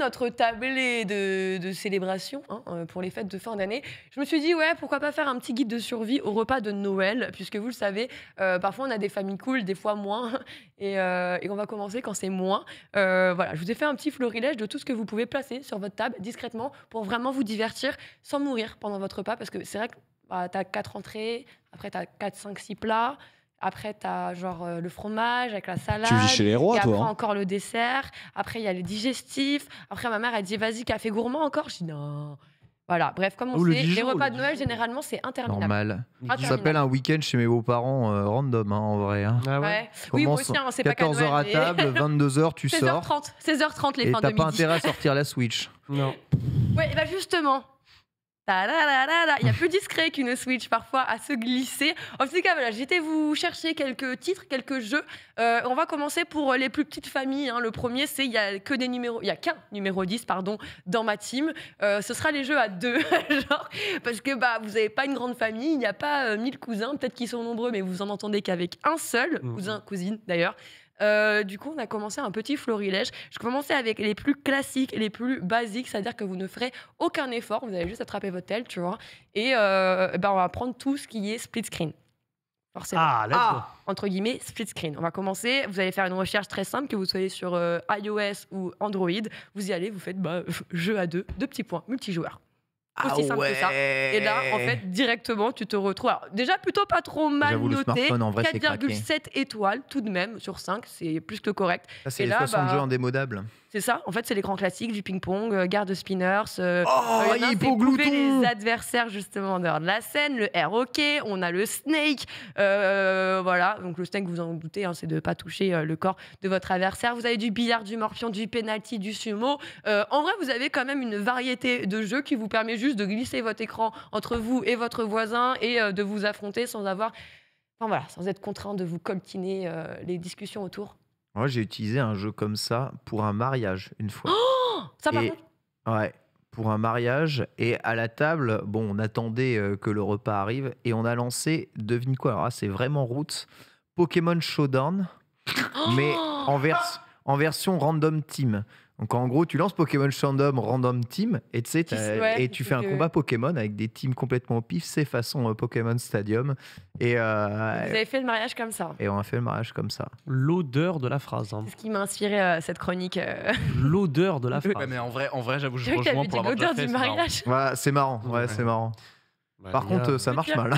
de célébration pour les fêtes de fin d'année. Je me suis dit, ouais, pourquoi pas faire un petit guide de survie au repas de Noël, puisque vous le savez, parfois on a des familles cool, des fois moins, et on va commencer quand c'est moins. Voilà, je vous ai fait un petit florilège de tout ce que vous pouvez placer sur votre table discrètement pour vraiment vous divertir sans mourir pendant votre repas, parce que c'est vrai que tu as 4 entrées, après tu as 4, 5, 6 plats. Après, tu as genre le fromage avec la salade. Tu vis chez les rois, et toi. après, encore le dessert. Après, il y a les digestifs. Après, ma mère, elle dit, vas-y, café gourmand encore. Je dis, non. Voilà, bref, comme on sait, les repas de Noël, généralement, c'est interminable. Normal. Ça s'appelle un week-end chez mes beaux-parents random, en vrai. Ah ouais. Oui, moi aussi, c'est pas 14h à table, 22h, tu sors. 16h30, les fins de midi. Et t'as pas intérêt à sortir la Switch. Non. Ouais, bah justement. Il y a plus discret qu'une Switch parfois à se glisser. En tout cas, voilà, j'étais vous chercher quelques titres, quelques jeux. On va commencer pour les plus petites familles. Le premier, c'est il y a qu'un numéro 10 dans ma team. Ce sera les jeux à 2, genre, parce que vous n'avez pas une grande famille, il n'y a pas 1000 cousins, peut-être qu'ils sont nombreux, mais vous en entendez qu'avec un seul cousin, cousine d'ailleurs. Du coup, on a commencé un petit florilège. Je commençais avec les plus classiques, les plus basiques, c'est-à-dire que vous ne ferez aucun effort, vous allez juste attraper votre tel, tu vois. Et on va prendre tout ce qui est split screen. Forcément. Entre guillemets, split screen. On va commencer. Vous allez faire une recherche très simple, que vous soyez sur iOS ou Android. Vous y allez, vous faites jeu à 2 petits points, multijoueur. Aussi simple que ça. Et là, en fait, directement, tu te retrouves. Alors, déjà, plutôt pas trop mal noté. 4,7 étoiles tout de même sur 5. C'est plus que correct. Ça, c'est les 60 jeux indémodables. C'est ça. En fait, c'est l'écran classique du ping-pong, garde spinners. Hippoglouton. Les adversaires, justement, en dehors de la scène. Le air hockey. On a le snake. Voilà. Donc, le snake, vous en doutez, c'est de ne pas toucher le corps de votre adversaire. Vous avez du billard, du morpion, du penalty, du sumo. En vrai, vous avez quand même une variété de jeux qui vous permet juste de glisser votre écran entre vous et votre voisin et de vous affronter sans être contraint de vous coltiner les discussions autour. Moi, j'ai utilisé un jeu comme ça pour un mariage une fois. Ça, par contre ? Ouais, pour un mariage. Et à la table, on attendait que le repas arrive et on a lancé, devine quoi, alors là, c'est vraiment roots, Pokémon Showdown, mais en version random team. Donc en gros, tu lances Pokémon Showdown Random Team et tu fais un combat Pokémon avec des teams complètement au pif, c'est façon Pokémon Stadium. Et vous avez fait le mariage comme ça. Et on a fait le mariage comme ça. L'odeur de la phrase. C'est ce qui m'a inspiré cette chronique. L'odeur de la phrase. Ouais, mais en vrai, j'avoue, je rejoins pour l'avoir déjà fait. L'odeur du mariage. Ouais, c'est marrant. Ouais, c'est marrant. Par contre, ça marche mal.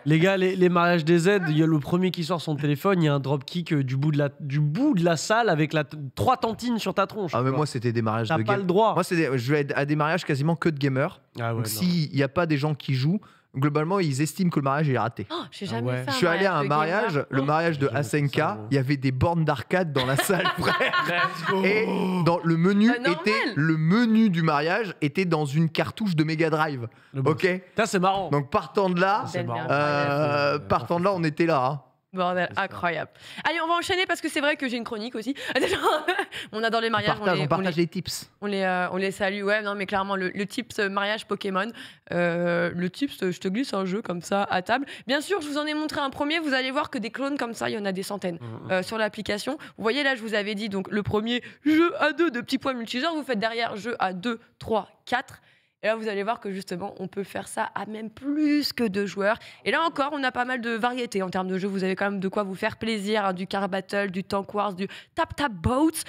Les gars, les mariages des Z, il y a le premier qui sort son téléphone, il y a un dropkick du bout de la salle avec 3 tantines sur ta tronche. Ah, mais moi, c'était des mariages de gamers. T'as pas le droit. Moi, je vais à des mariages quasiment que de gamers. Donc, s'il n'y a pas des gens qui jouent, globalement, ils estiment que le mariage est raté. J'ai jamais fait un Je suis allé à un mariage, le mariage de Asenka, il y avait des bornes d'arcade dans la salle, frère. Et dans le menu du mariage était dans une cartouche de Mega Drive. Ok. Ça, c'est marrant. Donc partant de là, on était là. Bordel, incroyable. Allez, on va enchaîner parce que c'est vrai que j'ai une chronique aussi. On adore les mariages. On partage les tips. On les salue. Ouais, non, mais clairement, le tips mariage Pokémon. Le tips, je te glisse un jeu comme ça à table. Bien sûr, je vous en ai montré un premier. Vous allez voir que des clones comme ça, il y en a des centaines sur l'application. Vous voyez là, je vous avais dit donc le premier jeu à 2 de petits points multijoueurs. Vous faites derrière jeu à 2, 3, 4. Et là, vous allez voir que justement, on peut faire ça à même plus que 2 joueurs. Et là encore, on a pas mal de variétés en termes de jeux. Vous avez quand même de quoi vous faire plaisir. Du Car Battle, du Tank Wars, du Tap Tap Boats,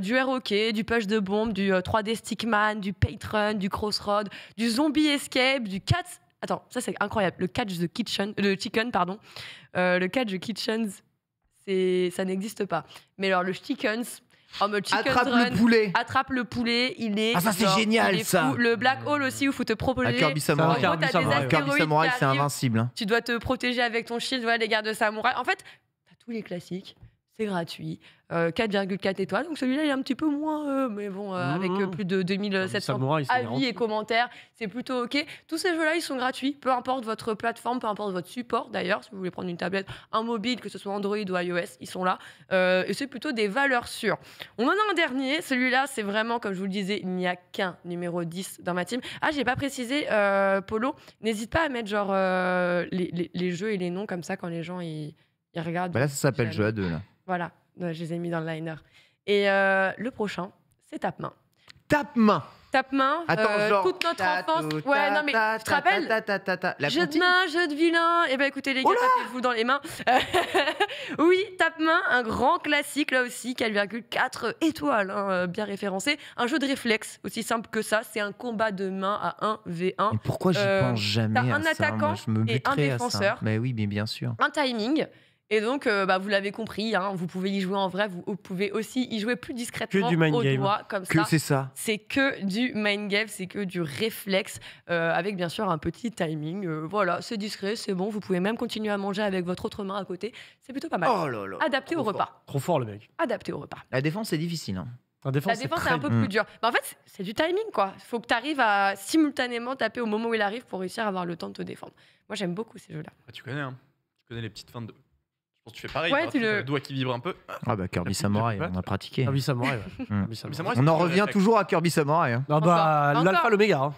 du Air Hockey, du Push de Bombe, du 3D Stickman, du Paint Run, du Crossroad, du Zombie Escape, du Cat... Attends, ça c'est incroyable. Le Catch the Chicken, le Catch the Kitchens, ça n'existe pas. Mais alors, le Chickens... Attrape le poulet, il est. Ah, ça c'est génial ça! Le Black Hole aussi, où il faut te protéger. Kirby Samurai, c'est invincible. Tu dois te protéger avec ton shield, les gardes de samouraï. En fait, t'as tous les classiques, c'est gratuit. 4,4 étoiles, donc celui-là il est un petit peu moins, mais bon, avec plus de 2700 avis et commentaires, c'est plutôt ok. Tous ces jeux-là, ils sont gratuits, peu importe votre plateforme, peu importe votre support d'ailleurs, si vous voulez prendre une tablette, un mobile, que ce soit Android ou iOS, ils sont là, et c'est plutôt des valeurs sûres. On en a un dernier, celui-là c'est vraiment, comme je vous le disais, il n'y a qu'un numéro 10 dans ma team. Ah, j'ai pas précisé, Polo, n'hésite pas à mettre genre les jeux et les noms comme ça quand les gens ils regardent. Là, ça s'appelle jeu à 2 là. Voilà. Je les ai mis dans le liner. Et le prochain, c'est Tape-Main. Tape-Main. Tape-Main, toute notre enfance. Ouais, non mais tu te rappelles jeu de main, jeu de vilain. Eh ben écoutez les gars, tapez-vous dans les mains. Oui, Tape-Main, un grand classique là aussi, 4,4 étoiles, hein, bien référencé. Un jeu de réflexe, aussi simple que ça, c'est un combat de main à 1v1. Mais pourquoi j'y pense jamais t'as à un ça? attaquant Moi, je me et un buterais à défenseur. ça. Mais oui, mais bien sûr. Un timing. Et donc, vous l'avez compris, hein, vous pouvez y jouer en vrai, vous pouvez aussi y jouer plus discrètement Que du mind au game. doigt, comme Que ça. c'est ça. C'est que du mind game, c'est que du réflexe, avec bien sûr un petit timing. Voilà, c'est discret, c'est bon, vous pouvez même continuer à manger avec votre autre main à côté. C'est plutôt pas mal. Oh là là. Adapté au repas. Trop fort, le mec. Adapté au repas. La défense, c'est difficile. Hein. La défense, La défense, c'est très un peu dur. plus dur. Mais en fait, c'est du timing, quoi. Il faut que tu arrives à simultanément taper au moment où il arrive pour réussir à avoir le temps de te défendre. Moi, j'aime beaucoup ces jeux-là. Ah, tu connais, hein. Tu connais les petites fins de. Je pense que tu fais pareil. Ouais, toi, tu t'as le le doigt qui vibre un peu. Ah bah Kirby Samurai, on a pratiqué. Ah oui, Samurai, ouais. Mm. Kirby Samurai. Samurai, On en c'est revient réflexe. toujours à Kirby Samurai. Hein. Ah bah, Encore. l'alpha, l'oméga. Hein.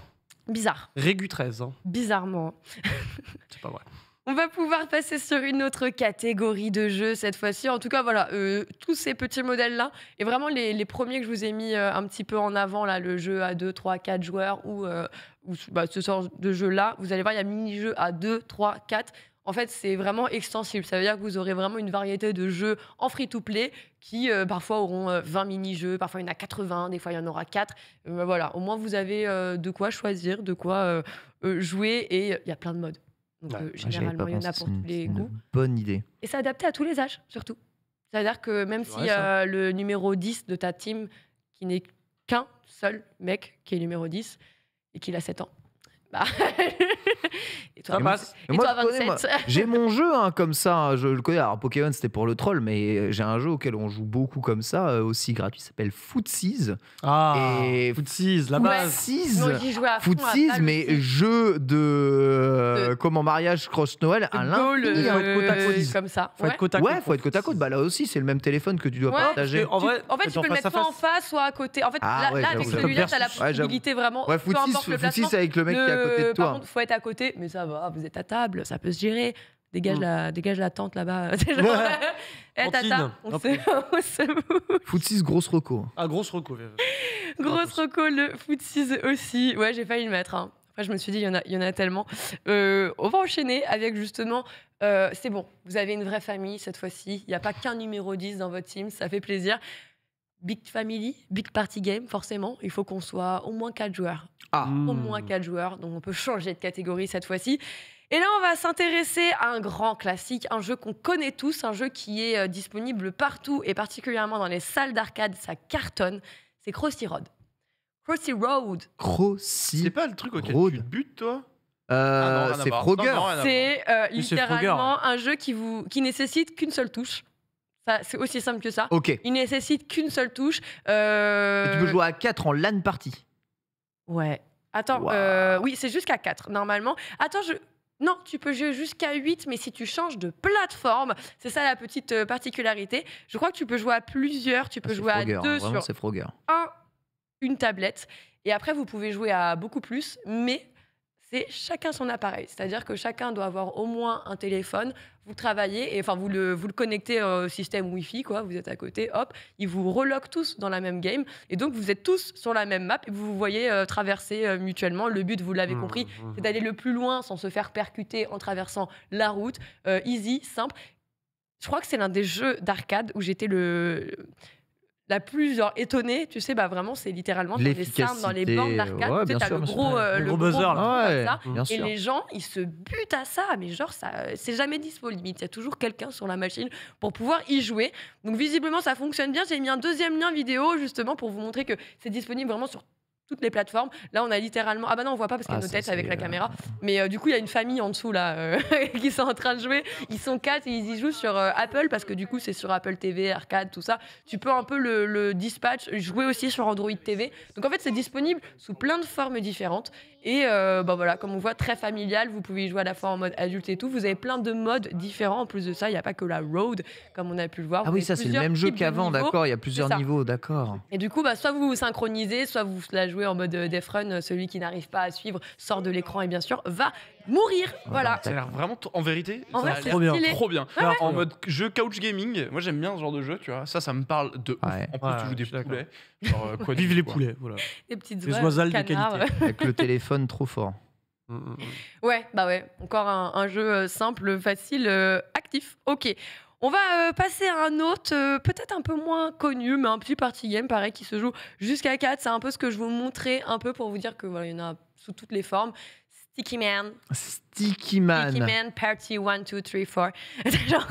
Bizarre. Régu 13. Hein. Bizarrement. C'est pas vrai. On va pouvoir passer sur une autre catégorie de jeux cette fois-ci. En tout cas, voilà, tous ces petits modèles-là. Et vraiment, les premiers que je vous ai mis un petit peu en avant, là, le jeu à 2, 3, 4 joueurs ou ce genre de jeu-là, vous allez voir, il y a mini-jeux à 2, 3, 4. En fait, c'est vraiment extensible. Ça veut dire que vous aurez vraiment une variété de jeux en free-to-play qui parfois auront 20 mini-jeux, parfois il y en a 80, des fois il y en aura 4. Voilà, au moins vous avez de quoi choisir, de quoi jouer et il y a plein de modes. Donc généralement, il y en a pour tous les goûts. Bonne idée. Et c'est adapté à tous les âges, surtout. C'est-à-dire que même si le numéro 10 de ta team, qui n'est qu'un seul mec qui est numéro 10 et qu'il a 7 ans, bah... Et toi, Ça passe. Et Moi, toi, je connais, 27. j'ai mon jeu hein, comme ça, je le connais. Alors Pokémon c'était pour le troll, mais j'ai un jeu auquel on joue beaucoup comme ça, aussi gratuit, s'appelle Footsies. Ah, Et Footsies, la base. Footsies, Moi, j'y jouais à fond, à Footsies, balle mais aussi. jeu de comment mariage cross Noël à Goal, l'infini. faut être côte à côte. comme ça. Faut être côte à côte. Ouais, faut être côte à côte. Bah là aussi, c'est le même téléphone que tu dois Ouais, partager. En vrai, En fait, tu peux le mettre soit en face, soit à côté. En fait, Ah là, ouais, là, avec j'avoue, celui-là, j'avoue. t'as la Ouais, possibilité vraiment. Ouais, peu importe le placement. Footsies avec le mec qui est à côté de toi. Par contre, faut être à côté, mais ça va, vous êtes à table, ça peut se gérer. Dégage la tente là-bas. C'est genre, eh, Cantine. tata, on se Footsies, grosse reco. Ah, grosse reco. Grosse reco, le Footsies aussi. Ouais, j'ai failli le mettre. Hein. Après, je me suis dit, il y en a tellement. On va enchaîner avec justement. C'est bon, vous avez une vraie famille cette fois-ci. Il n'y a pas qu'un numéro 10 dans votre team, ça fait plaisir. Big Family, Big Party Game, forcément. Il faut qu'on soit au moins 4 joueurs. Ah. Au moins 4 joueurs, donc on peut changer de catégorie cette fois-ci. Et là, on va s'intéresser à un grand classique, un jeu qu'on connaît tous, un jeu qui est disponible partout et particulièrement dans les salles d'arcade, ça cartonne. C'est Crossy Road. Crossy Road. Crossy. C'est pas le truc auquel Road. tu te butes, toi C'est Frogger. C'est littéralement Frogger. un jeu qui nécessite qu'une seule touche. C'est aussi simple que ça. Ok. Et Il nécessite qu'une seule touche. tu peux jouer à 4 en LAN party. Ouais. Attends, Wow. oui, c'est jusqu'à 4 normalement. Attends, non, tu peux jouer jusqu'à 8, mais si tu changes de plateforme, c'est ça la petite particularité. Je crois que tu peux jouer à plusieurs, tu peux jouer à 2 Vraiment, sur c'est Frogger. une tablette. Et après, vous pouvez jouer à beaucoup plus, mais c'est chacun son appareil. C'est-à-dire que chacun doit avoir au moins un téléphone. Vous travaillez, et enfin vous le connectez au système Wi-Fi, quoi. Vous êtes à côté, hop, ils vous reloquent tous dans la même game. Et donc vous êtes tous sur la même map et vous vous voyez traverser mutuellement. Le but, vous l'avez compris, c'est d'aller le plus loin sans se faire percuter en traversant la route. Easy, simple. Je crois que c'est l'un des jeux d'arcade où j'étais la plus étonnée, tu sais, bah vraiment, c'est littéralement dans les sounds, dans les bornes d'arcade. Ouais, Tu sais, bien t'as sûr, le bien gros, sûr. le gros buzzer, là. comme Ouais, ça. bien Et sûr. les gens, ils se butent à ça, mais genre, c'est jamais dispo limite. Il y a toujours quelqu'un sur la machine pour pouvoir y jouer. Donc visiblement, ça fonctionne bien. J'ai mis un deuxième lien vidéo justement pour vous montrer que c'est disponible vraiment sur toutes les plateformes. Là, on a littéralement... Ah bah non, on voit pas parce qu'il y a nos têtes avec la caméra. Mais du coup, il y a une famille en dessous là qui sont en train de jouer. Ils sont 4 et ils y jouent sur Apple parce que du coup, c'est sur Apple TV, Arcade, tout ça. Tu peux un peu le dispatch, jouer aussi sur Android TV. Donc en fait, c'est disponible sous plein de formes différentes. Et voilà, comme on voit, très familial. Vous pouvez y jouer à la fois en mode adulte et tout. Vous avez plein de modes différents. En plus de ça, il n'y a pas que la road, comme on a pu le voir. Ah oui, ça c'est le même jeu qu'avant, d'accord. Il y a plusieurs niveaux, d'accord. Et du coup, soit vous vous synchronisez, soit vous la jouez en mode Death Run. Celui qui n'arrive pas à suivre sort de l'écran et bien sûr va mourir. Voilà. Ça a l'air vraiment, en vérité, en vrai, ça a l'air trop bien. Ouais. En mode jeu couch gaming, moi j'aime bien ce genre de jeu, tu vois. Ça me parle de ouf. En plus, tu joues des poulets. Genre, vive les poulets, voilà. Des petites oiseaux de qualité. Avec le téléphone trop fort. Ouais. Encore un jeu simple, facile, actif. Ok. On va passer à un autre, peut-être un peu moins connu, mais un petit party game, pareil, qui se joue jusqu'à 4. C'est un peu ce que je vous montrais, un peu pour vous dire que voilà, il y en a sous toutes les formes. Sticky Man. Sticky Man Party 1, 2, 3, 4. Genre,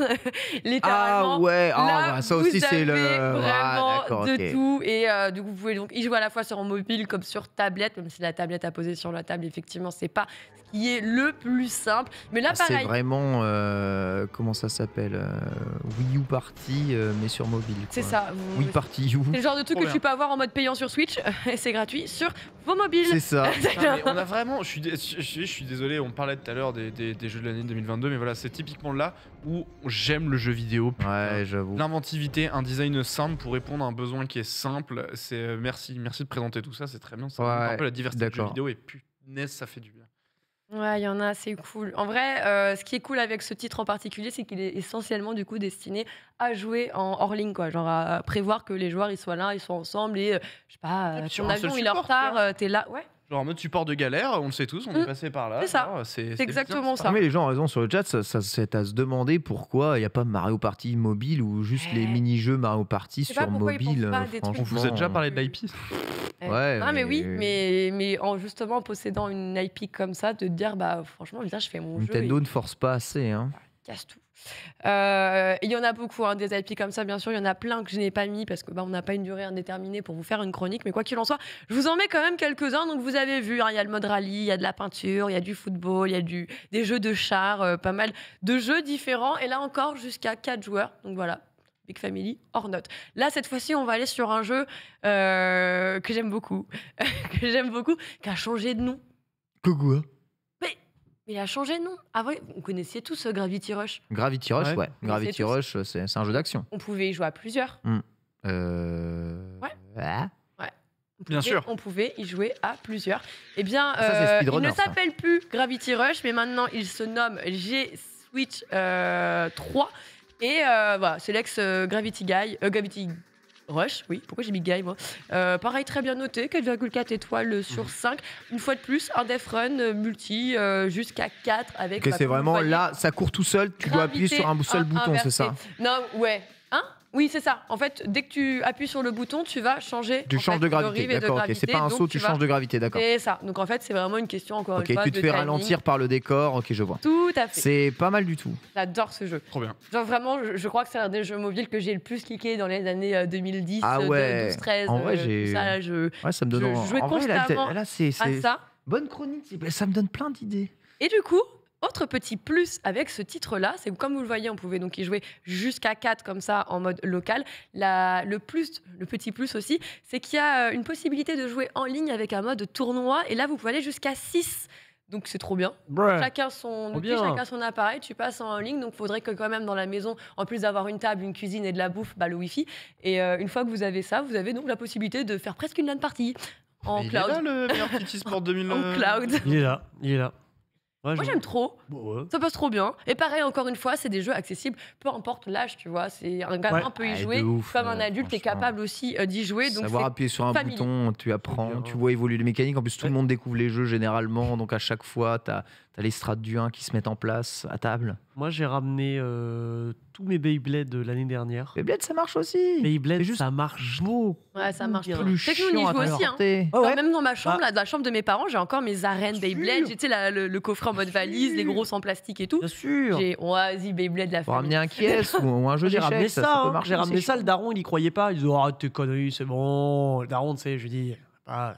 littéralement. Ah ouais, là, ça aussi c'est le. Vraiment de tout. Et du coup, vous pouvez donc y jouer à la fois sur mobile comme sur tablette, même si la tablette à poser sur la table, effectivement, c'est pas ce qui est le plus simple. Mais là, pareil. C'est vraiment. Comment ça s'appelle Wii U Party, mais sur mobile. C'est ça. Wii Party U. C'est le genre de truc que tu peux avoir en mode payant sur Switch et c'est gratuit sur vos mobiles. C'est ça. Mais on a vraiment. Je suis désolé, on parlait tout à l'heure des jeux de l'année 2022, mais voilà, c'est typiquement là où j'aime le jeu vidéo. Ouais, j'avoue. L'inventivité, un design simple pour répondre à un besoin qui est simple. C'est merci de présenter tout ça, c'est très bien. Ça montre un peu la diversité du jeu vidéo et punaise, ça fait du bien. Ouais, il y en a, c'est cool. En vrai, ce qui est cool avec ce titre en particulier, c'est qu'il est essentiellement du coup destiné à jouer en hors ligne, quoi. Genre à prévoir que les joueurs ils soient là, ils soient ensemble et je sais pas, ton avion il est en retard, t'es là, ouais. Genre en mode support de galère, on le sait tous, on est passé par là. C'est ça, c'est exactement ça. Mais les gens ont raison sur le chat, c'est à se demander pourquoi il n'y a pas Mario Party mobile ou juste les mini-jeux Mario Party sur mobile. On vous a déjà parlé de l'IP. Ouais. Ah mais oui, mais en justement possédant une IP comme ça, de te dire bah franchement, je fais mon jeu. Nintendo ne force pas assez, hein. Casse tout. Il y en a beaucoup, hein, des IP comme ça, bien sûr. Il y en a plein que je n'ai pas mis parce que on n'a pas une durée indéterminée pour vous faire une chronique. Mais quoi qu'il en soit, je vous en mets quand même quelques-uns. Donc vous avez vu, il y a le mode rallye, il y a de la peinture, il y a du football, il y a des jeux de chars, pas mal de jeux différents. Et là encore, jusqu'à 4 joueurs. Donc voilà. Big Family, hors note. Là, cette fois-ci, on va aller sur un jeu que j'aime beaucoup, qui a changé de nom. Quoi? Il a changé de nom. Ah ouais, on connaissait tous Gravity Rush. Gravity Rush, ouais. Gravity Rush, c'est un jeu d'action. On pouvait y jouer à plusieurs. Ouais. Bien sûr. On pouvait y jouer à plusieurs. Eh bien, il ne s'appelle plus Gravity Rush, mais maintenant, il se nomme G-Switch 3. Et voilà, c'est l'ex Gravity Rush, oui, pourquoi j'ai mis Guy moi pareil, très bien noté, 4,4 étoiles sur 5. Une fois de plus, un Death Run multi jusqu'à 4 avec. C'est vraiment là, ça court tout seul, tu dois appuyer sur un seul bouton, c'est ça? Non, ouais. Hein? Oui, c'est ça. En fait, dès que tu appuies sur le bouton, tu vas changer. Tu changes de gravité, d'accord, ok. C'est pas un saut, tu changes de gravité, d'accord. C'est ça. Donc en fait, c'est vraiment une question, encore une fois. Ok, tu te fais ralentir par le décor, ok, je vois. Tout à fait. C'est pas mal du tout. J'adore ce jeu. Trop bien. Genre vraiment, je crois que c'est un des jeux mobiles que j'ai le plus cliqué dans les années 2010, 12, 13. En vrai, j'ai. Ouais, ça me donne envie. Je jouais constamment là, c'est à ça. Bonne chronique, ça me donne plein d'idées. Et du coup, autre petit plus avec ce titre-là, c'est que comme vous le voyez, on pouvait donc y jouer jusqu'à 4 comme ça en mode local. Le petit plus aussi, c'est qu'il y a une possibilité de jouer en ligne avec un mode tournoi. Et là, vous pouvez aller jusqu'à 6. Donc c'est trop bien. Chacun son outil, chacun son appareil, tu passes en ligne. Donc il faudrait que quand même dans la maison, en plus d'avoir une table, une cuisine et de la bouffe, le Wi-Fi. Et une fois que vous avez ça, vous avez donc la possibilité de faire presque une LAN party en cloud. Il est là le meilleur petit sport 2000. En cloud. Il est là. Ouais, moi j'aime trop, ouais. Ça passe trop bien. Et pareil, encore une fois, c'est des jeux accessibles, peu importe l'âge, tu vois. C'est un gamin peut y jouer, comme un adulte est capable aussi d'y jouer. Donc savoir appuyer sur un bouton, tu apprends, tu vois évoluer les mécaniques. En plus, tout le monde découvre les jeux généralement, donc à chaque fois, t'as les strates du 1 qui se mettent en place à table. Moi, j'ai ramené tous mes Beyblade de l'année dernière. Beyblade, ça marche aussi. Beyblade, ça marche beaucoup. Ouais, ça marche plus chiant. C'est que nous, on y joue aussi. Hein. Même dans ma chambre, dans la chambre de mes parents, j'ai encore mes arènes Beyblade. J'ai le coffret en mode valise, les grosses en plastique et tout. Bien sûr. J'ai vas-y, Beyblade, la famille. Pour ramener un Kies ou un jeu d'échecs, ça peut marcher. J'ai ramené ça, le daron, il y croyait pas. Il disait, arrête tes conneries, c'est bon. Le daron, tu sais, je lui dis,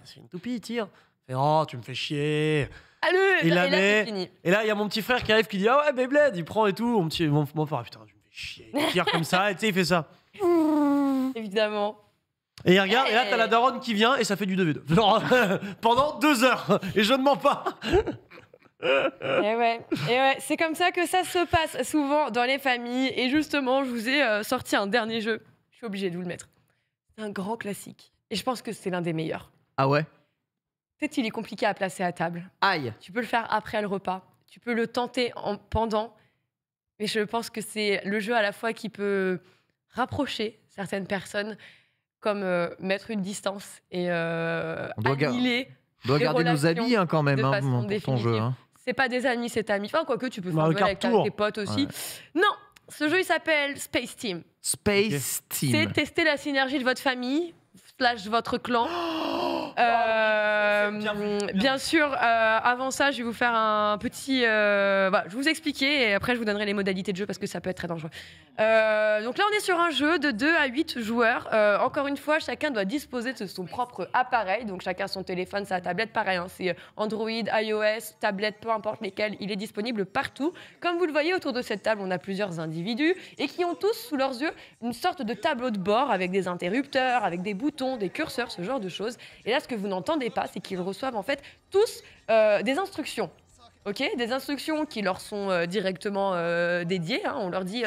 c'est une toupie, tire. Il fait, oh, tu me fais chier. Allez, et là, c'est fini. Et là, il y a mon petit frère qui arrive qui dit, ah ouais, Beyblade, il prend et tout. Mon frère, putain, tu me fais chier. Il tire comme ça, et tu sais, il fait ça. Évidemment. Et il regarde, et là t'as la daronne qui vient et ça fait du 2v2. Genre, pendant 2 heures. Et je ne mens pas. Et ouais, c'est comme ça que ça se passe souvent dans les familles. Et justement, je vous ai sorti un dernier jeu. Je suis obligée de vous le mettre. C'est un grand classique. Et je pense que c'est l'un des meilleurs. Ah ouais? Peut-être qu'il est compliqué à placer à table. Aïe. Tu peux le faire après le repas. Tu peux le tenter en pendant. Mais je pense que c'est le jeu à la fois qui peut rapprocher certaines personnes, comme mettre une distance et annihiler. On doit garder nos amis quand même pour ton jeu. C'est pas des amis, c'est amis. Enfin, quoique tu peux faire avec tes potes aussi. Ouais. Non, ce jeu il s'appelle Space Team. Space Team. C'est tester la synergie de votre famille / votre clan. Bien sûr, avant ça, je vais vous faire un petit... je vais vous expliquer et après je vous donnerai les modalités de jeu parce que ça peut être très dangereux. Donc là, on est sur un jeu de 2 à 8 joueurs. Encore une fois, chacun doit disposer de son propre appareil. Donc chacun son téléphone, sa tablette, pareil. C'est Android, iOS, tablette, peu importe lesquels. Il est disponible partout. Comme vous le voyez, autour de cette table, on a plusieurs individus et qui ont tous sous leurs yeux une sorte de tableau de bord avec des interrupteurs, avec des boutons, des curseurs, ce genre de choses. Et là, ce que vous n'entendez pas, c'est qu'ils reçoivent en fait tous des instructions. Okay, des instructions qui leur sont directement dédiées. On leur dit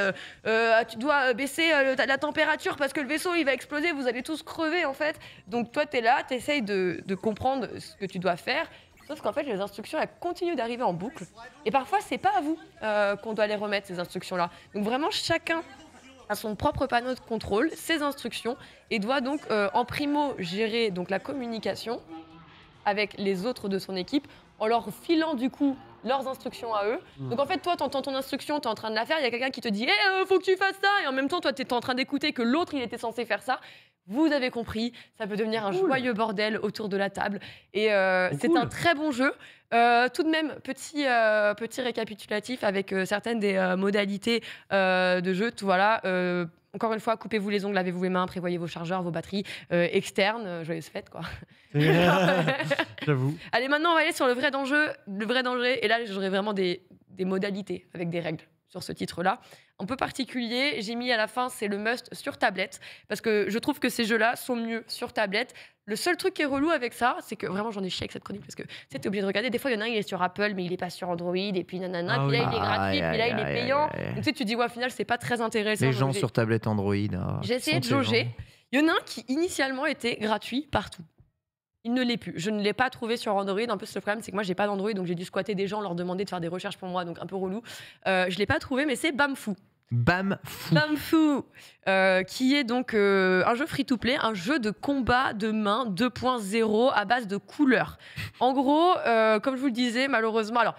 tu dois baisser la température parce que le vaisseau il va exploser, vous allez tous crever en fait. Donc toi tu es là, tu essayes de comprendre ce que tu dois faire. Sauf qu'en fait les instructions elles continuent d'arriver en boucle. Et parfois c'est pas à vous qu'on doit les remettre ces instructions là. Donc vraiment chacun a son propre panneau de contrôle, ses instructions et doit donc en primo gérer donc la communication avec les autres de son équipe en leur filant du coup leurs instructions à eux. Donc en fait, toi, tu entends ton instruction, tu es en train de la faire, il y a quelqu'un qui te dit « faut que tu fasses ça !» et en même temps, toi, tu es en train d'écouter que l'autre, il était censé faire ça. Vous avez compris, ça peut devenir un joyeux bordel autour de la table. Et c'est un très bon jeu. Tout de même, petit récapitulatif avec certaines des modalités de jeu. Tout, voilà. Encore une fois, coupez-vous les ongles, lavez-vous les mains, prévoyez vos chargeurs, vos batteries externes. Joyeuse fête, quoi. J'avoue. Allez, maintenant, on va aller sur le vrai danger. Et là, j'aurai vraiment des modalités avec des règles sur ce titre-là. Un peu particulier, j'ai mis à la fin, c'est le must sur tablette. Parce que je trouve que ces jeux-là sont mieux sur tablette. Le seul truc qui est relou avec ça, c'est que vraiment, j'en ai chié avec cette chronique. Parce que tu sais, t'es obligé de regarder. Des fois, il y en a un, il est sur Apple, mais il est pas sur Android. Et puis, nanana. Puis là, il est gratuit. Puis là, il est payant. Donc, tu sais, tu dis, ouais, au final, c'est pas très intéressant. Les gens sur tablette Android. J'ai essayé de jauger. Il y en a un qui, initialement, était gratuit partout. Il ne l'est plus. Je ne l'ai pas trouvé sur Android. En plus, le problème, c'est que moi, j'ai pas d'Android, donc j'ai dû squatter des gens, leur demander de faire des recherches pour moi, donc un peu relou. Je l'ai pas trouvé, mais c'est Bamfou. Bamfou, qui est donc un jeu free-to-play, un jeu de combat de main 2.0 à base de couleurs. En gros, comme je vous le disais, malheureusement, alors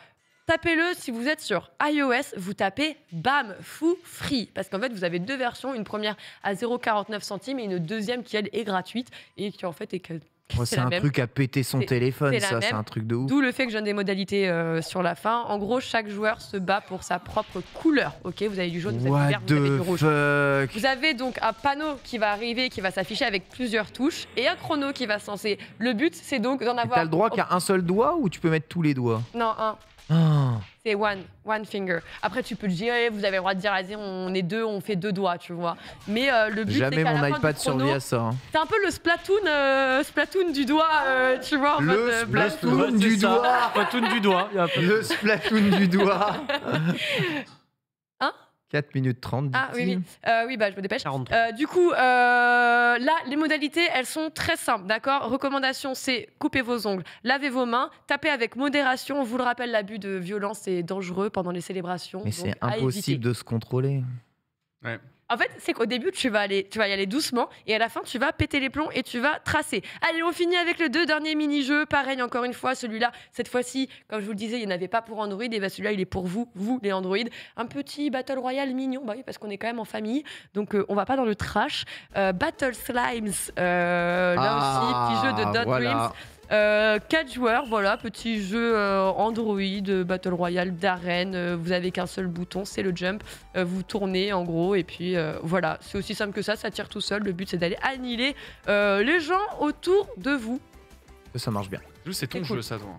tapez-le si vous êtes sur iOS, vous tapez Bamfou Free, parce qu'en fait vous avez 2 versions, une première à 0,49 centimes et une deuxième qui elle est gratuite et qui en fait est que c'est un truc à péter son téléphone, ça, c'est un truc de ouf. D'où le fait que je donne des modalités sur la fin. En gros, chaque joueur se bat pour sa propre couleur. Ok, vous avez du jaune, vous avez du vert, vous avez du rouge. Vous avez donc un panneau qui va arriver, qui va s'afficher avec plusieurs touches et un chrono qui va se lancer. Le but, c'est donc d'en avoir. T'as le droit qu'à un seul doigt ou tu peux mettre tous les doigts? Non, un. Oh. C'est one finger. Après, tu peux le dire, vous avez le droit de dire, vas-y, on est 2, on fait 2 doigts, tu vois. Mais le but, jamais mon iPad survit à ça. C'est un peu le Splatoon du doigt, tu vois. Le Splatoon du doigt. Splatoon du doigt. Le Splatoon du doigt. 4 minutes 30. Ah oui, bah, je me dépêche. Du coup, là, les modalités, elles sont très simples, d'accord? Recommandation, c'est couper vos ongles, lavez vos mains, tapez avec modération. On vous le rappelle, l'abus de violence est dangereux pendant les célébrations. Mais c'est impossible de se contrôler. Ouais. En fait, c'est qu'au début, tu vas y aller doucement et à la fin, tu vas péter les plombs et tu vas tracer. Allez, on finit avec les 2 derniers mini-jeux. Pareil, encore une fois, celui-là, cette fois-ci, comme je vous le disais, il n'y en avait pas pour Android. Et bah, celui-là, il est pour vous, les Android. Un petit Battle Royale mignon, bah oui, parce qu'on est quand même en famille. Donc, on va pas dans le trash. Battle Slimes, là aussi, petit jeu de Dot Dreams. 4 joueurs, voilà, petit jeu Android, Battle Royale d'arène. Vous avez qu'un seul bouton, c'est le jump. Vous tournez en gros, et puis voilà, c'est aussi simple que ça tire tout seul. Le but, c'est d'aller annihiler les gens autour de vous. Ça marche bien. C'est ton jeu, ça, toi.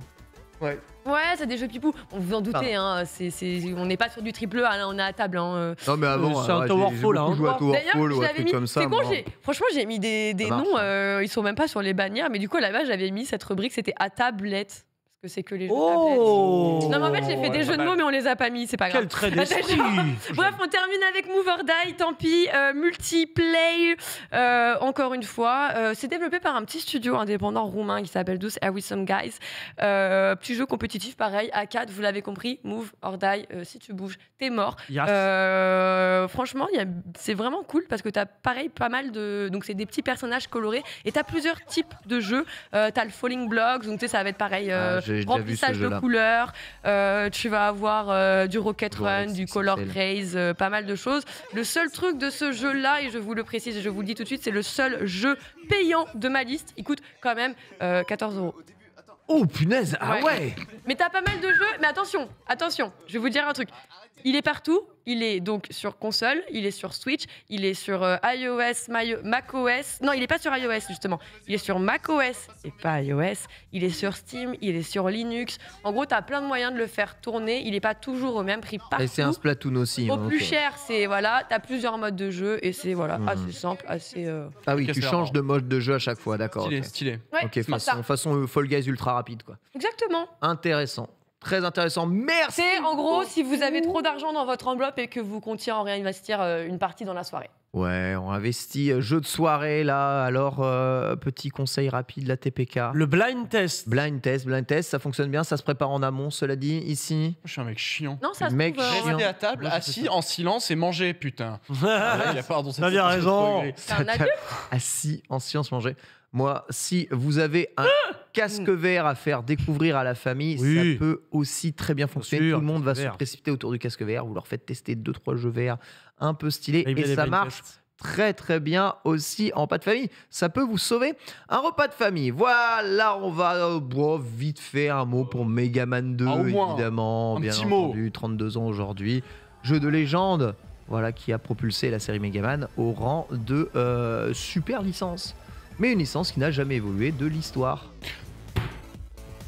Ouais. Ouais, c'est des jeux pipou. On vous en doutez, hein, on n'est pas sur du triple A, là, on est à table. Hein. Non, mais avant, c'est un Towerfall, hein. D'ailleurs, j'avais mis. Comme ça, c'est con, franchement, j'ai mis des noms, ils sont même pas sur les bannières, mais du coup, là-bas, j'avais mis cette rubrique, c'était à tablette. Parce que c'est que les jeux tablettes. Non, mais en fait, j'ai fait des jeux de mots, mais on les a pas mis, c'est pas grave. Quel trait d'esprit. Bref, on termine avec Move or Die, tant pis. Multiplay, encore une fois. C'est développé par un petit studio indépendant roumain qui s'appelle Those Awesome Guys. Petit jeu compétitif, pareil, à 4, vous l'avez compris. Move or Die, si tu bouges, t'es mort. Yes. Franchement, c'est vraiment cool parce que t'as pareil pas mal de. Donc, c'est des petits personnages colorés et t'as plusieurs types de jeux. T'as le Falling Blocks, donc tu sais, ça va être pareil. Remplissage de couleurs, tu vas avoir du Rocket Run, du Color Craze, pas mal de choses. Le seul truc de ce jeu-là, et je vous le précise et je vous le dis tout de suite, c'est le seul jeu payant de ma liste. Il coûte quand même 14 €. Oh punaise, ah ouais. Mais t'as pas mal de jeux, mais attention, je vais vous dire un truc. Il est partout, il est donc sur console, il est sur Switch, il est sur iOS, macOS. Non, il est pas sur iOS justement. Il est sur macOS et pas iOS. Il est sur Steam, il est sur Linux. En gros, t'as plein de moyens de le faire tourner. Il est pas toujours au même prix partout. Et c'est un Splatoon aussi. Au plus cher, c'est voilà, t'as plusieurs modes de jeu et c'est voilà assez simple, assez. Ah oui, tu changes de mode de jeu à chaque fois, d'accord. Stylé. Ouais, ok, façon Fall Guys ultra rapide quoi. Exactement. Intéressant. Très intéressant, merci. C'est en gros si vous avez trop d'argent dans votre enveloppe et que vous comptiez en réinvestir une partie dans la soirée. Ouais, on investit jeu de soirée là. Alors, petit conseil rapide, la TPK. Le blind test. Blind test, ça fonctionne bien, ça se prépare en amont, cela dit, ici. Je suis un mec chiant. Non, ça se mec trouve, chiant. Rester à table, assis en silence et manger, putain. T'as bien raison. C'est un adulte. Assis en silence, manger. Moi, si vous avez un casque vert à faire découvrir à la famille, ça peut aussi très bien fonctionner. Tout le monde va se précipiter autour du casque vert. Vous leur faites tester 2-3 jeux verts un peu stylés et ça marche très très bien aussi en repas de famille. Ça peut vous sauver un repas de famille. Voilà, on va vite fait un mot pour Megaman 2, évidemment. Bien entendu, 32 ans aujourd'hui. Jeu de légende, voilà, qui a propulsé la série Megaman au rang de super licence. Mais une licence qui n'a jamais évolué de l'histoire.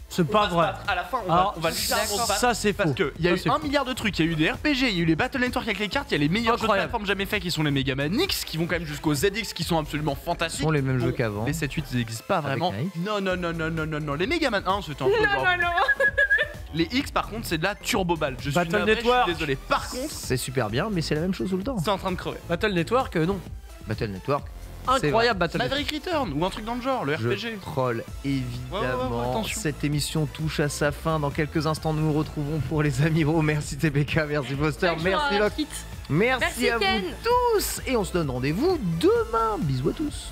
C'est pas vrai. À la fin, on va ça c'est faux. Parce qu'il y a eu 1 milliard de trucs. Il y a eu des RPG, il y a eu les Battle Network avec les cartes, il y a les meilleurs jeux de plateforme jamais faits qui sont les Megaman X, qui vont quand même jusqu'au ZX, qui sont absolument fantastiques. Ce sont les mêmes jeux qu'avant. Les 7-8, ils n'existent pas vraiment. Non. Les Megaman 1, c'était un peu genre. Les X, par contre, c'est de la turbo balle. Je suis désolé. Par contre, c'est super bien, mais c'est la même chose tout le temps. C'est en train de crever. Battle Network, non. Battle Network. Incroyable Battle Maverick Return ou un truc dans le genre, le RPG. Je troll évidemment. Cette émission touche à sa fin. Dans quelques instants, nous nous retrouvons pour les Amiraux. Merci TPK, merci Foster, merci Locke. Merci à vous tous. Et on se donne rendez-vous demain. Bisous à tous.